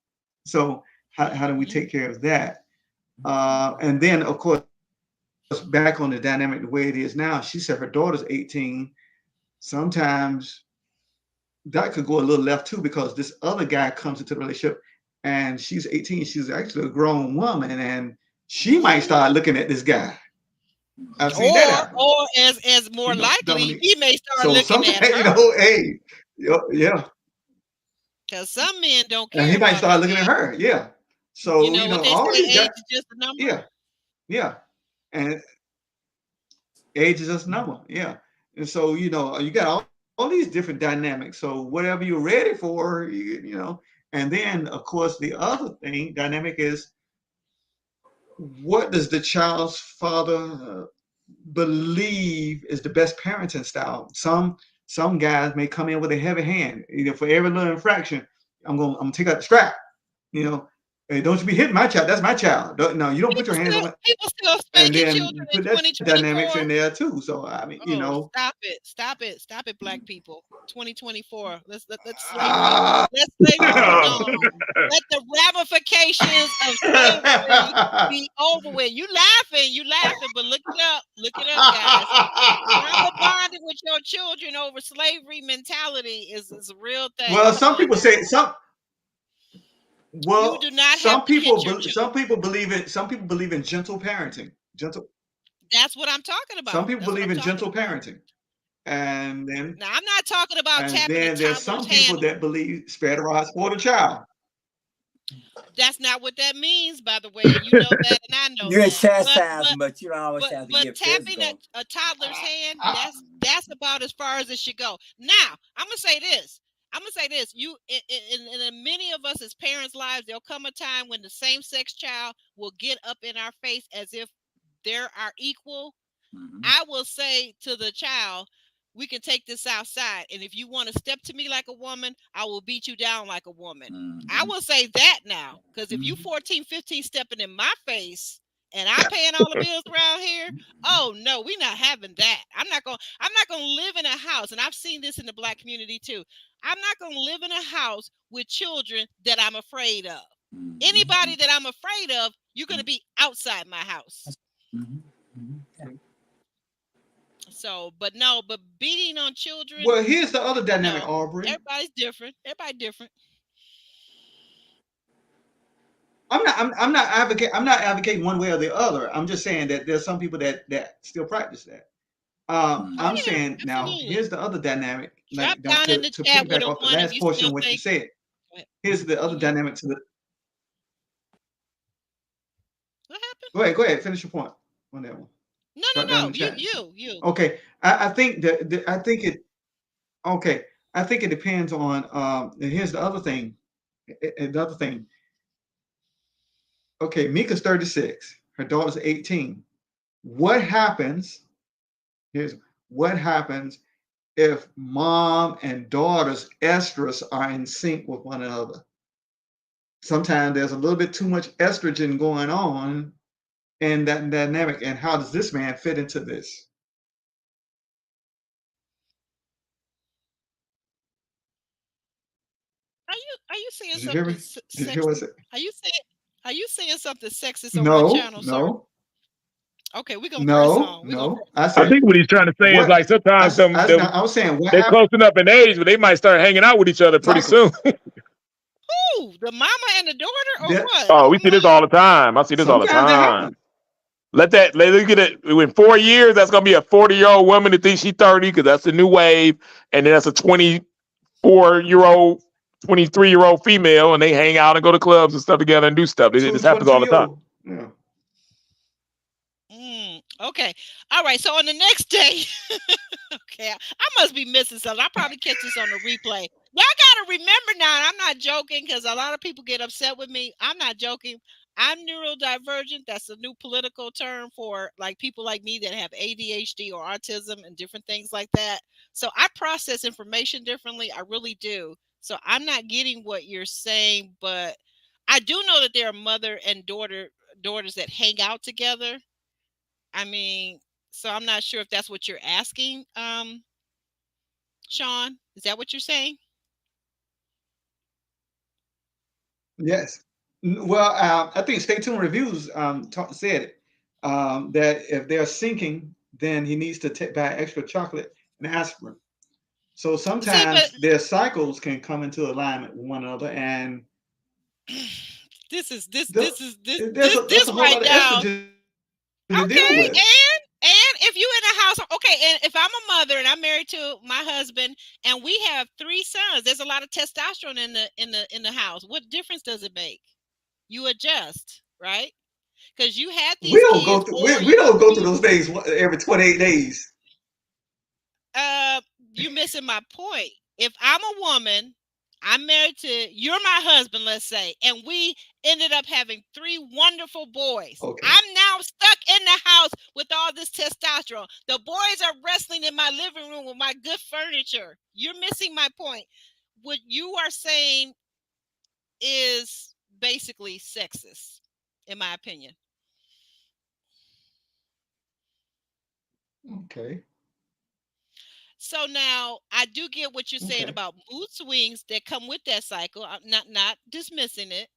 So how do we take care of that? And then, of course, back on the dynamic the way it is now, she said her daughter's 18. Sometimes that could go a little left too, because this other guy comes into the relationship and she's 18. She's actually a grown woman, and she might start looking at this guy. I've seen that happen. Or as more likely, Dominique. he may start So looking sometimes, at her. hey, yeah. Because some men don't care. And he might about start it, looking man. at her. Yeah. So You know what they all say, these age guys, is just a number. yeah, and age is just a number. Yeah. And so you got all these different dynamics. So whatever you're ready for, and then of course the other dynamic is, what does the child's father believe is the best parenting style? Some guys may come in with a heavy hand. For every little infraction, I'm gonna take out the strap. Hey, don't you be hitting my child. That's my child. No, you don't put your hands on it. People still And spanking then children you in put that 2024. dynamics in there too. So I mean, Stop it, black people. 2024. Let's slavery be gone. Let the ramifications of slavery be over with. You laughing, but look it up, guys. Trauma bonding with your children over slavery mentality is a real thing. Well, some people say some. Well, you do not some have to hit people your some people believe in gentle parenting. That's what I'm talking about. Some people believe in gentle parenting, and then now I'm not talking about tapping a there's some toddler's people hand. that believe spare the rod, spoil the child. That's not what that means, by the way. You know that, and I know You're that. chastising, but you don't always have to get tapping physical. a toddler's hand, that's about as far as it should go. Now, I'm gonna say this. You in many of us as parents' lives, there'll come a time when the same-sex child will get up in our face as if they're our equal. I will say to the child, we can take this outside, and if you want to step to me like a woman, I will beat you down like a woman. I will say that now, because if you 14, 15 stepping in my face and I'm paying all the bills around here, oh no, we're not having that. I'm not gonna live in a house, and I've seen this in the black community too. I'm not gonna live in a house with children that I'm afraid of. Anybody that I'm afraid of, you're gonna be outside my house. So, but beating on children. Well, here's the other dynamic, Aubrey. Everybody's different. Everybody different. I'm not advocating one way or the other. I'm just saying that there's some people that still practice that. I'm saying absolutely. Now here's the other dynamic. Drop down in the chat piggyback off the last portion of what you said. Here's the other dynamic to the. What happened? Go ahead. Finish your point on that one. No. You. Okay. I think it depends on. Here's the other thing. Okay, Mika's 36. Her daughter's 18. What happens if mom and daughter's estrus are in sync with one another? Sometimes there's a little bit too much estrogen going on in that dynamic. And how does this man fit into this? Are you saying Did you something? Did you hear what I said? Are you saying something sexist on my channel, sir? No. Okay, we're gonna press on. No. I think what he's trying to say is like sometimes I was saying they're close enough in age, but they might start hanging out with each other pretty soon. Who? The mama and the daughter, or what? Oh, we see this all the time. I see this all the time. Let get it in 4 years. That's gonna be a 40-year-old woman that thinks she's 30 because that's the new wave, and then that's a 24-year-old, 23-year-old female, and they hang out and go to clubs and stuff together and do stuff. This happens all the time. Yeah. Okay. All right. So on the next day, okay, I must be missing something. I'll probably catch this on the replay. Y'all got to remember now, I'm not joking because a lot of people get upset with me. I'm not joking. I'm neurodivergent. That's a new political term for like people like me that have ADHD or autism and different things like that. So I process information differently. I really do. So I'm not getting what you're saying, but I do know that there are mother and daughters that hang out together. I mean, so I'm not sure if that's what you're asking, Sean. Is that what you're saying? Yes. Well, I think Stay Tuned Reviews said it, that if they're sinking, then he needs to buy extra chocolate and aspirin. So sometimes their cycles can come into alignment with one another, and this right now. Okay, and if you in a house, okay, and if I'm a mother and I'm married to my husband and we have 3 sons, there's a lot of testosterone in the house. What difference does it make? You adjust, right? Because you had these. We don't go through those days every 28 days. You're missing my point. If I'm a woman, I'm married to you're my husband, let's say, and we ended up having 3 wonderful boys. Okay. I'm now stuck in the house with all this testosterone. The boys are wrestling in my living room with my good furniture. You're missing my point. What you are saying is basically sexist, in my opinion. Okay. So now I do get what you're saying about mood swings that come with that cycle. I'm not dismissing it,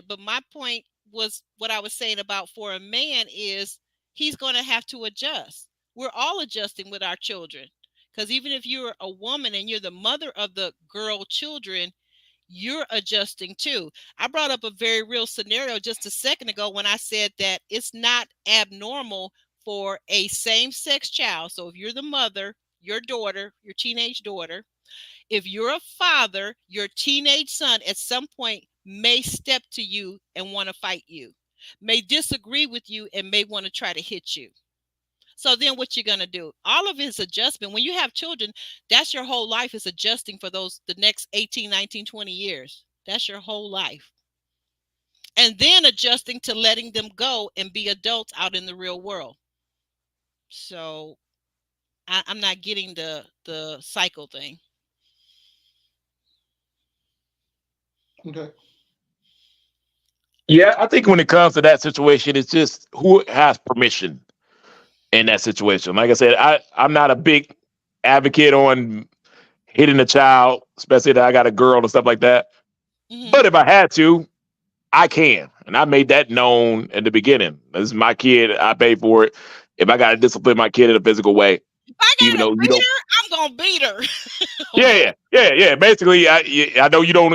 but my point was what I was saying about for a man is he's going to have to adjust. We're all adjusting with our children because even if you're a woman and you're the mother of the girl children, you're adjusting too. I brought up a very real scenario just a second ago when I said that it's not abnormal for a same-sex child. So if you're the mother, your daughter, your teenage daughter, if you're a father, your teenage son at some point may step to you and want to fight you, may disagree with you and may want to try to hit you. So then what you're going to do? All of it is adjustment. When you have children, that's your whole life is adjusting for the next 18, 19, 20 years. That's your whole life. And then adjusting to letting them go and be adults out in the real world. So I'm not getting the cycle thing. Okay. Yeah, I think when it comes to that situation, it's just who has permission in that situation. Like I said, I'm not a big advocate on hitting a child, especially that I got a girl and stuff like that. Mm-hmm. But if I had to, I can. And I made that known at the beginning. This is my kid. I pay for it. If I got to discipline my kid in a physical way, even though you don't, I'm going to beat her. Yeah. Basically, I know you don't,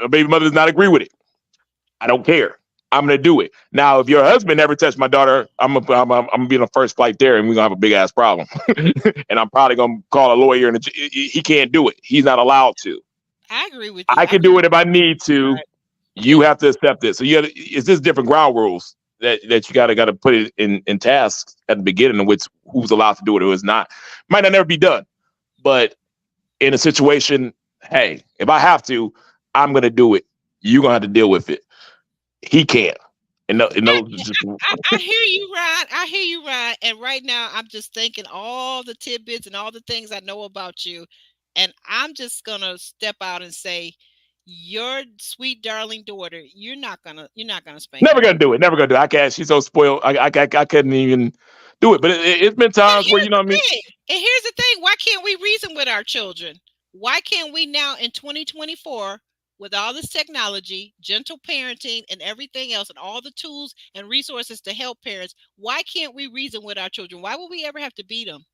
baby mother does not agree with it. I don't care. I'm going to do it. Now, if your husband never touched my daughter, I'm going to be on the first flight there and we're going to have a big ass problem. And I'm probably going to call a lawyer and he can't do it. He's not allowed to. I agree with you. I can do it if I need to. Right. You have to accept it. So it's just different ground rules that you got to put it in tasks at the beginning of which who's allowed to do it or who's not. Might not never be done. But in a situation, hey, if I have to, I'm going to do it. You're going to have to deal with it. He can't. I hear you, Ryan. I hear you, Ryan. And right now, I'm just thinking all the tidbits and all the things I know about you. And I'm just going to step out and say, your sweet, darling daughter, you're not gonna spank her. Never gonna do it. I can't. She's so spoiled. I couldn't even do it. But it's been times where, you know what I mean? And here's the thing. Why can't we reason with our children? Why can't we now in 2024, with all this technology, gentle parenting and everything else and all the tools and resources to help parents, why can't we reason with our children? Why would we ever have to beat them?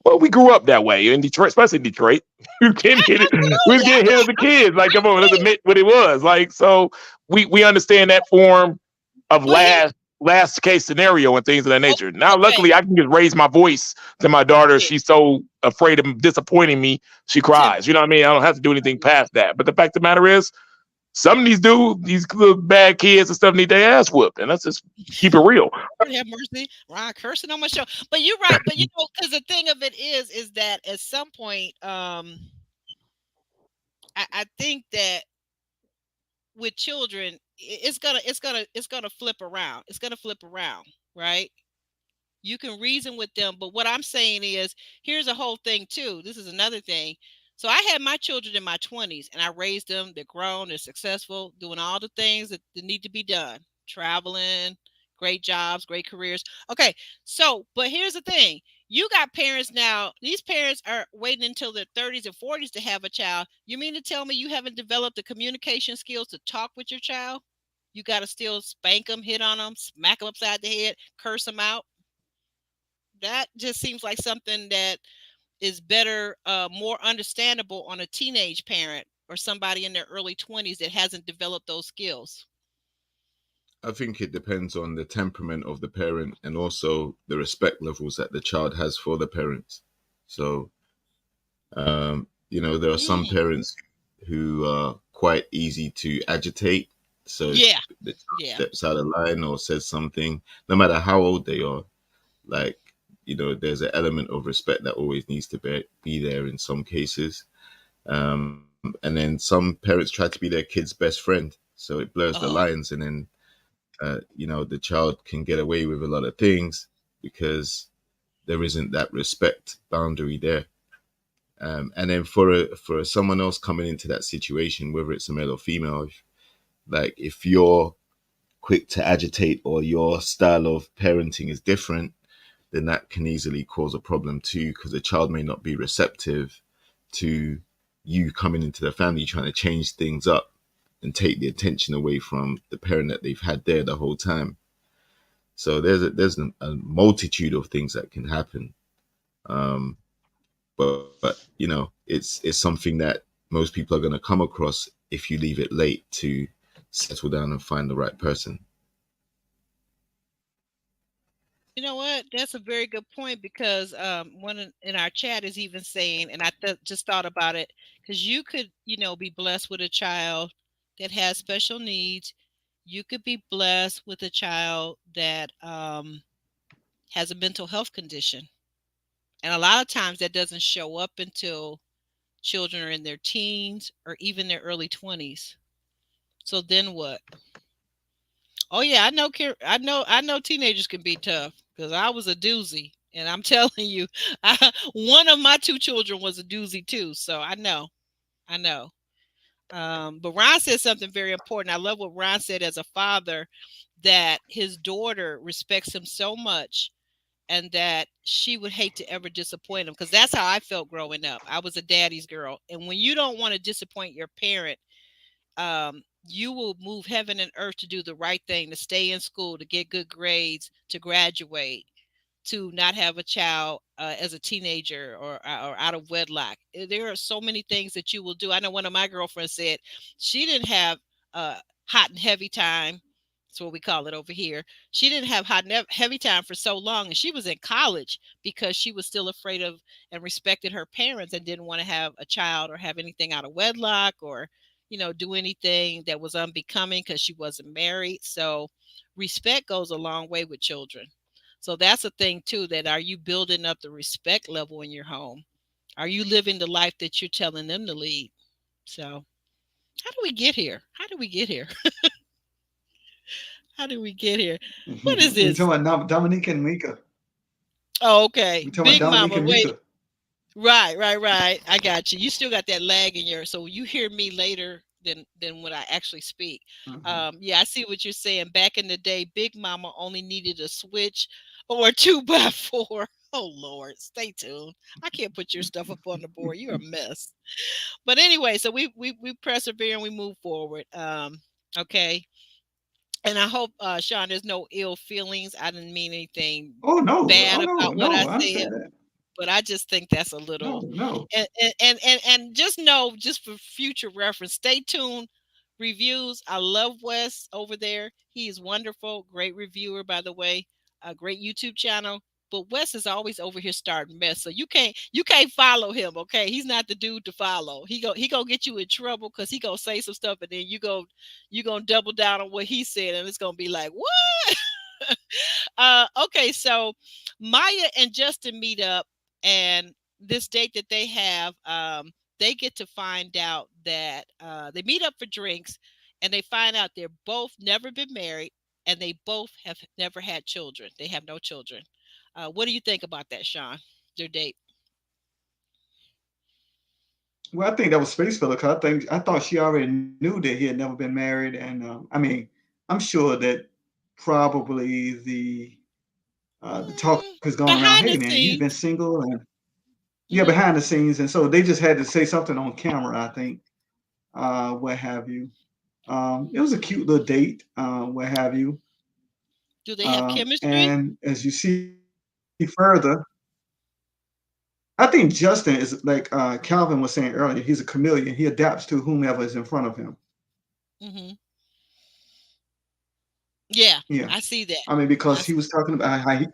Well, we grew up that way in Detroit, especially in Detroit. We was getting hit as a kid. Like, come on, let's admit what it was. Like, so we understand that form of last last case scenario and things of that nature. Now, Okay. luckily, I can just raise my voice to my daughter. Yeah. She's so afraid of disappointing me, she cries. You know what I mean? I don't have to do anything past that. But the fact of the matter is, some of these little bad kids and stuff need their ass whooped, and let's just keep it real. Lord have mercy. Ron cursing on my show. But you're right. But because the thing of it is that at some point, I think that with children, it's gonna flip around. It's gonna flip around, right? You can reason with them, but what I'm saying is, here's a whole thing too. This is another thing. So I had my children in my 20s, and I raised them. They're grown, they're successful, doing all the things that need to be done, traveling, great jobs, great careers. Okay, so but here's the thing. You got parents now. These parents are waiting until their 30s and 40s to have a child. You mean to tell me you haven't developed the communication skills to talk with your child? You got to still spank them, hit on them, smack them upside the head, curse them out. That just seems like something that is better, more understandable on a teenage parent or somebody in their early 20s that hasn't developed those skills. I think it depends on the temperament of the parent and also the respect levels that the child has for the parents. So, there are some parents who are quite easy to agitate. So Yeah. if the child Yeah. steps out of line or says something, no matter how old they are, like, there's an element of respect that always needs to be there in some cases. And then some parents try to be their kid's best friend. So it blurs the Oh, lines, and then the child can get away with a lot of things because there isn't that respect boundary there. And then for someone else coming into that situation, whether it's a male or female, if you're quick to agitate or your style of parenting is different, then that can easily cause a problem too, because the child may not be receptive to you coming into the family trying to change things up and take the attention away from the parent that they've had there the whole time. So there's a multitude of things that can happen. But it's something that most people are going to come across if you leave it late to settle down and find the right person. you know what? That's a very good point because one in our chat is even saying, and I just thought about it, because you could, be blessed with a child that has special needs. You could be blessed with a child that has a mental health condition. And a lot of times that doesn't show up until children are in their teens or even their early 20s. So then what? Oh yeah, I know teenagers can be tough because I was a doozy, and I'm telling you, one of my two children was a doozy too. So I know. But Ron said something very important. I love what Ron said as a father, that his daughter respects him so much and that she would hate to ever disappoint him, because that's how I felt growing up. I was a daddy's girl, and when you don't want to disappoint your parent, you will move heaven and earth to do the right thing, to stay in school, to get good grades, to graduate, to not have a child as a teenager or out of wedlock. There are so many things that you will do. I know one of my girlfriends said she didn't have hot and heavy time. That's what we call it over here. She didn't have hot and heavy time for so long, and she was in college because she was still afraid of and respected her parents and didn't want to have a child or have anything out of wedlock or do anything that was unbecoming because she wasn't married. So respect goes a long way with children. So that's a thing too, that are you building up the respect level in your home? Are you living the life that you're telling them to lead? So how do we get here? How do we get here? How do we get here? What is We're this? talking about Dominique and Mika. Oh, okay. We're talking Big about Dominique Mama, and wait. Mika. Right. I got you. You still got that lag in your, so you hear me later than when I actually speak. Yeah, I see what you're saying. Back in the day, Big Mama only needed a switch or a 2x4. Oh Lord, stay tuned. I can't put your stuff up on the board. You're a mess. But anyway, so we persevere and we move forward. Okay. And I hope, Sean, there's no ill feelings. I didn't mean anything Oh no! bad Oh no! about what I No! I said, understand that. but I just think that's a little, No! and just know, just for future reference, stay tuned reviews. I love Wes over there. He is wonderful, great reviewer, by the way, a great YouTube channel. But Wes is always over here starting mess, so you can't follow him. Okay, he's not the dude to follow. He gonna get you in trouble because he gonna say some stuff, and then you gonna double down on what he said, and it's gonna be like what? Okay, so Maya and Justin meet up, and this date that they have, they get to find out that they meet up for drinks, and they find out they're both never been married, and they both have never had children. They have no children. What do you think about that, Sean? Their date? Well, I think that was space filler. 'Cause I thought she already knew that he had never been married, and I mean, I'm sure that probably the talk is going around. Behind Hey, the man, you've been scenes. single, and yeah, Hmm. behind the scenes, and so they just had to say something on camera. I think, what have you. It was a cute little date, what have you. Do they have chemistry? And as you see further, I think Justin is like Calvin was saying earlier. He's a chameleon. He adapts to whomever is in front of him. Hmm. Yeah, Yeah, I see that. I mean, I because he s- was talking about how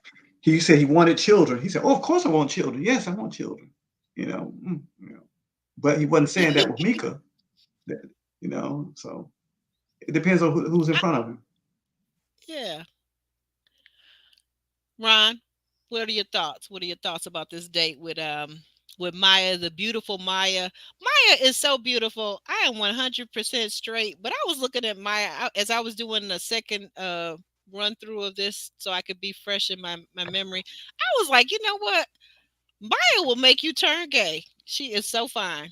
he said he wanted children. He said, "Oh, of course I want children. Yes, I want children." You know, but he wasn't saying that with Mika. That, so it depends on who's in I- front of him. yeah. Ron, what are your thoughts? What are your thoughts about this date with Maya, the beautiful Maya? Maya is so beautiful. I am 100% straight, but I was looking at Maya as I was doing the second run through of this so I could be fresh in my memory. I was like, you know what? Maya will make you turn gay. She is so fine.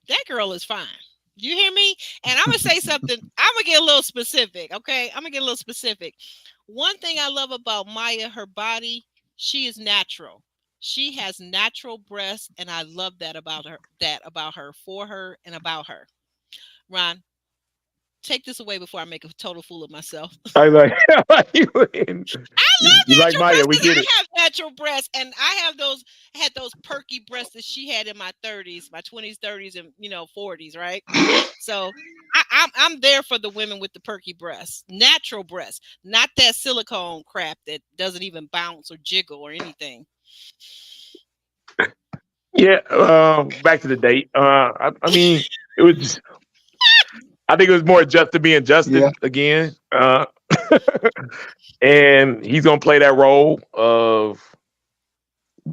That girl is fine. You hear me? And I'm gonna say something. I'm gonna get a little specific. Okay, I'm gonna get a little specific. One thing I love about Maya, her body, she is natural. She has natural breasts, and I love that about her. That about her, for her, and about her. Ron, take this away before I make a total fool of myself. I like, you, I love you like natural Maya. breasts We because get it. I have natural breasts, and I have those had those perky breasts that she had in my 30s, my 20s, 30s, and 40s, right? So I'm there for the women with the perky breasts, natural breasts, not that silicone crap that doesn't even bounce or jiggle or anything. Yeah. Back to the date. I mean, it was. Just, I think it was more Justin being Yeah. Justin again. And he's gonna play that role of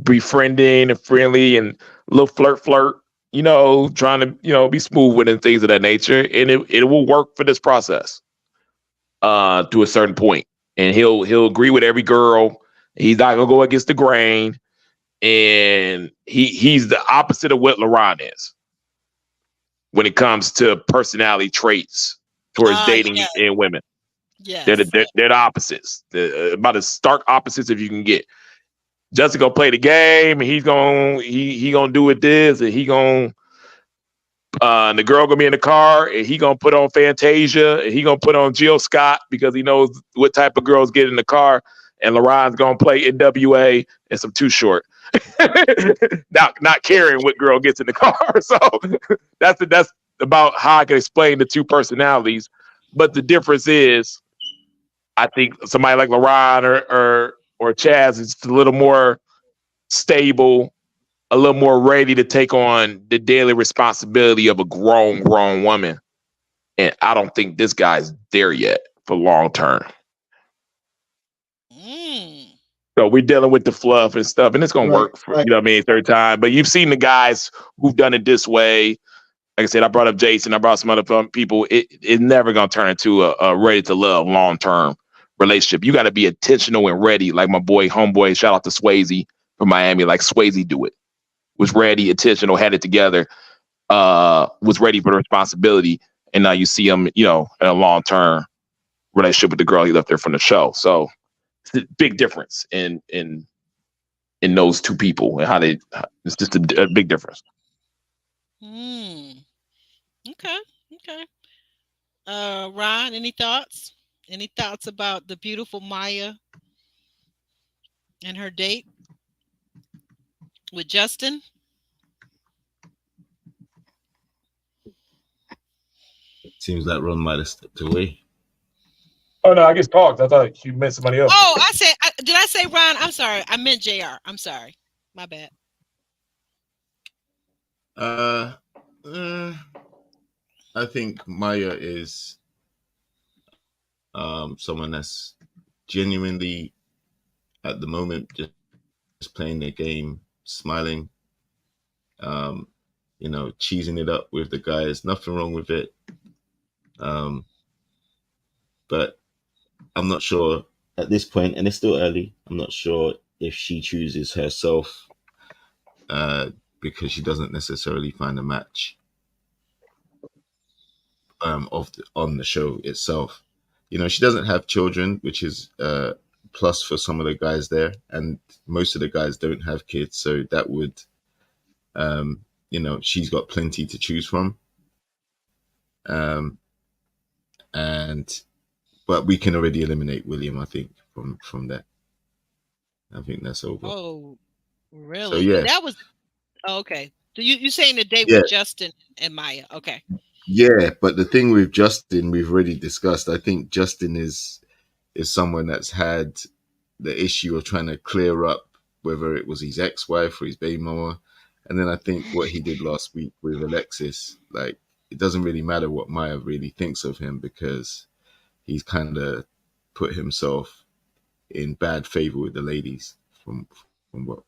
befriending and friendly and a little flirt, trying to, be smooth with it and things of that nature. And it will work for this process to a certain point. And he'll agree with every girl. He's not gonna go against the grain. And he's the opposite of what LaRon is when it comes to personality traits towards dating Yes, and women. They're yes, the, they're, they're the opposites. They're about as stark opposites if you can get. Justin gonna play the game, and he gonna do it this, and and the girl gonna be in the car, and he gonna put on Fantasia, and he gonna put on Jill Scott because he knows what type of girls get in the car, and LaRon's gonna play NWA and some Too Short, not caring what girl gets in the car. So that's about how I can explain the two personalities. But the difference is, I think somebody like LaRon or Chaz is a little more stable, a little more ready to take on the daily responsibility of a grown woman. And I don't think this guy's there yet for long term. mm, So we're dealing with the fluff and stuff, and it's gonna Right. work for Right. third time. But you've seen the guys who've done it this way. Like I said, I brought up Jason, I brought some other people. It's never gonna turn into a ready to love long term relationship. You got to be intentional and ready, like my boy, homeboy. Shout out to Swayze from Miami, like Swayze do it. Was ready, intentional, had it together, was ready for the responsibility, and now you see him, in a long term relationship with the girl he left there from the show. So it's a big difference in those two people and how they. It's just a big difference. mm. Okay, okay. Ron, any thoughts? Any thoughts about the beautiful Maya and her date with Justin? Seems like Ron might have stepped away. Oh no, I guess talked. I thought you meant somebody else. Oh, did I say Ron? I'm sorry. I meant JR. I'm sorry. My bad. I think Maya is someone that's genuinely at the moment just playing their game, smiling, cheesing it up with the guys. Nothing wrong with it. But I'm not sure at this point, and it's still early. I'm not sure if she chooses herself because she doesn't necessarily find a match on the show itself. She doesn't have children, which is plus for some of the guys there, and most of the guys don't have kids, so that would, she's got plenty to choose from. And but we can already eliminate William, I think, from that. I think that's over. Oh, really? So yeah, That was okay. So you saying the date yeah, with Justin and Maya? Okay. yeah. But the thing with Justin, we've already discussed. I think Justin is someone that's had the issue of trying to clear up whether it was his ex-wife or his baby mama. And then I think what he did last week with Alexis, like, it doesn't really matter what Maya really thinks of him because he's kind of put himself in bad favor with the ladies from what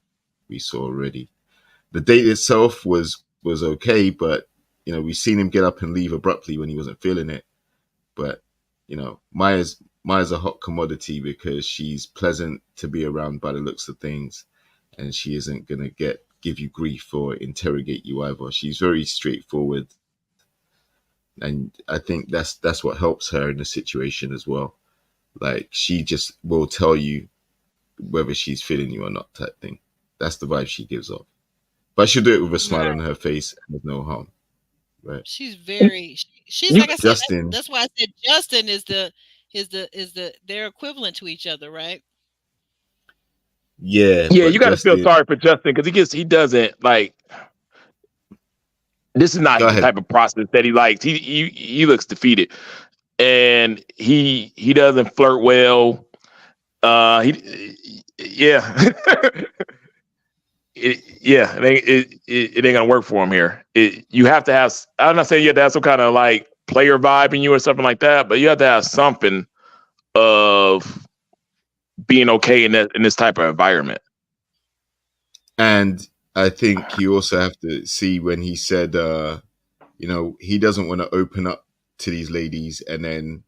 we saw already. The date itself was okay, but we've seen him get up and leave abruptly when he wasn't feeling it. But Maya's a hot commodity because she's pleasant to be around by the looks of things, and she isn't gonna give you grief or interrogate you either. She's very straightforward, and I think that's what helps her in the situation as well. Like, she just will tell you whether she's feeling you or not, type thing. That's the vibe she gives off. But she'll do it with a smile Right. on her face and with no harm. Right. She's very. She's You like I said. Justin. That's why I said Justin is they're equivalent to each other, right? Yeah, Yeah, but you got to feel Justin. sorry for Justin because he doesn't like. This is not Go the ahead. type of process that he likes. He looks defeated, and he doesn't flirt well. Yeah. It ain't gonna work for him here. You have to have. I'm not saying you have to have some kind of like player vibe in you or something like that, but you have to have something of being okay in this type of environment. And I think you also have to see when he said, he doesn't want to open up to these ladies and then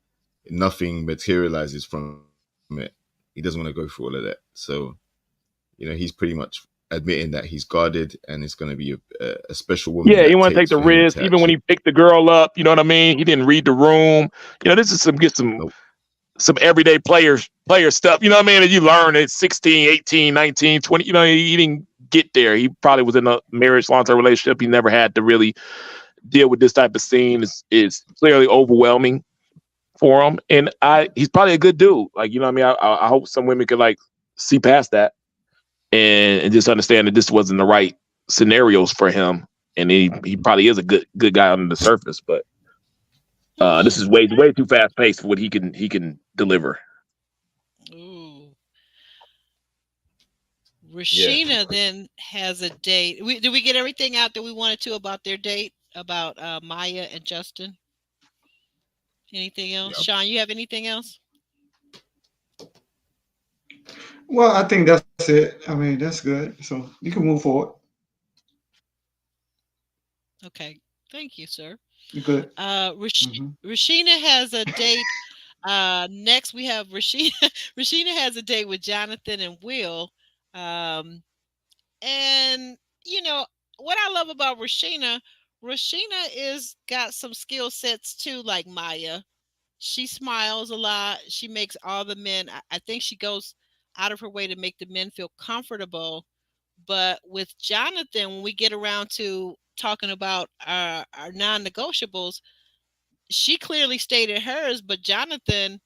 nothing materializes from it. He doesn't want to go through all of that. So, he's pretty much admitting that he's guarded and it's going to be a special woman. Yeah, he that want to take takes the for him risk, to even when he picked the girl up. You know what I mean? He didn't read the room. This is some everyday player stuff. You know what I mean? And you learn at 16, 18, 19, 20. He didn't get there. He probably was in a marriage, long-term relationship. He never had to really deal with this type of scene. It's clearly overwhelming for him. And he's probably a good dude. Like, you know what I mean? I hope some women could like see past that and just understand that this wasn't the right scenarios for him. And he probably is a good guy under the surface, but this is way too fast paced for what he can deliver. Ooh. Rashina then has a date. Did we get everything out that we wanted to about their date, about Maya and Justin? Anything else? Yep. Sean, you have anything else? Well, I think that's it. I mean, that's good. So you can move forward. Okay. Thank you, sir. You're good. Rashina has a date. Next, we have Rashina. Rashina has a date with Jonathan and Will. And what I love about Rashina is got some skill sets too, like Maya. She smiles a lot. She makes all the men. I think she goes out of her way to make the men feel comfortable. But with Jonathan, when we get around to talking about our non-negotiables, she clearly stated hers, but Jonathan,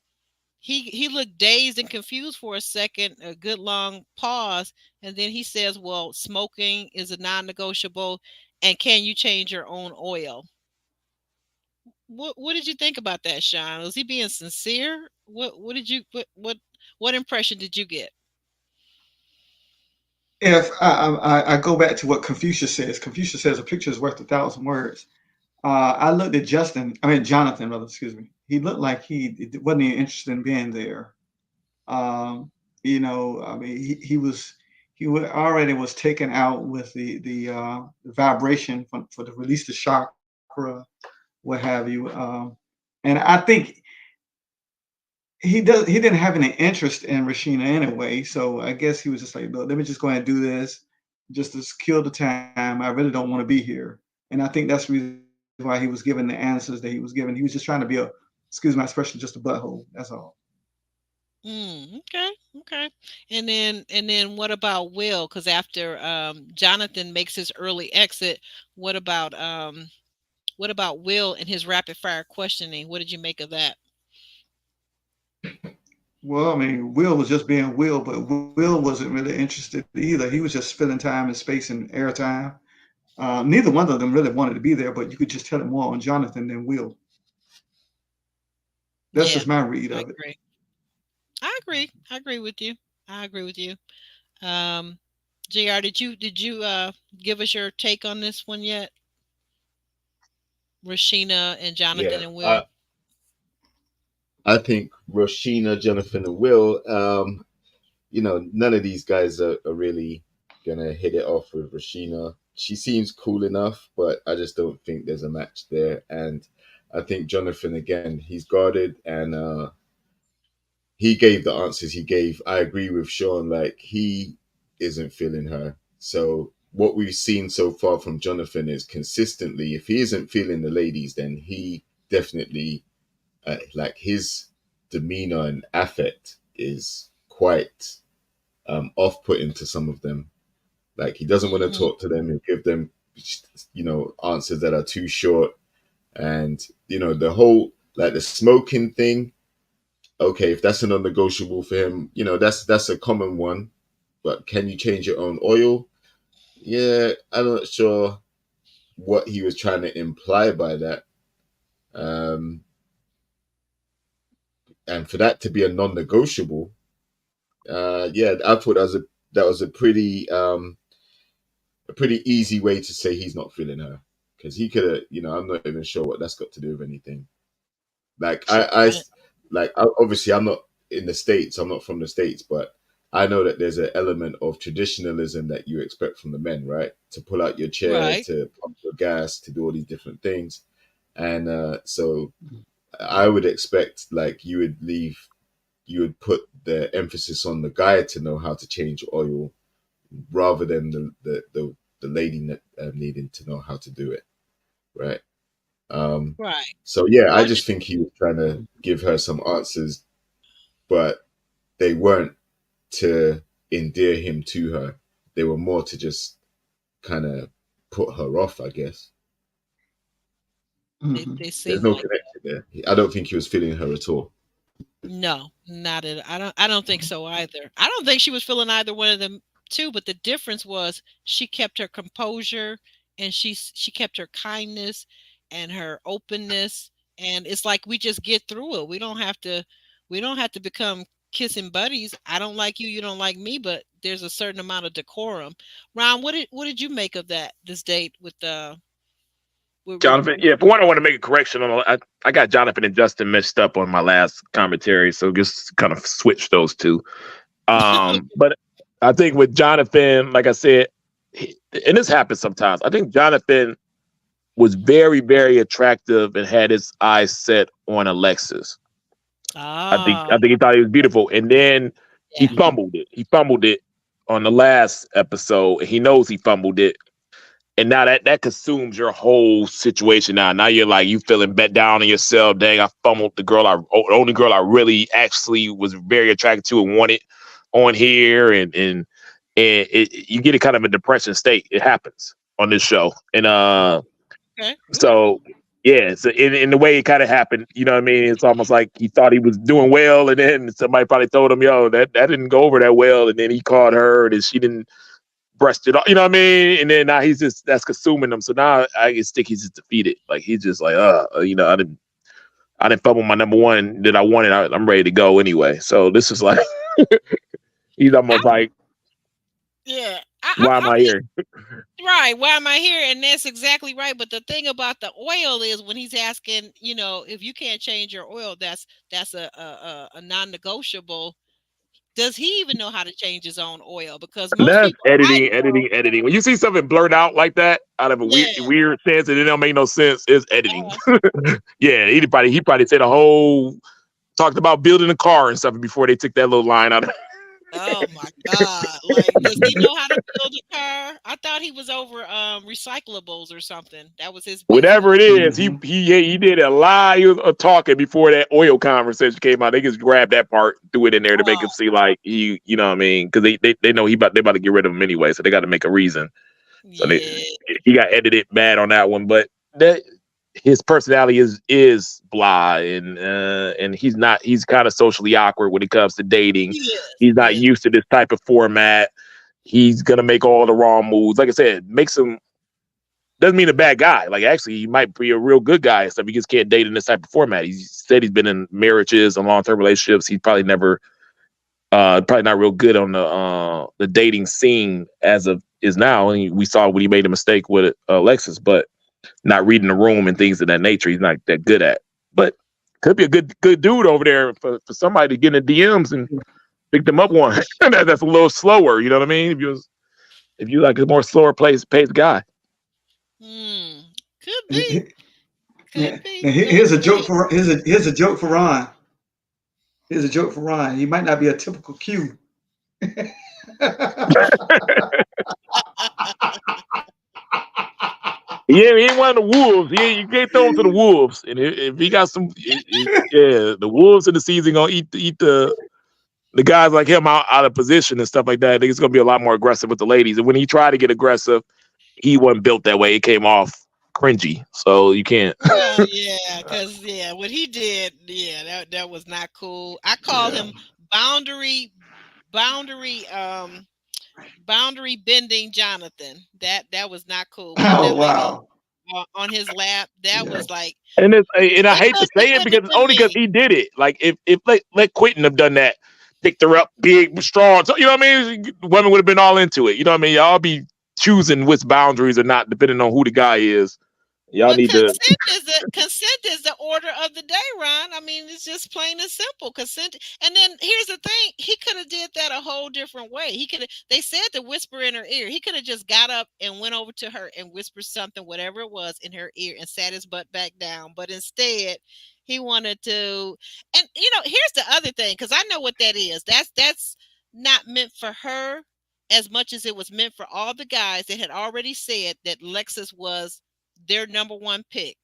he looked dazed and confused for a second, a good long pause, and then he says, well, smoking is a non-negotiable, and can you change your own oil? What did you think about that, Sean? Was he being sincere? What did you what impression did you get? If I go back to what Confucius says a picture is worth 1,000 words. I looked at Jonathan, rather, excuse me. He looked like he wasn't even interested in being there. Um, I mean, already was taken out with the vibration for the release the chakra, what have you. And I think he didn't have any interest in Rashina anyway. So I guess he was just like, look, let me just go ahead and do this just to kill the time. I really don't want to be here. And I think that's the reason why he was given the answers that he was given. He was just trying to be excuse my expression, just a butthole. That's all. Okay, okay. And then what about Will? Because after Jonathan makes his early exit, what about Will and his rapid fire questioning? What did you make of that? Well, I mean, Will was just being Will, but Will wasn't really interested either. He was just filling time and space and airtime. Neither one of them really wanted to be there, but you could just tell it more on Jonathan than Will. That's Yeah, just my read I of it. agree. I agree. I agree with you. I agree with you. Um, Jr. Did you give us your take on this one yet? Rashina and Jonathan Yeah, and Will. I think Roshina, Jonathan, and Will. None of these guys are really gonna hit it off with Rashina. She seems cool enough, but I just don't think there's a match there. And I think Jonathan, again, he's guarded, and he gave the answers he gave. I agree with Sean, like he isn't feeling her. So what we've seen so far from Jonathan is consistently, if he isn't feeling the ladies, then he definitely like his demeanor and affect is quite off-putting to some of them. Like he doesn't want to Hmm. talk to them and give them, answers that are too short. And the whole like the smoking thing. Okay, if that's a non-negotiable for him, that's a common one. But can you change your own oil? Yeah, I'm not sure what he was trying to imply by that. Um, and for that to be a non-negotiable, yeah, I thought that was a pretty easy way to say he's not feeling her, because he could have, I'm not even sure what that's got to do with anything. Like I, obviously I'm not in the States, I'm not from the States, but I know that there's an element of traditionalism that you expect from the men, right? To pull out your chair, right. to pump your gas, to do all these different things. And so I would expect like you would put the emphasis on the guy to know how to change oil rather than the lady needing to know how to do it, right? Um, Right. so yeah, I Well, just think he was trying to give her some answers, but they weren't to endear him to her. They were more to just kind of put her off, I guess. they, Hmm. they There's seem no like connection there. I don't think he was feeling her at all. no, not at. I don't think so either. I don't think she was feeling either one of them too. But the difference was she kept her composure and she kept her kindness and her openness. And it's like we just get through it. We don't have to become kissing buddies. I don't like you, you don't like me, but there's a certain amount of decorum. Ron, what did you make of this date with Jonathan, yeah. For one, I want to make a correction on. I got Jonathan and Justin mixed up on my last commentary, so just kind of switch those two. But I think with Jonathan, like I said, and this happens sometimes. I think Jonathan was very, very attractive and had his eyes set on Alexis. I think Ah, I think he thought he was beautiful, and then he yeah. fumbled it. He fumbled it on the last episode, and he knows he fumbled it. And now that consumes your whole situation. Now you're like you feeling bet down on yourself. Dang, I fumbled the only girl I really actually was very attracted to and wanted on here, and you get a kind of a depression state. It happens on this show, and Okay. Ooh. so yeah, so in the way it kind of happened, you know what I mean? It's almost like he thought he was doing well, and then somebody probably told him, "Yo, that didn't go over that well," and then he called her, and she didn't breasted, you know what I mean? And then now that's consuming them. So now I just think he's just defeated. Like he's just like, you know, I didn't fumble my number one that I wanted. I'm ready to go anyway. So this is like, he's almost like, yeah. why am I here? Right. Why am I here? And that's exactly right. But the thing about the oil is when he's asking, you know, if you can't change your oil, that's a non-negotiable. Does he even know how to change his own oil? Because most That's people editing. When you see something blurred out like that, out of a weird sense, and it don't make no sense, it's editing. Yeah, he probably said talked about building a car and stuff before they took that little line out. Oh my God! Like, does he know how to build a car? I thought he was over recyclables or something. That was his business. Whatever it is, he did a lot of talking before that oil conversation came out. They just grabbed that part, threw it in there to make him see like you know what I mean? Because they know they about to get rid of him anyway, so they got to make a reason. So he got edited bad on that one, but his personality is blah, and he's kind of socially awkward when it comes to dating. He's not used to this type of format. He's gonna make all the wrong moves. Like I said, makes him doesn't mean a bad guy. Like actually, he might be a real good guy and stuff. He just can't date in this type of format. He said he's been in marriages and long-term relationships. He's probably never, probably not real good on the dating scene as of is now. And we saw when he made a mistake with Alexis, but not reading the room and things of that nature. He's not that good at. But could be a good dude over there for somebody to get in the DMs and pick them up one. That's a little slower. You know what I mean? If you like a more slower paced guy. Could be. Now, here's a joke for Ron. Here's a joke for Ron. He might not be a typical Q. Yeah, he ain't one of the wolves. You can't throw him to the wolves. And if he got some, the wolves in the season gonna eat the guys like him out of position and stuff like that. I think it's gonna be a lot more aggressive with the ladies. And when he tried to get aggressive, he wasn't built that way. It came off cringy, so you can't. Because what he did, that was not cool. I call him boundary bending Jonathan. That was not cool. Oh wow! On his lap, that was like. And I hate to say it because only because he did it. Like if let Quentin have done that, picked her up big, strong. So you know what I mean? Women would have been all into it. You know what I mean? Y'all be choosing which boundaries or not, depending on who the guy is. Y'all need to. Consent is the order of the day, Ron. I mean, it's just plain and simple. Consent. And then here's the thing: he could have did that a whole different way. He could have. They said to whisper in her ear. He could have just got up and went over to her and whispered something, whatever it was, in her ear, and sat his butt back down. But instead, he wanted to. And here's the other thing, because I know what that is. That's not meant for her as much as it was meant for all the guys that had already said that Lexus was their number one pick.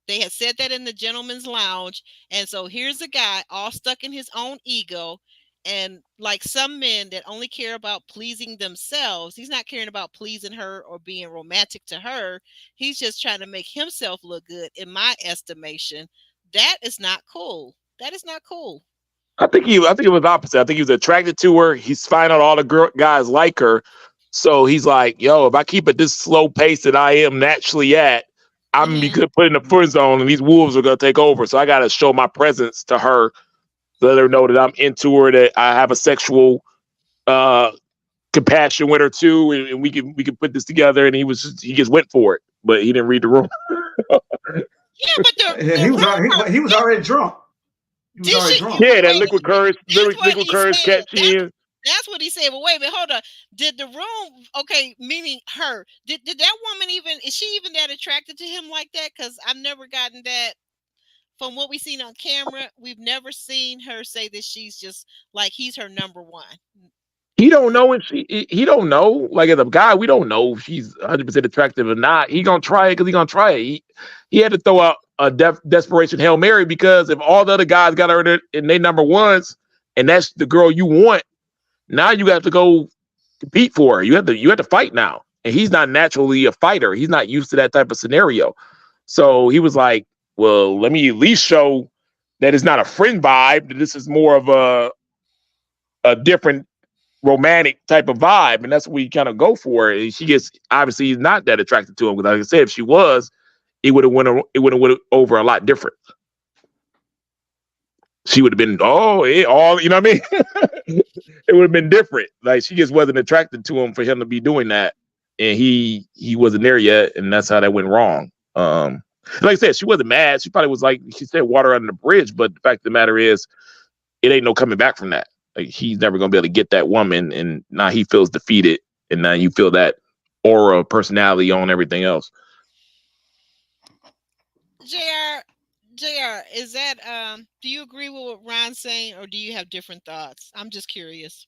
They had said that in the gentleman's lounge. And so here's a guy all stuck in his own ego. And like some men that only care about pleasing themselves, he's not caring about pleasing her or being romantic to her. He's just trying to make himself look good, in my estimation. That is not cool. That is not cool. I think it was opposite. I think he was attracted to her. He's finding out all the guys like her. So he's like, yo, if I keep at this slow pace that I am naturally at, I'm gonna be put in the friend zone and these wolves are gonna take over. So I gotta show my presence to her, let her know that I'm into her, that I have a sexual compassion with her too, and we can put this together. And he just went for it, but he didn't read the room. He was already drunk. Yeah, that liquid courage catch in. That's what he said. But wait a minute, hold on. Did the room, okay, meaning her, did that woman is she even that attracted to him like that? Because I've never gotten that from what we've seen on camera. We've never seen her say that she's just like he's her number one. He don't know if he don't know. Like as a guy, we don't know if she's 100% attractive or not. He gonna try it because he gonna try it. He had to throw out a desperation Hail Mary because if all the other guys got her in their number ones and that's the girl you want, now you have to go compete for her. You have to fight now. And he's not naturally a fighter. He's not used to that type of scenario. So he was like, well, let me at least show that it's not a friend vibe. This is more of a different romantic type of vibe, and that's what we kind of go for. And she gets obviously not that attracted to him because, like I said, if she was, it would have went over a lot different. She would have been all you know what I mean. It would have been different. Like she just wasn't attracted to him for him to be doing that, and he wasn't there yet, and that's how that went wrong. Like I said, she wasn't mad. She probably was like she said, water under the bridge. But the fact of the matter is, it ain't no coming back from that. Like he's never gonna be able to get that woman, and now he feels defeated, and now you feel that aura of personality on everything else. JR, is that do you agree with what Ron's saying, or do you have different thoughts? I'm just curious.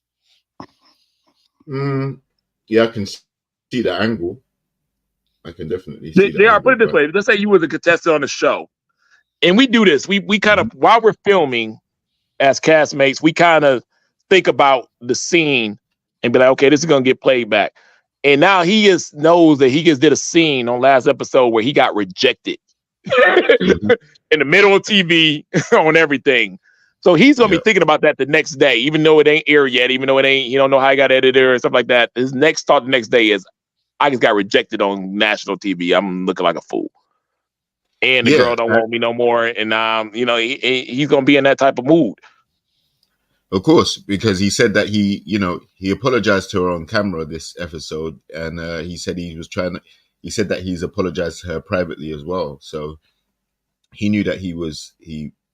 Yeah, I can see the angle. I can definitely see that. JR, put it this way. Let's say you were the contestant on the show, and we do this. We kind of while we're filming as castmates, we kind of think about the scene and be like, okay, this is gonna get played back. And now he just knows that he just did a scene on last episode where he got rejected in the middle of TV on everything. So he's gonna be thinking about that the next day, even though it ain't aired yet, even though he don't know how he got edited or stuff like that. His next thought the next day is, I just got rejected on national TV. I'm looking like a fool. And the girl don't want me no more. And he's gonna be in that type of mood. Of course, because he said that he apologized to her on camera this episode, and he said he said that he's apologized to her privately as well. So he knew that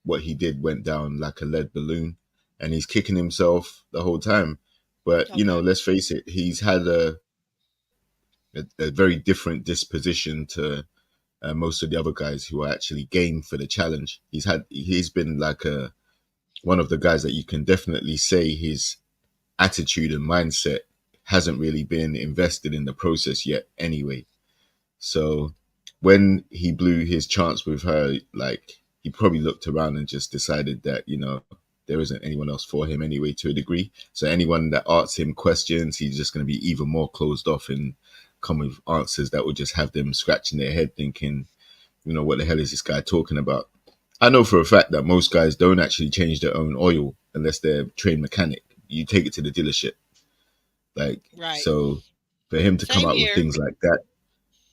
what he did went down like a lead balloon, and he's kicking himself the whole time. But let's face it, he's had a very different disposition to most of the other guys who are actually game for the challenge. He's been like one of the guys that you can definitely say his attitude and mindset hasn't really been invested in the process yet anyway. So when he blew his chance with her, like he probably looked around and just decided that, there isn't anyone else for him anyway to a degree. So anyone that asks him questions, he's just going to be even more closed off and come with answers that would just have them scratching their head thinking, what the hell is this guy talking about? I know for a fact that most guys don't actually change their own oil unless they're trained mechanic. You take it to the dealership. So for him to come out with things like that,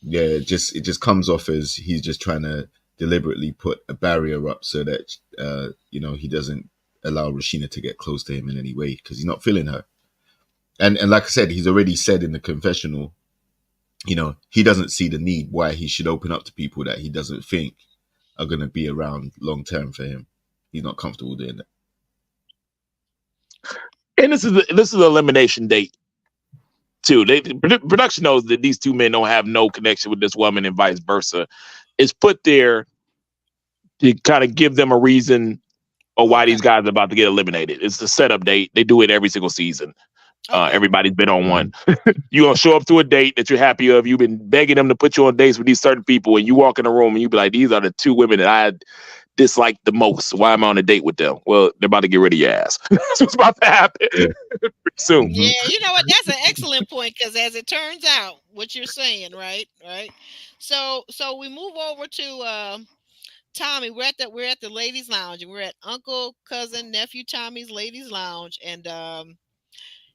it just comes off as he's just trying to deliberately put a barrier up so that, he doesn't allow Rashina to get close to him in any way because he's not feeling her. And like I said, he's already said in the confessional, he doesn't see the need why he should open up to people that he doesn't think are going to be around long term for him. He's not comfortable doing that. And this is an elimination date too. Production knows that these two men don't have no connection with this woman and vice versa. It's put there to kind of give them a reason or why these guys are about to get eliminated. It's the setup date. They do it every single season. Everybody's been on one. You're going to show up to a date that you're happy of. You've been begging them to put you on dates with these certain people, and you walk in the room and you be like, these are the two women that I dislike the most. Why am I on a date with them? Well, they're about to get rid of your ass. That's what's about to happen soon. Yeah, you know what? That's an excellent point because as it turns out, what you're saying, right? So we move over to Tommy. We're at the ladies' lounge, and we're at Uncle, Cousin, Nephew Tommy's ladies' lounge, and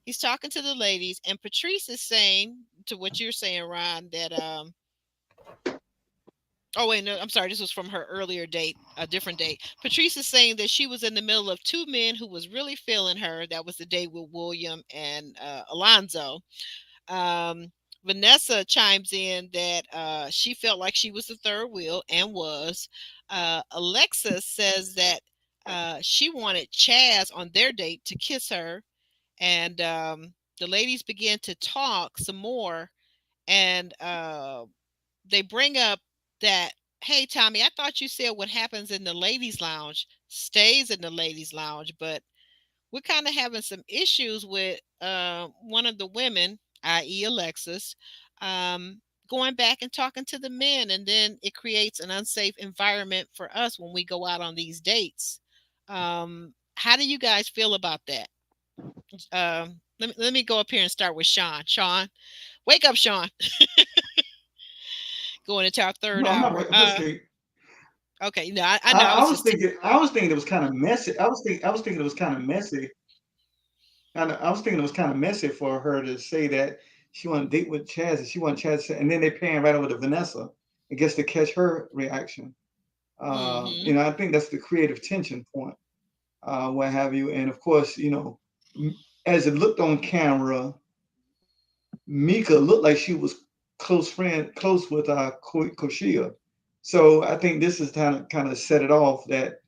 he's talking to the ladies, and Patrice is saying to what you're saying, Ron, that oh wait, no, I'm sorry, this was from her earlier date, a different date. Patrice is saying that she was in the middle of two men who was really feeling her. That was the date with William and Alonzo. Vanessa chimes in that she felt like she was the third wheel and was. Alexis says that she wanted Chaz on their date to kiss her. And the ladies begin to talk some more, and they bring up that, hey, Tommy, I thought you said what happens in the ladies' lounge stays in the ladies' lounge, but we're kind of having some issues with one of the women, i.e. Alexis, going back and talking to the men, and then it creates an unsafe environment for us when we go out on these dates. How do you guys feel about that? Let me go up here and start with Sean. Sean, wake up, Sean. Going into our third hour. Okay, no, I know. I was thinking it was kind of messy. I was thinking it was kind of messy And I was thinking it was kind of messy for her to say that she wanted to date with Chaz and she wanted Chaz, and then they pan right over to Vanessa, I guess, to catch her reaction. Mm-hmm. You know, I think that's the creative tension point, what have you. And of course, you know, as it looked on camera, Mika looked like she was close with Koshia. So I think this is kind of set it off that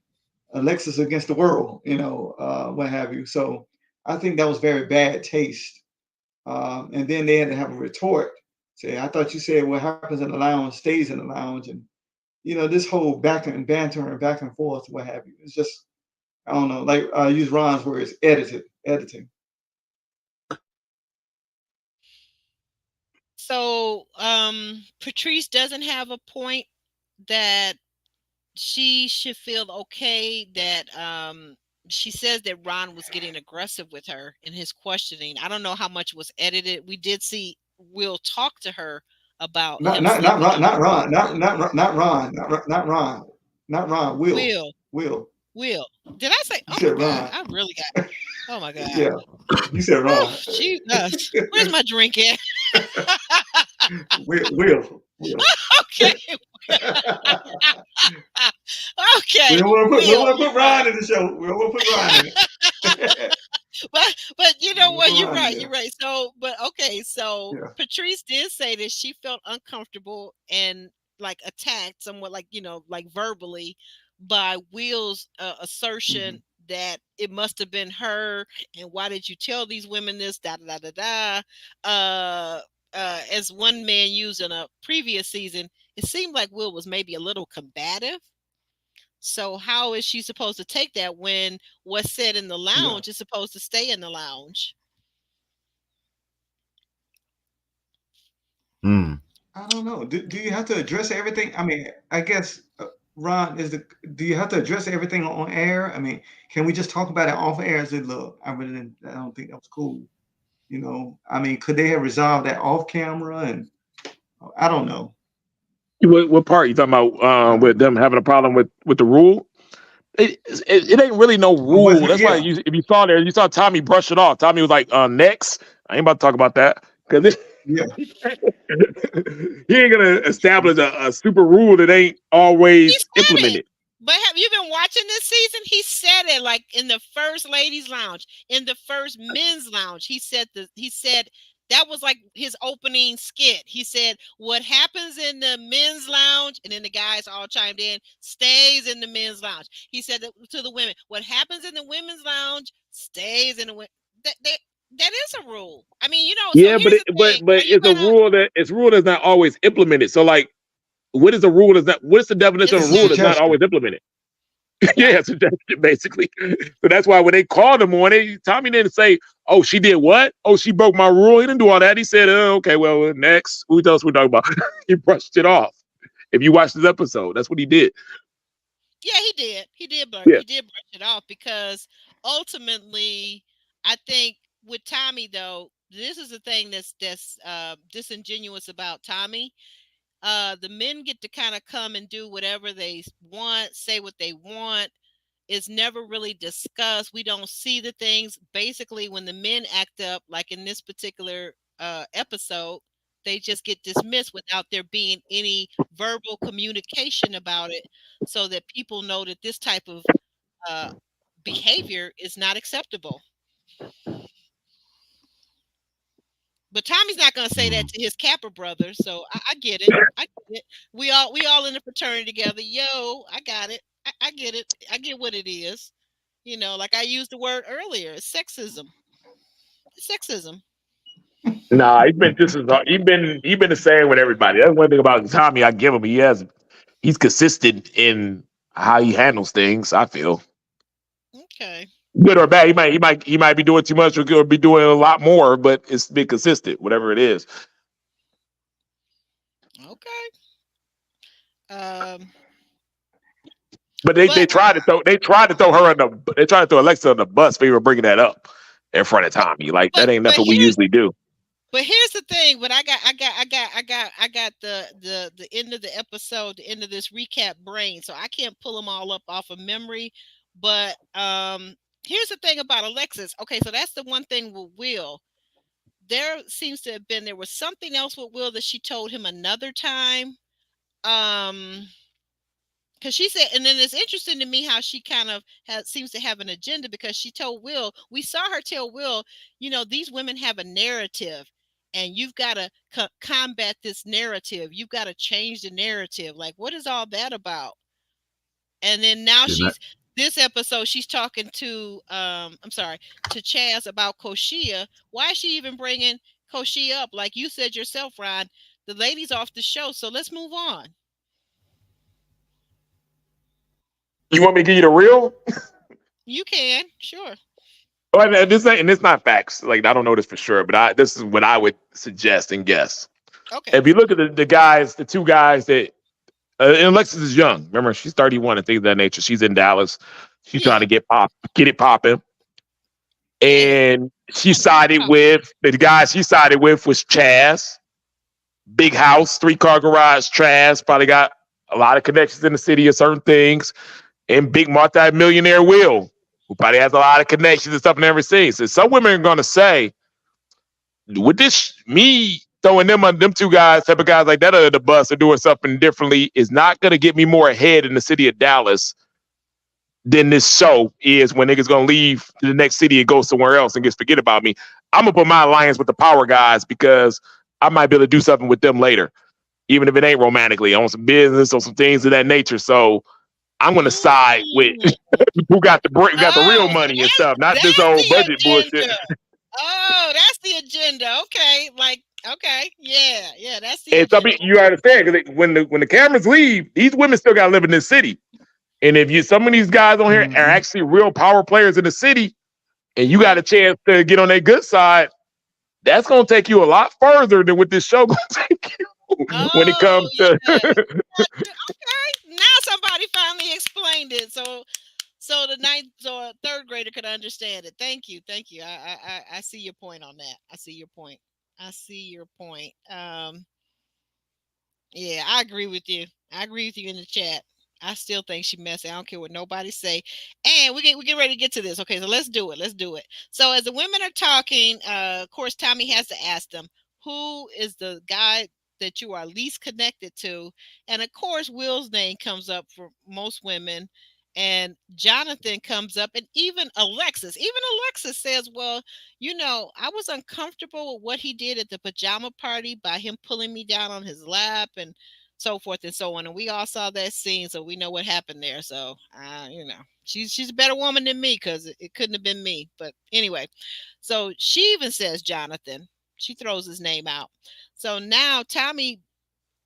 Alexis against the world, you know, what have you. So I think that was very bad taste. And then they had to have a retort. Say, I thought you said what happens in the lounge stays in the lounge, and you know this whole back and banter and back and forth, what have you. It's just I don't know. Like use Ron's words, editing. So Patrice doesn't have a point that she should feel okay that she says that Ron was getting aggressive with her in his questioning. I don't know how much was edited. We did see Will talk to her about Not him not not sleeping Ron, in not Ron, not Ron, not Ron, not Ron. Will. Will. Will. Did I say You oh my said God, Ron. I really got oh my God. Yeah, you said Oh Ron. Jesus. Where's my drink at? Will. Okay. We Okay. don't want to put we don't Will, want to you're put right. Ron in the show. We don't want to put Ron in it. But you We know don't want to what? put You're Ron in right. there. You're right. So, but okay. So Yeah. Patrice did say that she felt uncomfortable and like attacked, somewhat like like verbally, by Will's assertion Mm-hmm. that it must have been her. And why did you tell these women this? Da da da da da. As one man used in a previous season, it seemed like Will was maybe a little combative. So how is she supposed to take that when what's said in the Yeah. lounge is supposed to stay in the lounge? Hmm. I don't know. Do you have to address everything? I mean, I guess Ron is the. Do you have to address everything on air? I mean, can we just talk about it off air? As it look, I really didn't. I don't think that was cool. You know, I mean, could they have resolved that off camera? And I don't know. What part you talking about? I don't With know. them having a problem with the rule? It ain't really no But rule. That's why yeah, if you saw there, you saw Tommy brush it off. Tommy was like, next. I ain't about to talk about that because yeah. he ain't gonna establish a super rule that ain't He always said it. implemented. But have you been watching this season? He said it like in the first ladies' lounge, in the first men's lounge. He said that was like his opening skit. He said, "What happens in the men's lounge," and then the guys all chimed in, "stays in the men's lounge." He said that to the women, "What happens in the women's lounge stays in the women." That is a rule. I mean, so Yeah, but here's the thing. Are you it's a gonna? rule that's not always implemented. So like, what is a rule that's not? What's the definition It's of a a It's a rule that's not suggestion, suggestion. always implemented? right? Yeah, suggestion basically. So that's why when they called him on it, Tommy didn't say, "Oh, she did what? Oh, she broke my rule." He didn't do all that. He said, "Oh, okay, well, next, who else we talking about?" He brushed it off. If you watch this episode, that's what he did. Yeah, he did. He did Yeah, he did brush it off because ultimately, I think with Tommy though, this is the thing that's disingenuous about Tommy. The men get to kind of come and do whatever they want, say what they want. It's never really discussed. We don't see the things. Basically, when the men act up, like in this particular episode, they just get dismissed without there being any verbal communication about it, so that people know that this type of uh, behavior is not acceptable. But Tommy's not going to say that Hmm. to his Kappa brother, so I get it. I get it. We all in the fraternity together. Yo, I got it. I get it. I get what it is. Like I used the word earlier, it's sexism. It's sexism. nah, he's been the same with everybody. That's one thing about Tommy. I give him. He's consistent in how he handles things. I feel Okay. good or bad. He might be doing too much or be doing a lot more, but it's been consistent, whatever it is. Okay. Um, But they but tried to throw her on the they tried to throw Alexa on the bus for even bringing that up in front of but Tommy. Like but that ain't but nothing we here's usually do. but here's the thing. But I got the end of the episode, the end of this recap brain, so I can't pull them all up off of memory. But here's the thing about Alexis. Okay, so that's the one thing with Will. There seems to have been there was something else with Will that she told him another time. Because she said, and then it's interesting to me how she kind of seems to have an agenda, because she told Will, we saw her tell Will, these women have a narrative, and you've got to combat this narrative. You've got to change the narrative. Like, what is all that about? And then now this episode, she's talking to, to Chaz about Koshia. Why is she even bringing Koshia up? Like you said yourself, Ron, the lady's off the show, so let's move on. You want me to give you the real? You can, sure. Oh, and it's not facts. Like, I don't know this for sure, but this is what I would suggest and guess. Okay. If you look at the guys, the two guys that and Alexis is young. Remember, she's 31 and things of that nature. She's in Dallas. She's trying to get it popping. And she sided with the guy she sided with was Chaz. Big house, 3-car garage, Chaz. Probably got a lot of connections in the city of certain things. And big multi-millionaire Will, who probably has a lot of connections and stuff and everything. So some women are gonna say, with this, me throwing them two guys, type of guys like that under the bus or doing something differently is not gonna get me more ahead in the city of Dallas than this show is when niggas gonna leave to the next city and go somewhere else and just forget about me. I'm gonna put my alliance with the power guys because I might be able to do something with them later, even if it ain't romantically, on some business or some things of that nature. So I'm gonna side with who got the real money and stuff, not this old budget bullshit. Oh, that's the agenda. Okay, yeah, that's the and agenda. You understand, because when the cameras leave, these women still gotta live in this city. And if some of these guys on here are actually real power players in the city, and you got a chance to get on their good side, that's gonna take you a lot further than what this show gonna take you when it comes to. Okay, now somebody finally explained it, so the ninth or third grader could understand it. Thank you. I see your point on that. I see your point. Yeah, I agree with you. In the chat. I still think she messy. I don't care what nobody say. And we get ready to get to this. Okay, so let's do it. So as the women are talking, of course, Tommy has to ask them, who is the guy that you are least connected to? And of course, Will's name comes up for most women. And Jonathan comes up, and even Alexis says, well, I was uncomfortable with what he did at the pajama party by him pulling me down on his lap and so forth and so on. And we all saw that scene, so we know what happened there. So, she's a better woman than me, because it couldn't have been me. But anyway, so she even says Jonathan. She throws his name out. So now Tommy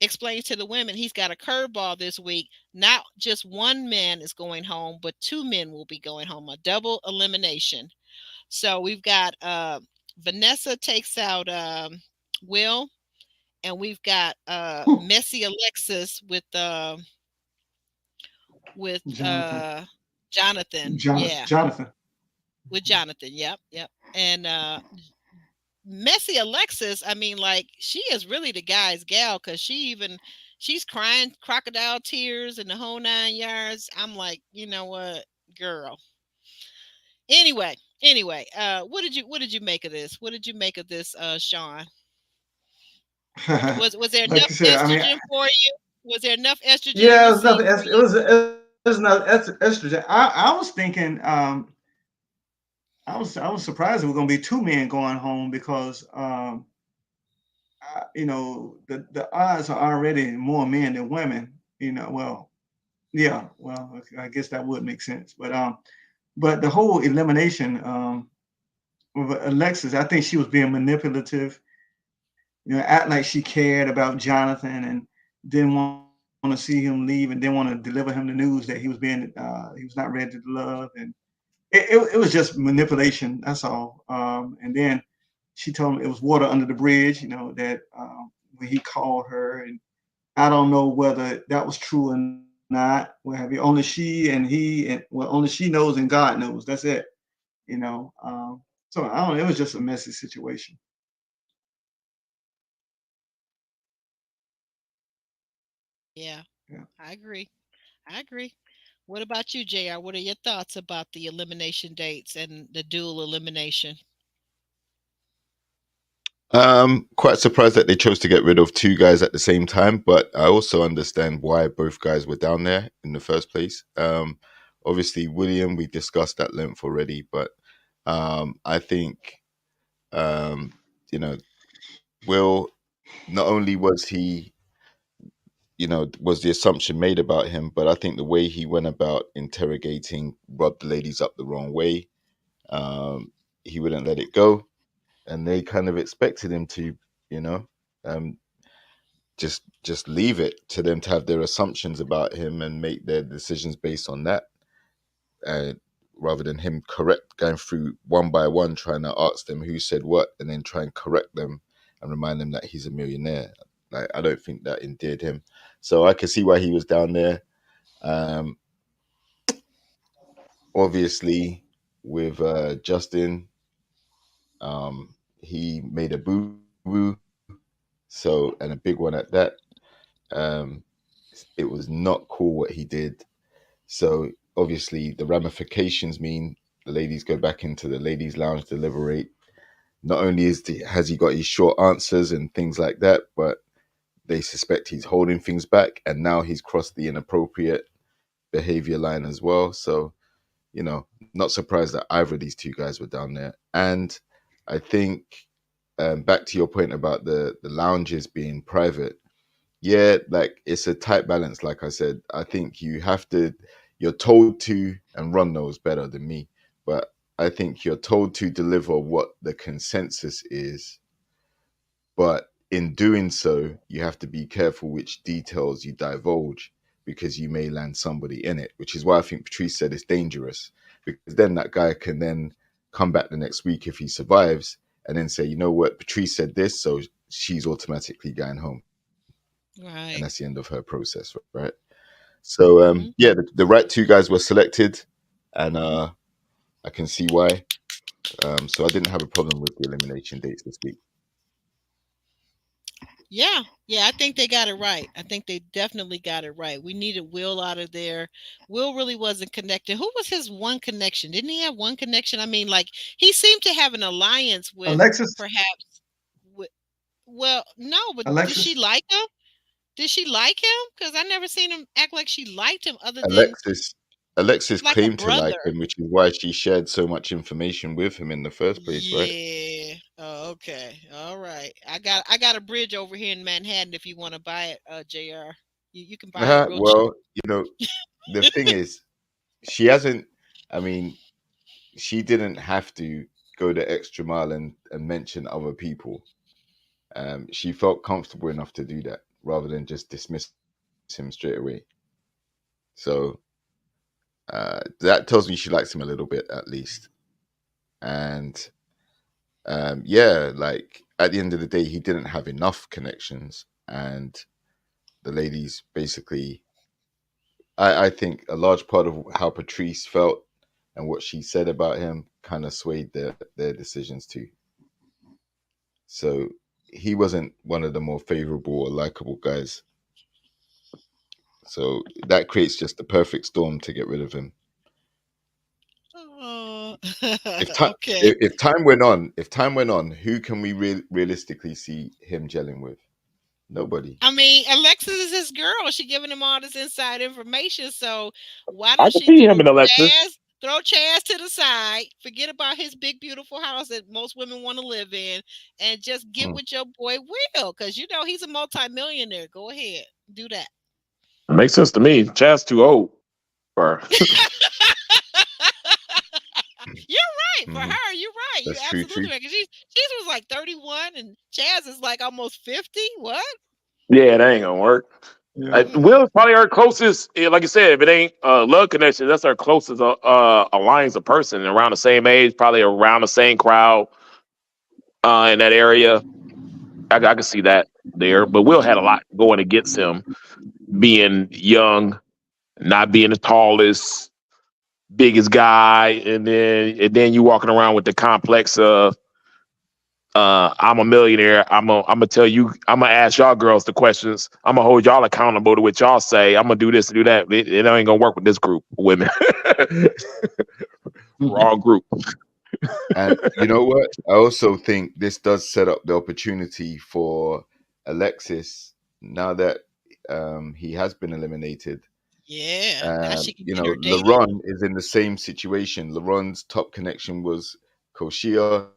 explains to the women he's got a curveball this week. Not just one man is going home, but 2 men will be going home. A double elimination. So we've got Vanessa takes out Will, and we've got Messy Alexis with Jonathan. Yeah. Jonathan. With Jonathan. Yep. And Messy Alexis, I mean, like, she is really the guy's gal, because she's crying crocodile tears and the whole 9 yards. I'm like, you know what, girl. Anyway, what did you make of this? What did you make of this, Sean? Was there enough estrogen for you? Was there enough estrogen? Yeah, it was nothing. It was not estrogen. I was thinking. I was surprised there were going to be 2 men going home, because the odds are already more men than women. Well, yeah. Well, I guess that would make sense. But the whole elimination with Alexis, I think she was being manipulative. Act like she cared about Jonathan and didn't want to see him leave, and didn't want to deliver him the news that he was not ready to love, and it was just manipulation. That's all. And then she told him it was water under the bridge. That when he called her, and I don't know whether that was true or not. Well, have you only she and he, and only she knows and God knows. That's it. So I don't know. It was just a messy situation. Yeah. I agree. What about you, JR? What are your thoughts about the elimination dates and the dual elimination? Quite surprised that they chose to get rid of two guys at the same time, but I also understand why both guys were down there in the first place. Obviously, William, we discussed at length already, but I think, um, you know, Will, not only was he, was the assumption made about him, but I think the way he went about interrogating rubbed the ladies up the wrong way. Um, he wouldn't let it go, and they kind of expected him to, you know. Um, just leave it to them to have their assumptions about him and make their decisions based on that, uh, rather than him going through one by one trying to ask them who said what and then try and correct them and remind them that he's a millionaire. Like, I don't think that endeared him, so I can see why he was down there. um Obviously, with Justin, he made a boo boo, so, and a big one at that. um it was not cool what he did. So obviously the ramifications mean the ladies go back into the ladies' lounge, deliberate. Not only has he got his short answers and things like that, but they suspect he's holding things back, and now he's crossed the inappropriate behavior line as well. So, not surprised that either of these two guys were down there. And I think, back to your point about the lounges being private, yeah, like, it's a tight balance. Like I said, I think you're told to, and Ron knows better than me, but I think you're told to deliver what the consensus is. But in doing so, you have to be careful which details you divulge, because you may land somebody in it, which is why I think Patrice said it's dangerous, because then that guy can then come back the next week if he survives and then say, you know what, Patrice said this, so she's automatically going home. Right. And that's the end of her process, right? So, yeah, the right two guys were selected, and I can see why. So I didn't have a problem with the elimination dates this week. Yeah, I think they got it right. I think they definitely got it right. We needed Will out of there. Will really wasn't connected. Who was his one connection? Didn't he have one connection? I mean, like, he seemed to have an alliance with Alexis. perhaps with, well, no, but did Alexis. she like him? Did she like him? Because I never seen him act like she liked him other than Alexis like a claimed to like brother. him, which is why she shared so much information with him in the first place, right? Yeah. Oh, okay. All right. I got a bridge over here in Manhattan if you want to buy it, JR. You can buy it real cheap. Well, the thing is, she hasn't. I mean, she didn't have to go the extra mile and mention other people. She felt comfortable enough to do that rather than just dismiss him straight away. So that tells me she likes him a little bit, at least. And yeah, like, at the end of the day, he didn't have enough connections, and the ladies basically, I think a large part of how Patrice felt and what she said about him kind of swayed their decisions too. So he wasn't one of the more favorable or likable guys. So that creates just the perfect storm to get rid of him. Okay. If time went on, who can we realistically see him gelling with? Nobody. I mean, Alexis is his girl. She giving him all this inside information. So why I don't can she see him and Alexis. throw Chaz to the side, forget about his big, beautiful house that most women want to live in, and just get with your boy Will, because he's a multimillionaire. Go ahead, do that. It makes sense to me. Chaz too old for her. You're right. For her, you're right. That's You're true. absolutely right. 'Cause she was like 31, and Chaz is like almost 50. What? Yeah, that ain't gonna work. Yeah. Will is probably our closest. Like I said, if it ain't love connection, that's our closest alliance of person around the same age, probably around the same crowd in that area. I can see that there. But Will had a lot going against him, being young, not being the tallest, biggest guy, and then you walking around with the complex of I'm a millionaire. I'm gonna tell you. I'm gonna ask y'all girls the questions. I'm gonna hold y'all accountable to what y'all say. I'm gonna do this and do that. It ain't gonna work with this group of women. Wrong group. And you know what? I also think this does set up the opportunity for Alexis now that he has been eliminated. Yeah, now she can You get know, her date LaRon is in the same situation. LaRon's top connection was Koshia.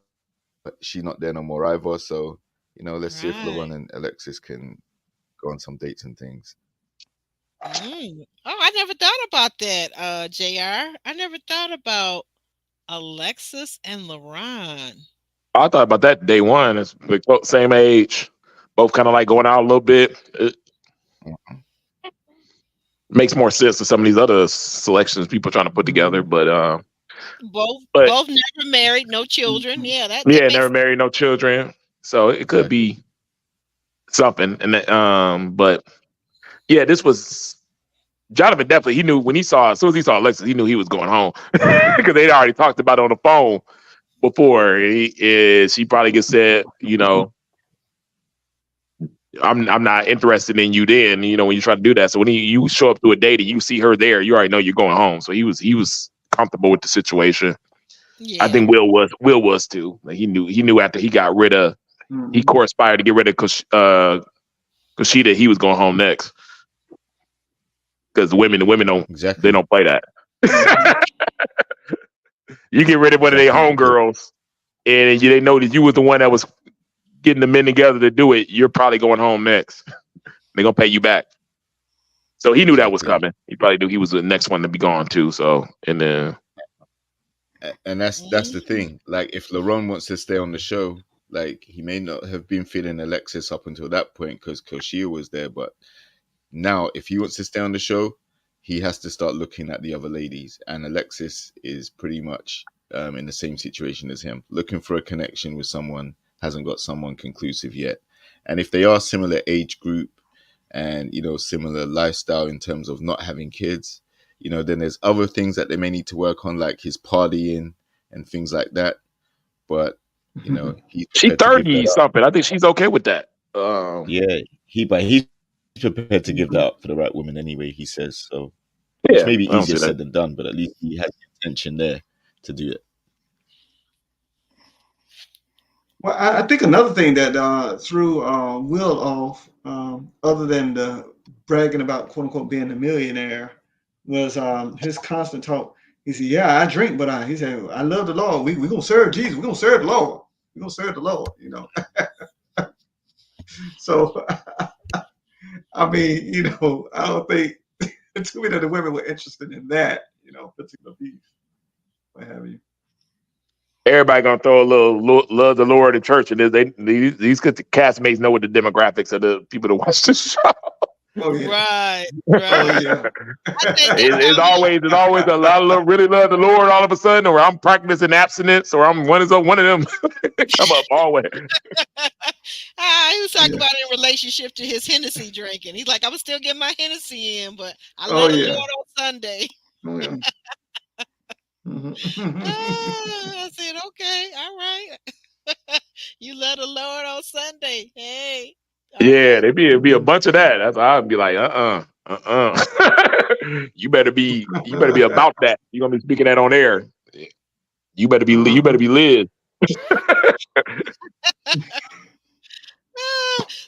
She's not there no more either. So, you know, let's see if Right. LaRon and Alexis can go on some dates and things. Oh, I never thought about that, JR. I never thought about Alexis and LaRon. I thought about that day one. It's like same age, both kind of like going out a little bit. It makes more sense to some of these other selections people trying to put together. But Both never married, no children. Yeah, that yeah, makes never married, no children. So it could be something. And but yeah, this was Jonathan definitely. He knew when he saw as soon as he saw Alexis, he knew he was going home because they'd already talked about it on the phone before. She probably just said, you know, I'm not interested in you. Then you know when you try to do that. So when you show up to a date and you see her there, you already know you're going home. So he was comfortable with the situation. Yeah. I think Will was too. Like he knew after he got rid of he corresponded to get rid of Kushida, he was going home next. Because the women don't they don't play that. You get rid of one of their homegirls, and they know that you was the one that was getting the men together to do it. You're probably going home next. They're gonna pay you back. So he knew that was coming. He probably knew he was the next one to be gone too. So and that's the thing. Like if LaRon wants to stay on the show, like he may not have been feeling Alexis up until that point because Koshia was there, but now if he wants to stay on the show, he has to start looking at the other ladies, and Alexis is pretty much in the same situation as him, looking for a connection with someone, hasn't got someone conclusive yet. And if they are similar age group and, you know, similar lifestyle in terms of not having kids, you know, then there's other things that they may need to work on, like his partying and things like that. But, you know, she's 30 something. I think she's okay with that. Yeah, he's prepared to give that up for the right woman anyway, he says. So, which may be easier said than done, but at least he has the intention there to do it. Well, I think another thing that threw Will off, other than the bragging about "quote unquote" being a millionaire, was his constant talk. He said, "Yeah, I drink, but he said I love the Lord. We gonna serve Jesus. We gonna serve the Lord. We gonna serve the Lord." You know. So, I mean, you know, I don't think too many of the women were interested in that, you know, particular piece. What have you? Everybody gonna throw a little love the Lord in church, and these castmates know what the demographics of the people that watch the show. Oh yeah, right. Oh yeah. It's always a lot of really love the Lord all of a sudden, or I'm practicing abstinence, or I'm one of them come up always. He was talking about it in relationship to his Hennessy drinking. He's like, I'm still getting my Hennessy in, but I love the Lord on Sunday. Oh yeah. I said, okay, all right. You love the Lord on Sunday. Hey. Yeah, there'd be a bunch of that. That's I'd be like, you better be about that. You're gonna be speaking that on air. You better be Liz.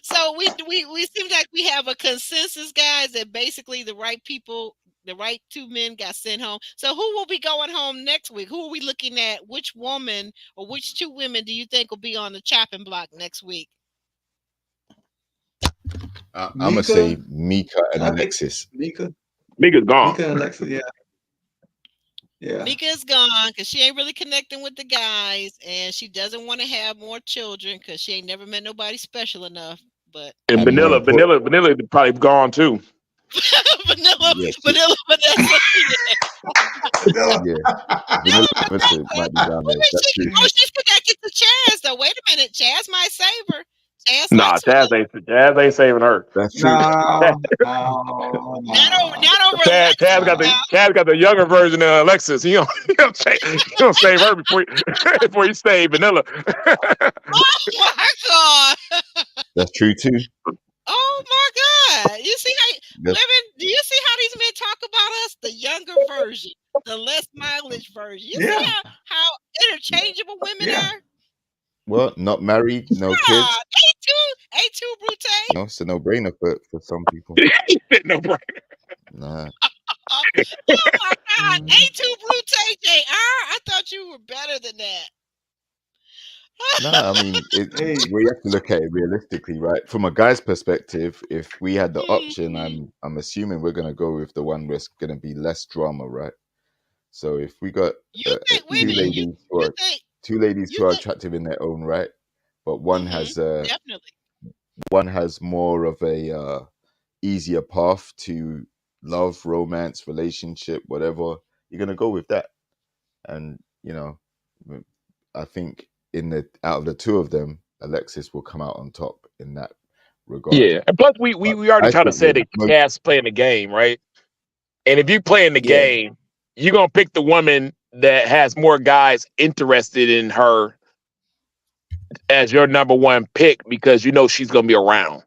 So we seem like we have a consensus, guys, that basically the right people, the right two men got sent home. So who will be going home next week? Who are we looking at? Which woman or which two women do you think will be on the chopping block next week? I'm gonna say Mika and Alexis. Mika's gone. Mika and Alexis, yeah. Yeah. Mika's gone because she ain't really connecting with the guys, and she doesn't want to have more children because she ain't never met nobody special enough. But and Vanilla probably gone too. Vanilla. Yeah, Vanilla might be down there. She's connected to Chaz though. Wait a minute, Chaz might save her. Taz Nah, likes her. Taz ain't saving her. That's true. No, Not over Alexis now. Taz got the younger version of Alexis. He don't save her before he save Vanilla. Oh my God. That's true too. Oh my God. You see how That's, do you see how these men talk about us? The younger version, the less mileage version. You see yeah, how interchangeable women yeah. are? well, not married, no kids. A2 Brute. No, it's a no-brainer for some people. No brainer. Nah, Oh my God. Mhm. A2 Brute JR. I thought you were better than that. nah. I mean, Hey, we have to look at it realistically, right? From a guy's perspective, if we had the option, Mhm. I'm assuming we're gonna go with the one where it's gonna be less drama, right? So if we got You think wait a two minute, ladies you who are think attractive in their own right, but one definitely. has more of a easier path to love, romance, relationship, whatever, you're gonna go with that. And I think out of the two of them, Alexis will come out on top in that regard. Yeah, and plus we But already I kind of think said that Cass playing the game, right? And if you play in the yeah, game, you're gonna pick the woman that has more guys interested in her as your number one pick because you know she's gonna be around.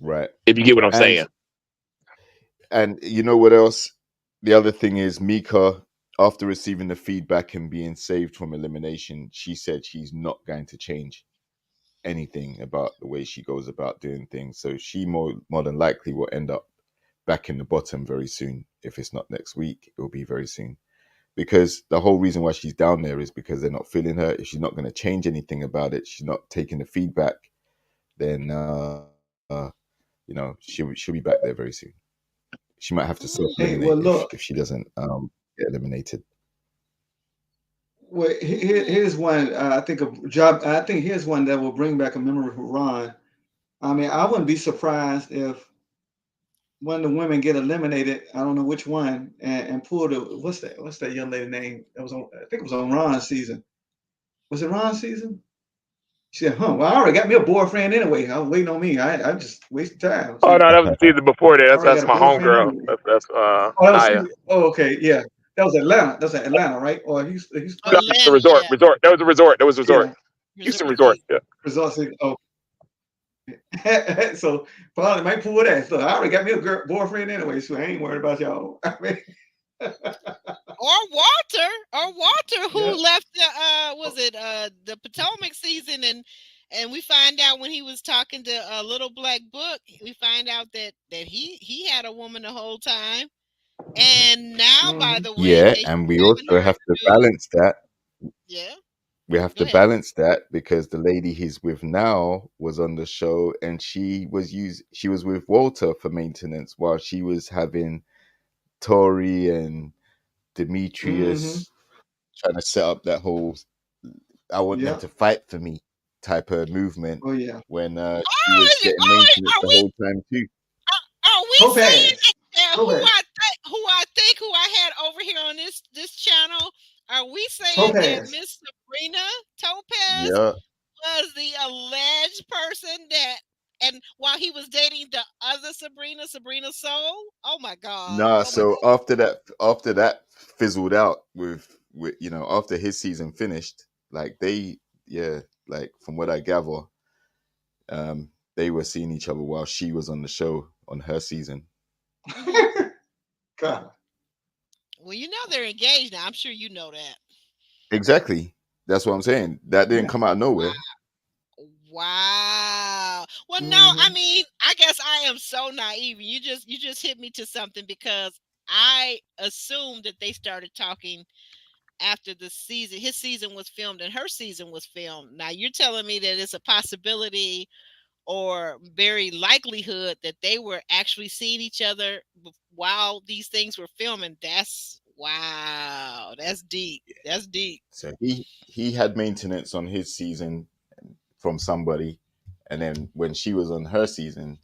right. If you get what I'm And saying. you know what else? The other thing is Mika, after receiving the feedback and being saved from elimination, she said she's not going to change anything about the way she goes about doing things. So she more than likely will end up back in the bottom very soon. If it's not next week, it will be very soon. Because the whole reason why she's down there is because they're not feeling her. If she's not going to change anything about it, she's not taking the feedback, then she'll be back there very soon. She might have to hey, well, self-eliminate look. if she doesn't get eliminated. Well, here's one. I think a job. I think here's one that will bring back a memory for Ron. I mean, I wouldn't be surprised if one of the women get eliminated. I don't know which one, and pull the what's that young lady name that was on? I think it was on Ron's season. Was it Ron's season? She said, "Huh? Well, I already got me a boyfriend anyway. I was waiting on me. I just wasted time. Oh See, no, that was the season before that. I That's already that's got a my boyfriend homegirl. anyway." That's Oh, that was Naya. okay, yeah. That was Atlanta. That was Atlanta, right? Or Houston. That was the Atlanta, resort. yeah. Resort. That was a resort. That was a resort. Yeah. Houston Resort Resort. season. Yeah. Results. Oh, so probably might pull that. So I already got me a boyfriend anyway, so I ain't worried about y'all. I mean, Or Walter, who yeah. left the Potomac season, and we find out when he was talking to Little Black Book, we find out that he had a woman the whole time, and now by the way, Yeah, they and we having also her have to do balance that. yeah. We have Go to ahead. balance that because the lady he's with now was on the show and she was with Walter for maintenance while she was having Tori and Mm-hmm. Demetrius trying to set up that whole I want them Yeah. to fight for me type of movement Oh yeah. when she was getting maintenance the whole time too. Are we saying Topaz. that Topaz. who I had over here on this channel? Are we saying that Topaz. Miss Sabrina Topaz Yeah. was the alleged person that, and while he was dating the other Sabrina Soul? Oh my God! Nah, Oh my so God! after that fizzled out with after his season finished, like like from what I gather, they were seeing each other while she was on the show on her season. Mhm. God. Well, you know they're engaged now. I'm sure you know that. Exactly. That's what I'm saying. That didn't Yeah. come out of nowhere. Wow. Well, no, I Mm-hmm. mean, I guess I am so naive. You just hit me to something because I assumed that they started talking after the season. His season was filmed and her season was filmed. Now you're telling me that it's a possibility or very likelihood that they were actually seeing each other while these things were filming. That's wow. That's deep. That's deep. So he had maintenance on his season from somebody, and then when she was on her season,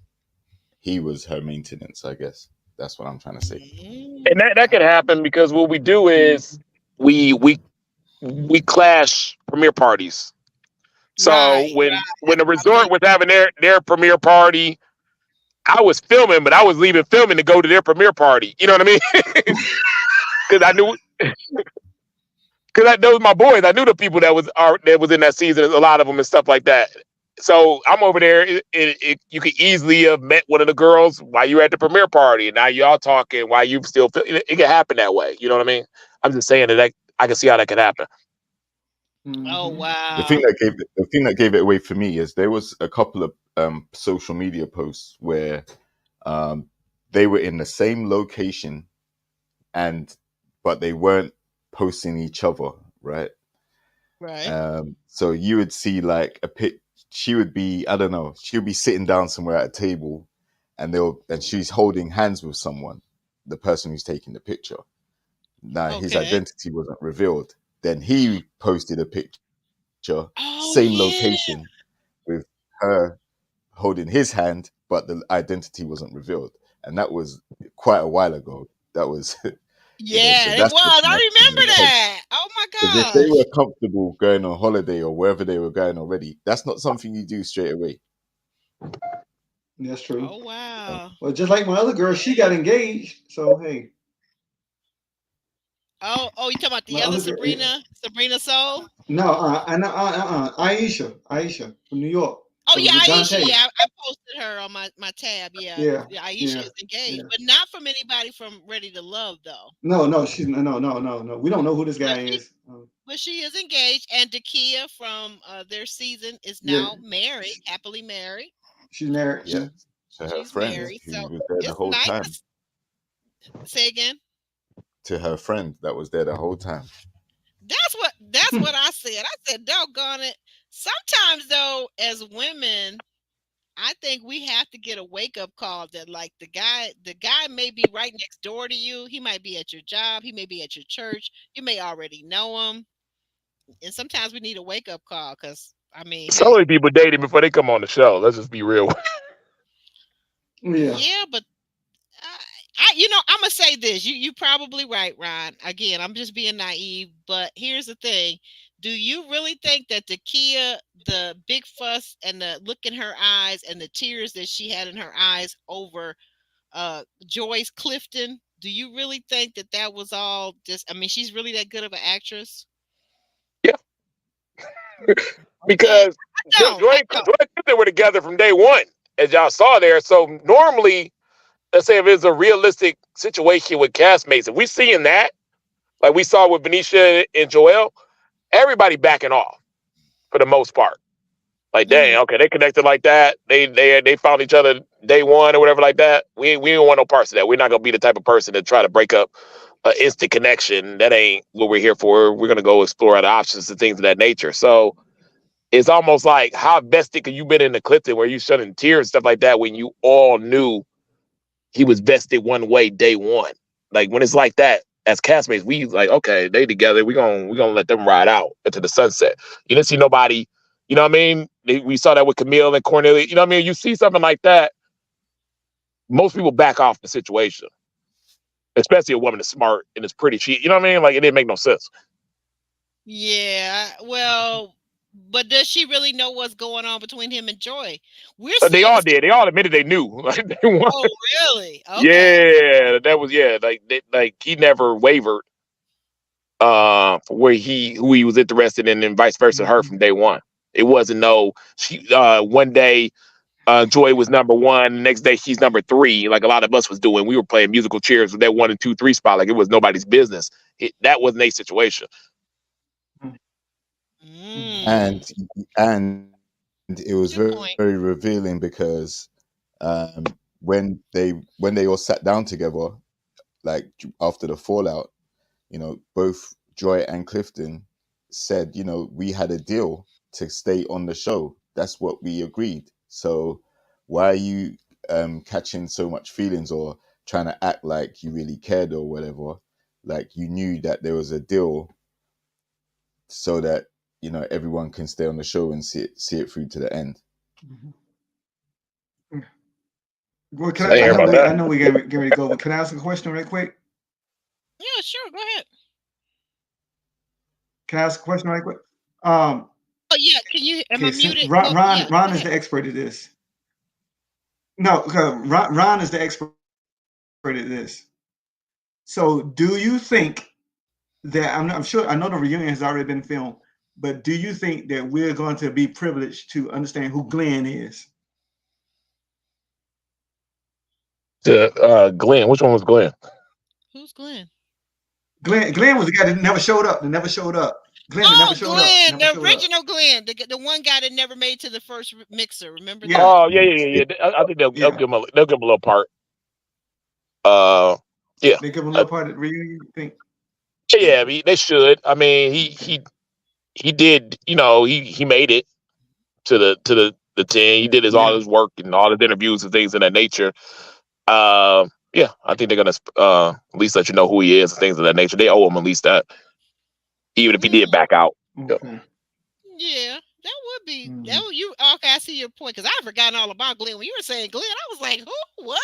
he was her maintenance. I guess that's what I'm trying to say. And that could happen because what we do is we clash premiere parties. So Right. when the I resort think was having their premiere party, I was filming, but I was leaving filming to go to their premiere party. You know what I mean? Because I knew, because those my boys. I knew the people that was in that season, a lot of them and stuff like that. So I'm over there. You could easily have met one of the girls while you were at the premiere party, and now y'all talking while you still feel. It can happen that way. You know what I mean? I'm just saying that I can see how that could happen. oh Mhm. The thing wow. that gave it away for me is there was a couple of social media posts where um, they were in the same location and but they weren't posting each other, right? Right. So you would see like a pic. She would be, I don't know, she would be sitting down somewhere at a table, and she's holding hands with someone, the person who's taking the picture. Now his Okay. identity wasn't revealed. Then he posted a picture, Oh same yeah. location, with her holding his hand, but the identity wasn't revealed, and that was quite a while ago. That was, so Yeah, it that's what was. I snapped in remember my head. that. Oh my Because if they were gosh. comfortable going on holiday or wherever they were going already, that's not something you do straight away. That's true. Oh wow. Well, just like my other girl, she got engaged. So hey, Oh, you talking about my the other other girl. Sabrina Soul? No, Aisha from New York, Oh yeah, with Aisha. Dante. Yeah, I posted her on my tab. Yeah, Yeah, yeah, Aisha yeah, is engaged, yeah. but not from anybody from Ready to Love though. No, she's no. We don't know who this But guy is. she is engaged, and Dakia from their season is Yeah, now married, happily married. she's married. Yeah, Yeah. to her She's friend married, who so was there the it's whole nice time. to say again. To her friend that was there the whole time. That's what I said. I said, doggone it. Sometimes though, as women, I think we have to get a wake up call that like the guy may be right next door to you. He might be at your job. He may be at your church. You may already know him. And sometimes we need a wake up call because I mean, Some of hey, the people dating before they come on the show. Let's just be real. Yeah. yeah, but I'm gonna say this. You probably right, Ron. Again, I'm just being naive, but here's the thing. Do you really think that the big fuss and the look in her eyes and the tears that she had in her eyes over Joyce Clifton, do you really think that that was all just? I mean, she's really that good of an actress? Yeah, Okay, because Joy I and don't. Clifton were together from day one, as y'all saw there. So normally, let's say if it's a realistic situation with castmates, if we're seeing that, like we saw with Benicia and Joel, everybody backing off for the most part. Like, Mhm. dang, okay, they connected like that. They found each other day one or whatever like that. We don't want no parts of that. We're not gonna be the type of person to try to break up an instant connection. That ain't what we're here for. We're gonna go explore other options and things of that nature. So it's almost like how vested could you been in the Clifton where you shedding tears and stuff like that when you all knew he was vested one way day one. Like when it's like that, as castmates, we like, okay, they together. We gonna let them ride out into the sunset. You didn't see nobody. You know what I mean? We saw that with Camille and Cornelia. You know what I mean? You see something like that, most people back off the situation, especially a woman that's smart and is pretty. You know what I mean? Like it didn't make no sense. Yeah, well, but does she really know what's going on between him and Joy? We're They seeing all the. did. They all admitted they knew. Like they won. Oh, really? Okay. Yeah, that was like he never wavered for where who he was interested in and vice versa her Mhm. from day one. It wasn't no she one day Joy was number one, the next day she's number three, like a lot of us was doing. We were playing musical chairs with that 1 and 2, 3 spot, like it was nobody's business. That wasn't a situation. Mm, And and it was good very, point. very revealing because um, when they all sat down together, like after the fallout, both Joy and Clifton said, we had a deal to stay on the show. That's what we agreed. So why are you catching so much feelings or trying to act like you really cared or whatever? Like you knew that there was a deal so that everyone can stay on the show and see it through to the end. Mhm. Well, I didn't hear about that. I know we get ready to go, but can I ask a question right quick? Yeah, sure. Go ahead. Can I ask a question right quick? Um, Oh yeah, can you? Am I Okay, since muted? Ron, Well, yeah, Ron go is ahead. the expert at this. No, Ron is the expert at this. So, do you think that I'm sure I know the reunion has already been filmed, but do you think that we're going to be privileged to understand who Glenn is? Glenn, which one was Glenn? Who's Glenn? Glenn was the guy that never showed up. That never showed up. Glenn that never Oh, showed up. Glenn, Never the showed up. original Glenn, the one guy that never made to the first mixer. Remember Yeah. that? Oh yeah. I think they'll Yeah. give him a little part. Yeah, They give him a little part of the reunion, you think? yeah. They should. I mean, he did. You know, he made it to the 10. He did all Yeah. his work and all his interviews and things of that nature. Yeah, I think they're gonna at least let you know who he is and things of that nature. They owe him at least that, even if he did back out. Okay. Yeah, that would be that. Mhm. Would, you okay? I see your point because I've forgotten all about Glenn. When you were saying Glenn, I was like, who? What?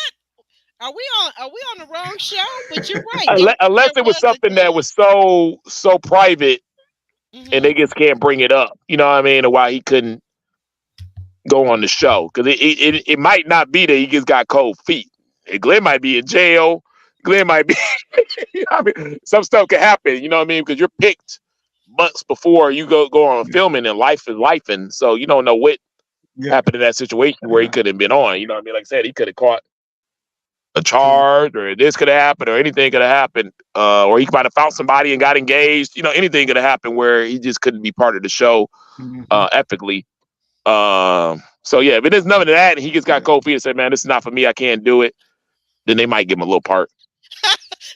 Are we on the wrong show? But you're right. Unless There it was was a something that Glenn. was so private and they just can't bring it up. You know what I mean? Or why he couldn't go on the show because it might not be that he just got cold feet. And Glenn might be in jail. Glenn might be. You know what I mean, some stuff can happen. You know what I mean? Because you're picked months before you go on filming, and life is life, and so you don't know what Yeah. happened in that situation where he Yeah. could have been on. You know what I mean? Like I said, he could have caught a True. charge, or this could have happened, or anything could have happened, or he might have found somebody and got engaged. You know, anything could have happened where he just couldn't be part of the show Mhm. ethically. So yeah, if it is none of that, and he just got Yeah. cold feet and said, "Man, this is not for me. I can't do it." Then they might give him a little part.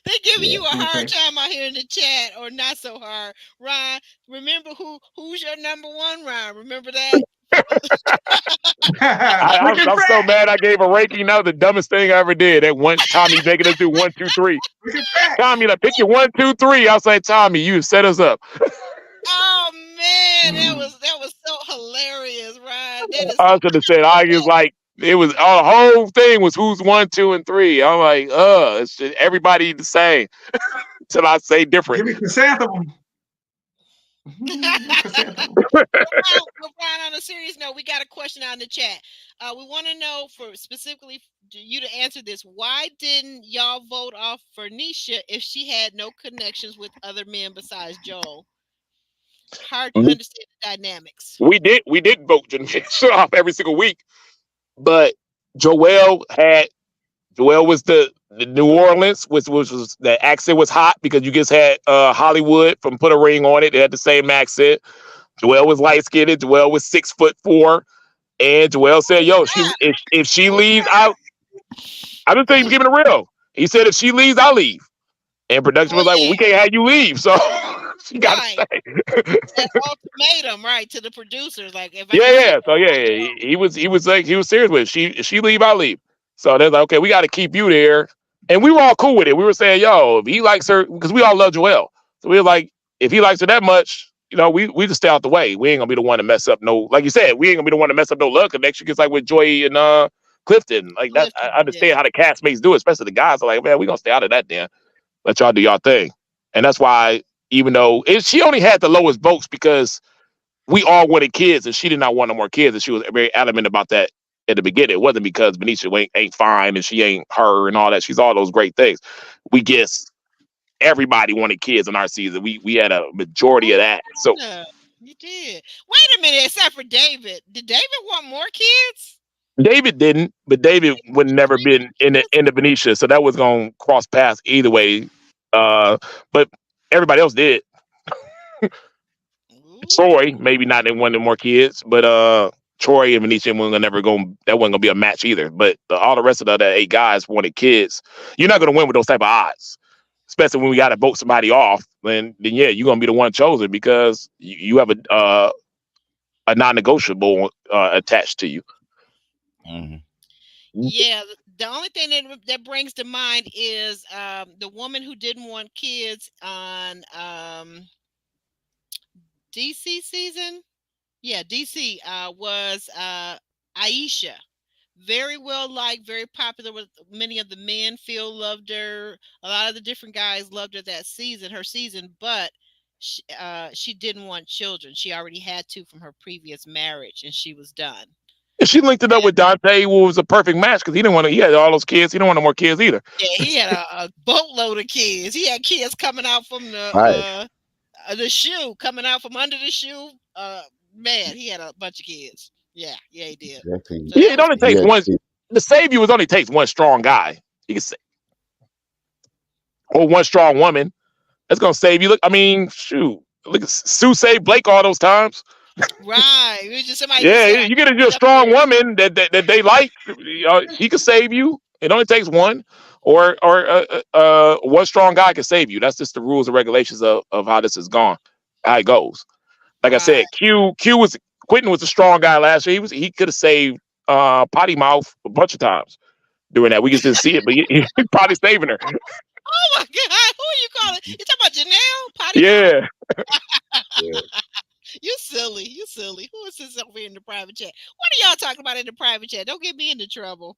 They giving Yeah. you a hard Okay. time out here in the chat, or not so hard. Ron, remember who's your number one, Ron? Remember that? Wicked I'm so Fat. mad. I gave a ranking. That was the dumbest thing I ever did. That one Tommy making us do 1, 2, 3. Wicked Fat. Tommy, like pick your 1, 2, 3. I was like, Tommy, you set us up. Oh man, that Mm. was so hilarious, Ron. That is I so. should have said I was like it was the whole thing was who's 1, 2, and 3. I'm like, it's just everybody the same till I say different. Give me chrysanthemum. Chrysanthemum. Ron, on a serious note, we got a question out in the chat. We want to know for specifically you to answer this. Why didn't y'all vote off Fernisha if she had no connections with other men besides Joel? Hard to understand the dynamics. We did vote Janisha off every single week, but Joel was the New Orleans, which was the accent was hot because you just had Hollywood from Put a Ring on it. They had the same accent. Joel was light skinned. Joel was 6'4", and Joel said, "Yo, if she leaves, I'm just saying, giving it real." He said, "If she leaves, I'll leave." And production was like, "Well, we can't have you leave, so she got to stay." That ultimatum, right, to the producers, like if Yeah. So yeah, he was serious with it. If she leave, I'll leave. So they're like, okay, we got to keep you there, and we were all cool with it. We were saying, yo, if he likes her, because we all love Joelle, so we were like, if he likes her that much, you know, we just stay out the way. We ain't gonna be the one to mess up no, like you said, we ain't gonna be the one to mess up no love connection. Because like with Joy and Clifton, like that, I understand how the castmates do it, especially the guys are like, man, we gonna stay out of that then. Let y'all do y'all thing, and that's why even though she only had the lowest votes because we all wanted kids, and she did not want no more kids, and she was very adamant about that at the beginning. It wasn't because Benicia ain't fine and she ain't her and all that. She's all those great things. We just everybody wanted kids in our season. We had a majority of that. So you did. Wait a minute, except for David. Did David want more kids? David didn't, but David would never been in the Benicia, so that was gonna cross paths either way. But everybody else did. Troy, maybe not in one of more kids, but Troy and Venetian wasn't gonna be a match either. But all the rest of the other 8 guys wanted kids. You're not gonna win with those type of odds, especially when we gotta vote somebody off. Then yeah, you're gonna be the one chosen because you have a non-negotiable attached to you. Mm-hmm. Yeah, the only thing that brings to mind is the woman who didn't want kids on DC season. Yeah, DC was Aisha. Very well liked, very popular with many of the men. Phil loved her. A lot of the different guys loved her her season, but she didn't want children. She already had two from her previous marriage, and she was done. And she linked it up with Dante, who was a perfect match because he didn't want to. He had all those kids. He didn't want no more kids either. Yeah, he had a boatload of kids. He had kids coming out from Five. the shoe, coming out from under the shoe. Man, he had a bunch of kids. Yeah, he did. Exactly. So Yeah, that it was only big. takes Yeah. one. The save you only takes one strong guy. You can say, or one strong woman. That's gonna save you. Look, I mean, shoot. Look, Sue saved Blake all those times. Right. It was just somebody just Yeah, said, I you get need a up strong here. woman that they like. He can save you. It only takes one, or one strong guy can save you. That's just the rules and regulations of how this is gone, how it goes. Like I Right. said, Quentin was a strong guy last year. He could have saved Potty Mouth a bunch of times doing that. We just didn't see it, but he probably saving her. Oh my God. Who are you calling? You talking about Janelle? Potty Yeah. Yeah. You silly. You silly. Who is this over here in the private chat? What are y'all talking about in the private chat? Don't get me into trouble.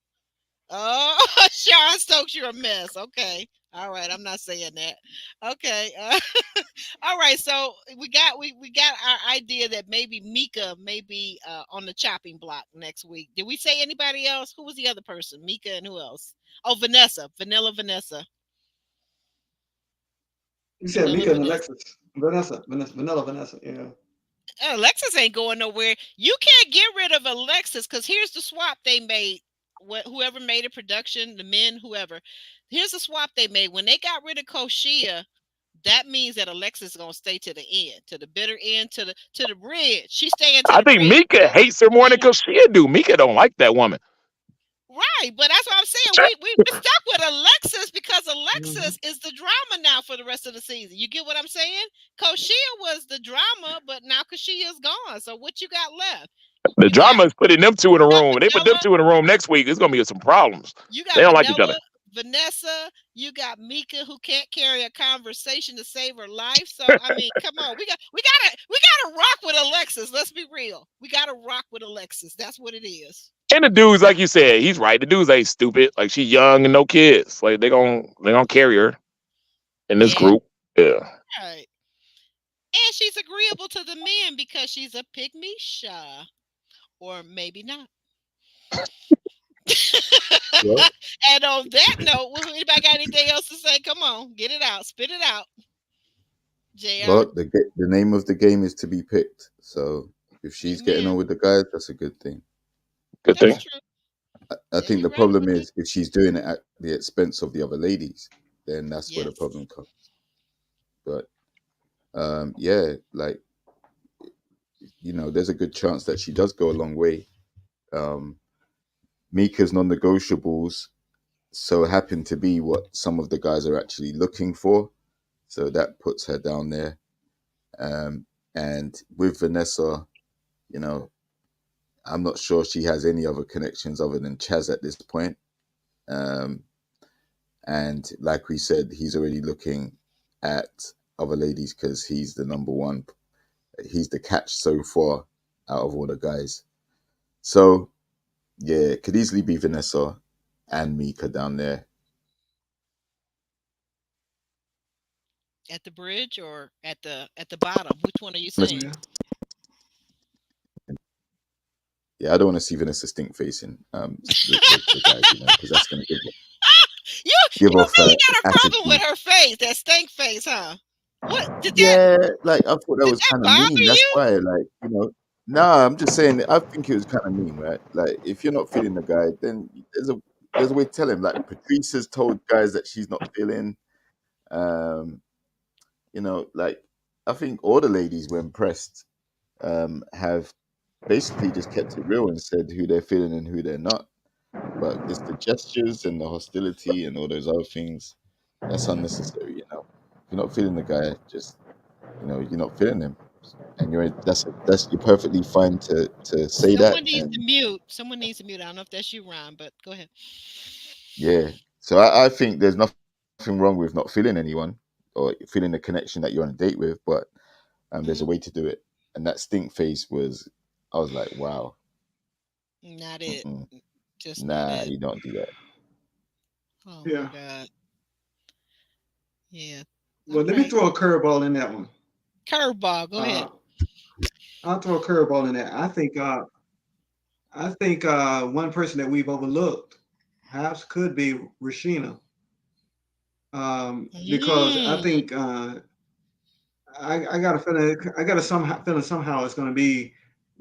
Oh, Sean Stokes, you're a mess. Okay. All right. I'm not saying that. Okay. All right. So we got our idea that maybe Mika may be on the chopping block next week. Did we say anybody else? Who was the other person? Mika and who else? Oh, Vanessa. Vanilla Vanessa. You said Vanilla Mika and Vanessa. Vanilla Vanessa. Yeah. Alexis ain't going nowhere. You can't get rid of Alexis because here's the swap they made. Whoever made a production, the men, whoever. Here's the swap they made. When they got rid of Koshia, that means that Alexis is gonna stay to the end, to the bitter end, to the bridge. She's staying to I the think bridge. Mika hates her more than Koshia do. Mika don't like that woman. Right, but that's what I'm saying. We're stuck with Alexis because Alexis is the drama now for the rest of the season. You get what I'm saying? Koshia was the drama, but now Koshia's gone. So what you got left? The You got drama is putting them two in a room. When they put them Vanilla. two in a room next week, it's gonna be some problems. You They got don't like each other. Vanilla, Vanessa. You got Mika, who can't carry a conversation to save her life. So I mean, come on, we gotta rock with Alexis. Let's be real. We gotta rock with Alexis. That's what it is. And the dudes, like you said, he's right. The dudes ain't stupid. Like she's young and no kids. Like they gonna carry her in this Yeah. group. Yeah. Right. And she's agreeable to the men because she's a pygmy, or maybe not. Well, And on that note, anybody got anything else to say? Come on, get it out, spit it out, JR. well, the name of the game is to be picked. So if she's getting Amen. on with the guys, that's a good thing. Good thing. That's true. I Yeah, think you're the right problem about is if she's doing it at the expense of the other ladies, then that's where the Yes. problem comes. But yeah, like there's a good chance that she does go a long way. Mika's non-negotiables so happen to be what some of the guys are actually looking for, so that puts her down there. And with Vanessa, I'm not sure she has any other connections other than Chaz at this point. And like we said, he's already looking at other ladies because he's the number one. He's the catch so far out of all the guys. So yeah, it could easily be Vanessa and Mika down there. At the bridge or at the bottom? Which one are you saying? Yeah, I don't want to see Vanessa stink facing the guys, because that's going to You give off really got a problem attitude. with her face, that stink face, huh? What did that? Yeah, like I thought that was that kind of bother mean. That's you? why, nah, I'm just saying. I think it was kind of mean, right? Like, if you're not feeling the guy, then there's a way to tell him. Like, Patrice has told guys that she's not feeling. Like, I think all the ladies, when pressed, have basically just kept it real and said who they're feeling and who they're not. But it's the gestures and the hostility and all those other things that's unnecessary. If you're not feeling the guy, just you're not feeling him, and you're perfectly fine to say that. Someone needs And to mute. Someone needs to mute. I don't know if that's you, Ron, but go ahead. yeah, so I think there's nothing wrong with not feeling anyone or feeling the connection that you're on a date with, but there's a way to do it. And that stink face I was like, wow, Not it. Just nah, not it. you don't do that. Oh Yeah. my God. Yeah. Well, let me throw a curveball in that one. Curveball. Go ahead. I'll throw a curveball in there. I think one person that we've overlooked perhaps could be Rashina, because I Mm. think I got a feeling somehow it's going to be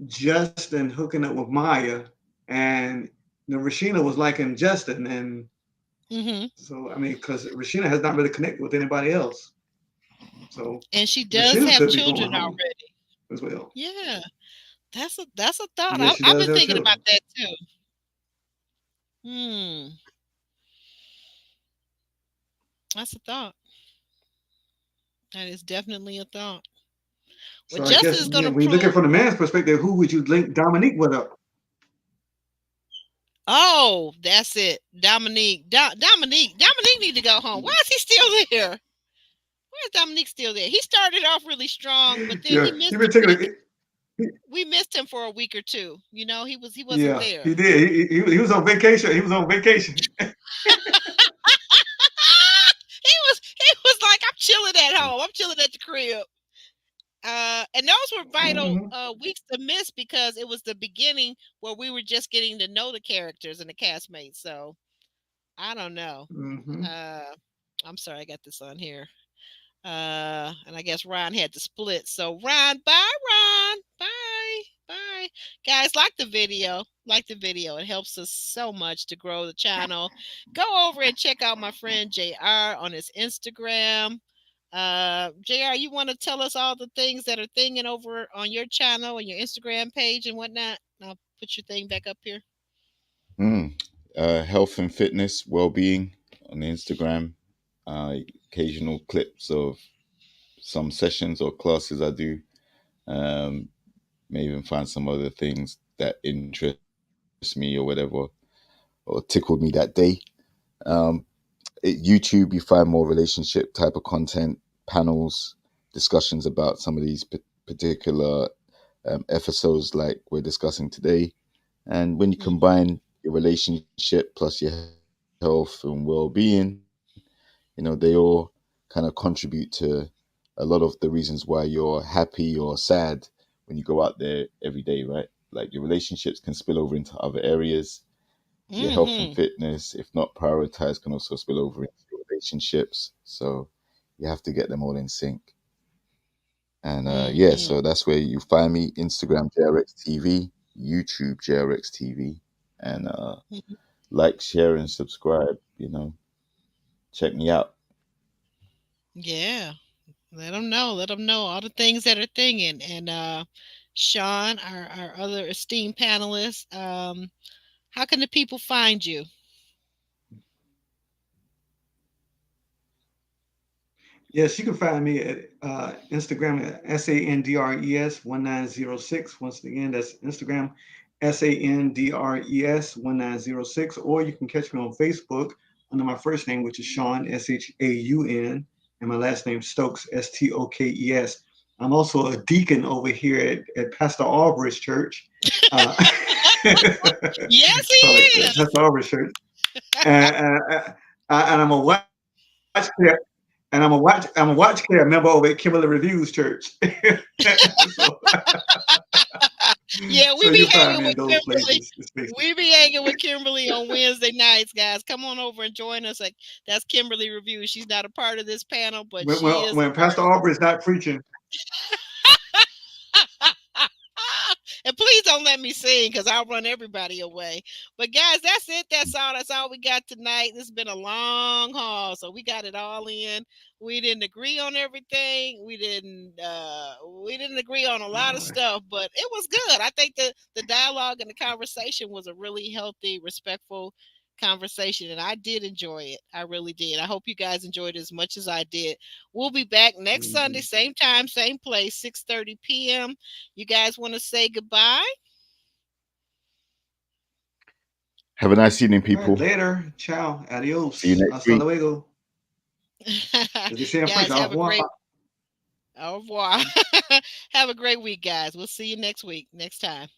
Justin hooking up with Maya, and Rashina was liking Justin, and Mm-hmm. so I mean, because Rashina has not really connected with anybody else, so And she does Rashina have could be going children home already. as well. Yeah, that's a thought. Yes, she I've does been have thinking about children. that too. Hmm, that's a thought. That is definitely a thought. Well, So I Justin guess is going to when you look at it prove. from the man's perspective, who would you link Dominique with up? Oh, that's it, Dominique. Dominique need to go home. Why is he still there? Why is Dominique still there? He started off really strong, but then Yeah, he he missed been it. taking it. We missed him for a week or two. You know, he wasn't Yeah, there. he did. He was on vacation. He was on vacation. He was like, I'm chilling at home. I'm chilling at the crib. And those were vital Hmm. weeks to miss because it was the beginning where we were just getting to know the characters and the castmates. So I don't know. Hmm. Uh, I'm sorry, I got this on here. And I guess Ron had to split. So Ron, bye, Ron, bye, bye, guys. Like the video, like the video. It helps us so much to grow the channel. Go over and check out my friend JR on his Instagram. JR, you want to tell us all the things that are thinging over on your channel and your Instagram page and whatnot? I'll put your thing back up here. Health and fitness, well-being on Instagram. Uh, Occasional clips of some sessions or classes I do. Um, May even find some other things that interest me or whatever, or tickled me that day. Um, YouTube, you find more relationship type of content, panels, discussions about some of these particular episodes like we're discussing today. And when you Mm-hmm. combine your relationship plus your health and well-being, they all kind of contribute to a lot of the reasons why you're happy or sad when you go out there every day, right? Like your relationships can spill over into other areas. Your health and Mm-hmm. fitness, if not prioritized, can also spill over into your relationships. So you have to get them all in sync. And yeah, Mm-hmm. so that's where you find me: Instagram JRX TV, YouTube JRX TV, and like, share, and subscribe. Check me out. Yeah. Let them know. Let them know all the things that are thinging. And Sean, our other esteemed panelist, how can the people find you? Yes, you can find me at Instagram at SANDRES1906. Once again, that's Instagram SANDRES1906. Or you can catch me on Facebook under my first name, which is Sean, SHAUN, and my last name Stokes, STOKES. I'm also a deacon over here at Pastor Auburn's church. Uh, Yes, he so is. Pastor Auburn's church. And I'm a watch I'm a watch care member over at Kimberly Reviews Church. so, Yeah, we so be you find hanging me in with those Kimberly. places. Basically. We be hanging with Kimberly on Wednesday nights, guys. Come on over and join us. Like, that's Kimberly Review. She's not a part of this panel, but When, she well, is a when part. Pastor Aubrey is not preaching, And please don't let me sing because I'll run everybody away. But guys, that's it. That's all. That's all we got tonight. This has been a long haul, so we got it all in. We didn't agree on everything. We didn't agree on a lot of uh, stuff, but it was good. I think the dialogue and the conversation was a really healthy, respectful conversation, and I did enjoy it. I really did. I hope you guys enjoyed it as much as I did. We'll be back next Sunday, mhm. same time, same place, 6:30 p.m. You guys want to say goodbye? Have a nice evening, All right, people. later. Ciao. See you Adios. next Hasta week. luego. As they say in French, Guys, au have a revoir. great au revoir. Have a great week, guys. We'll see you next week, next time.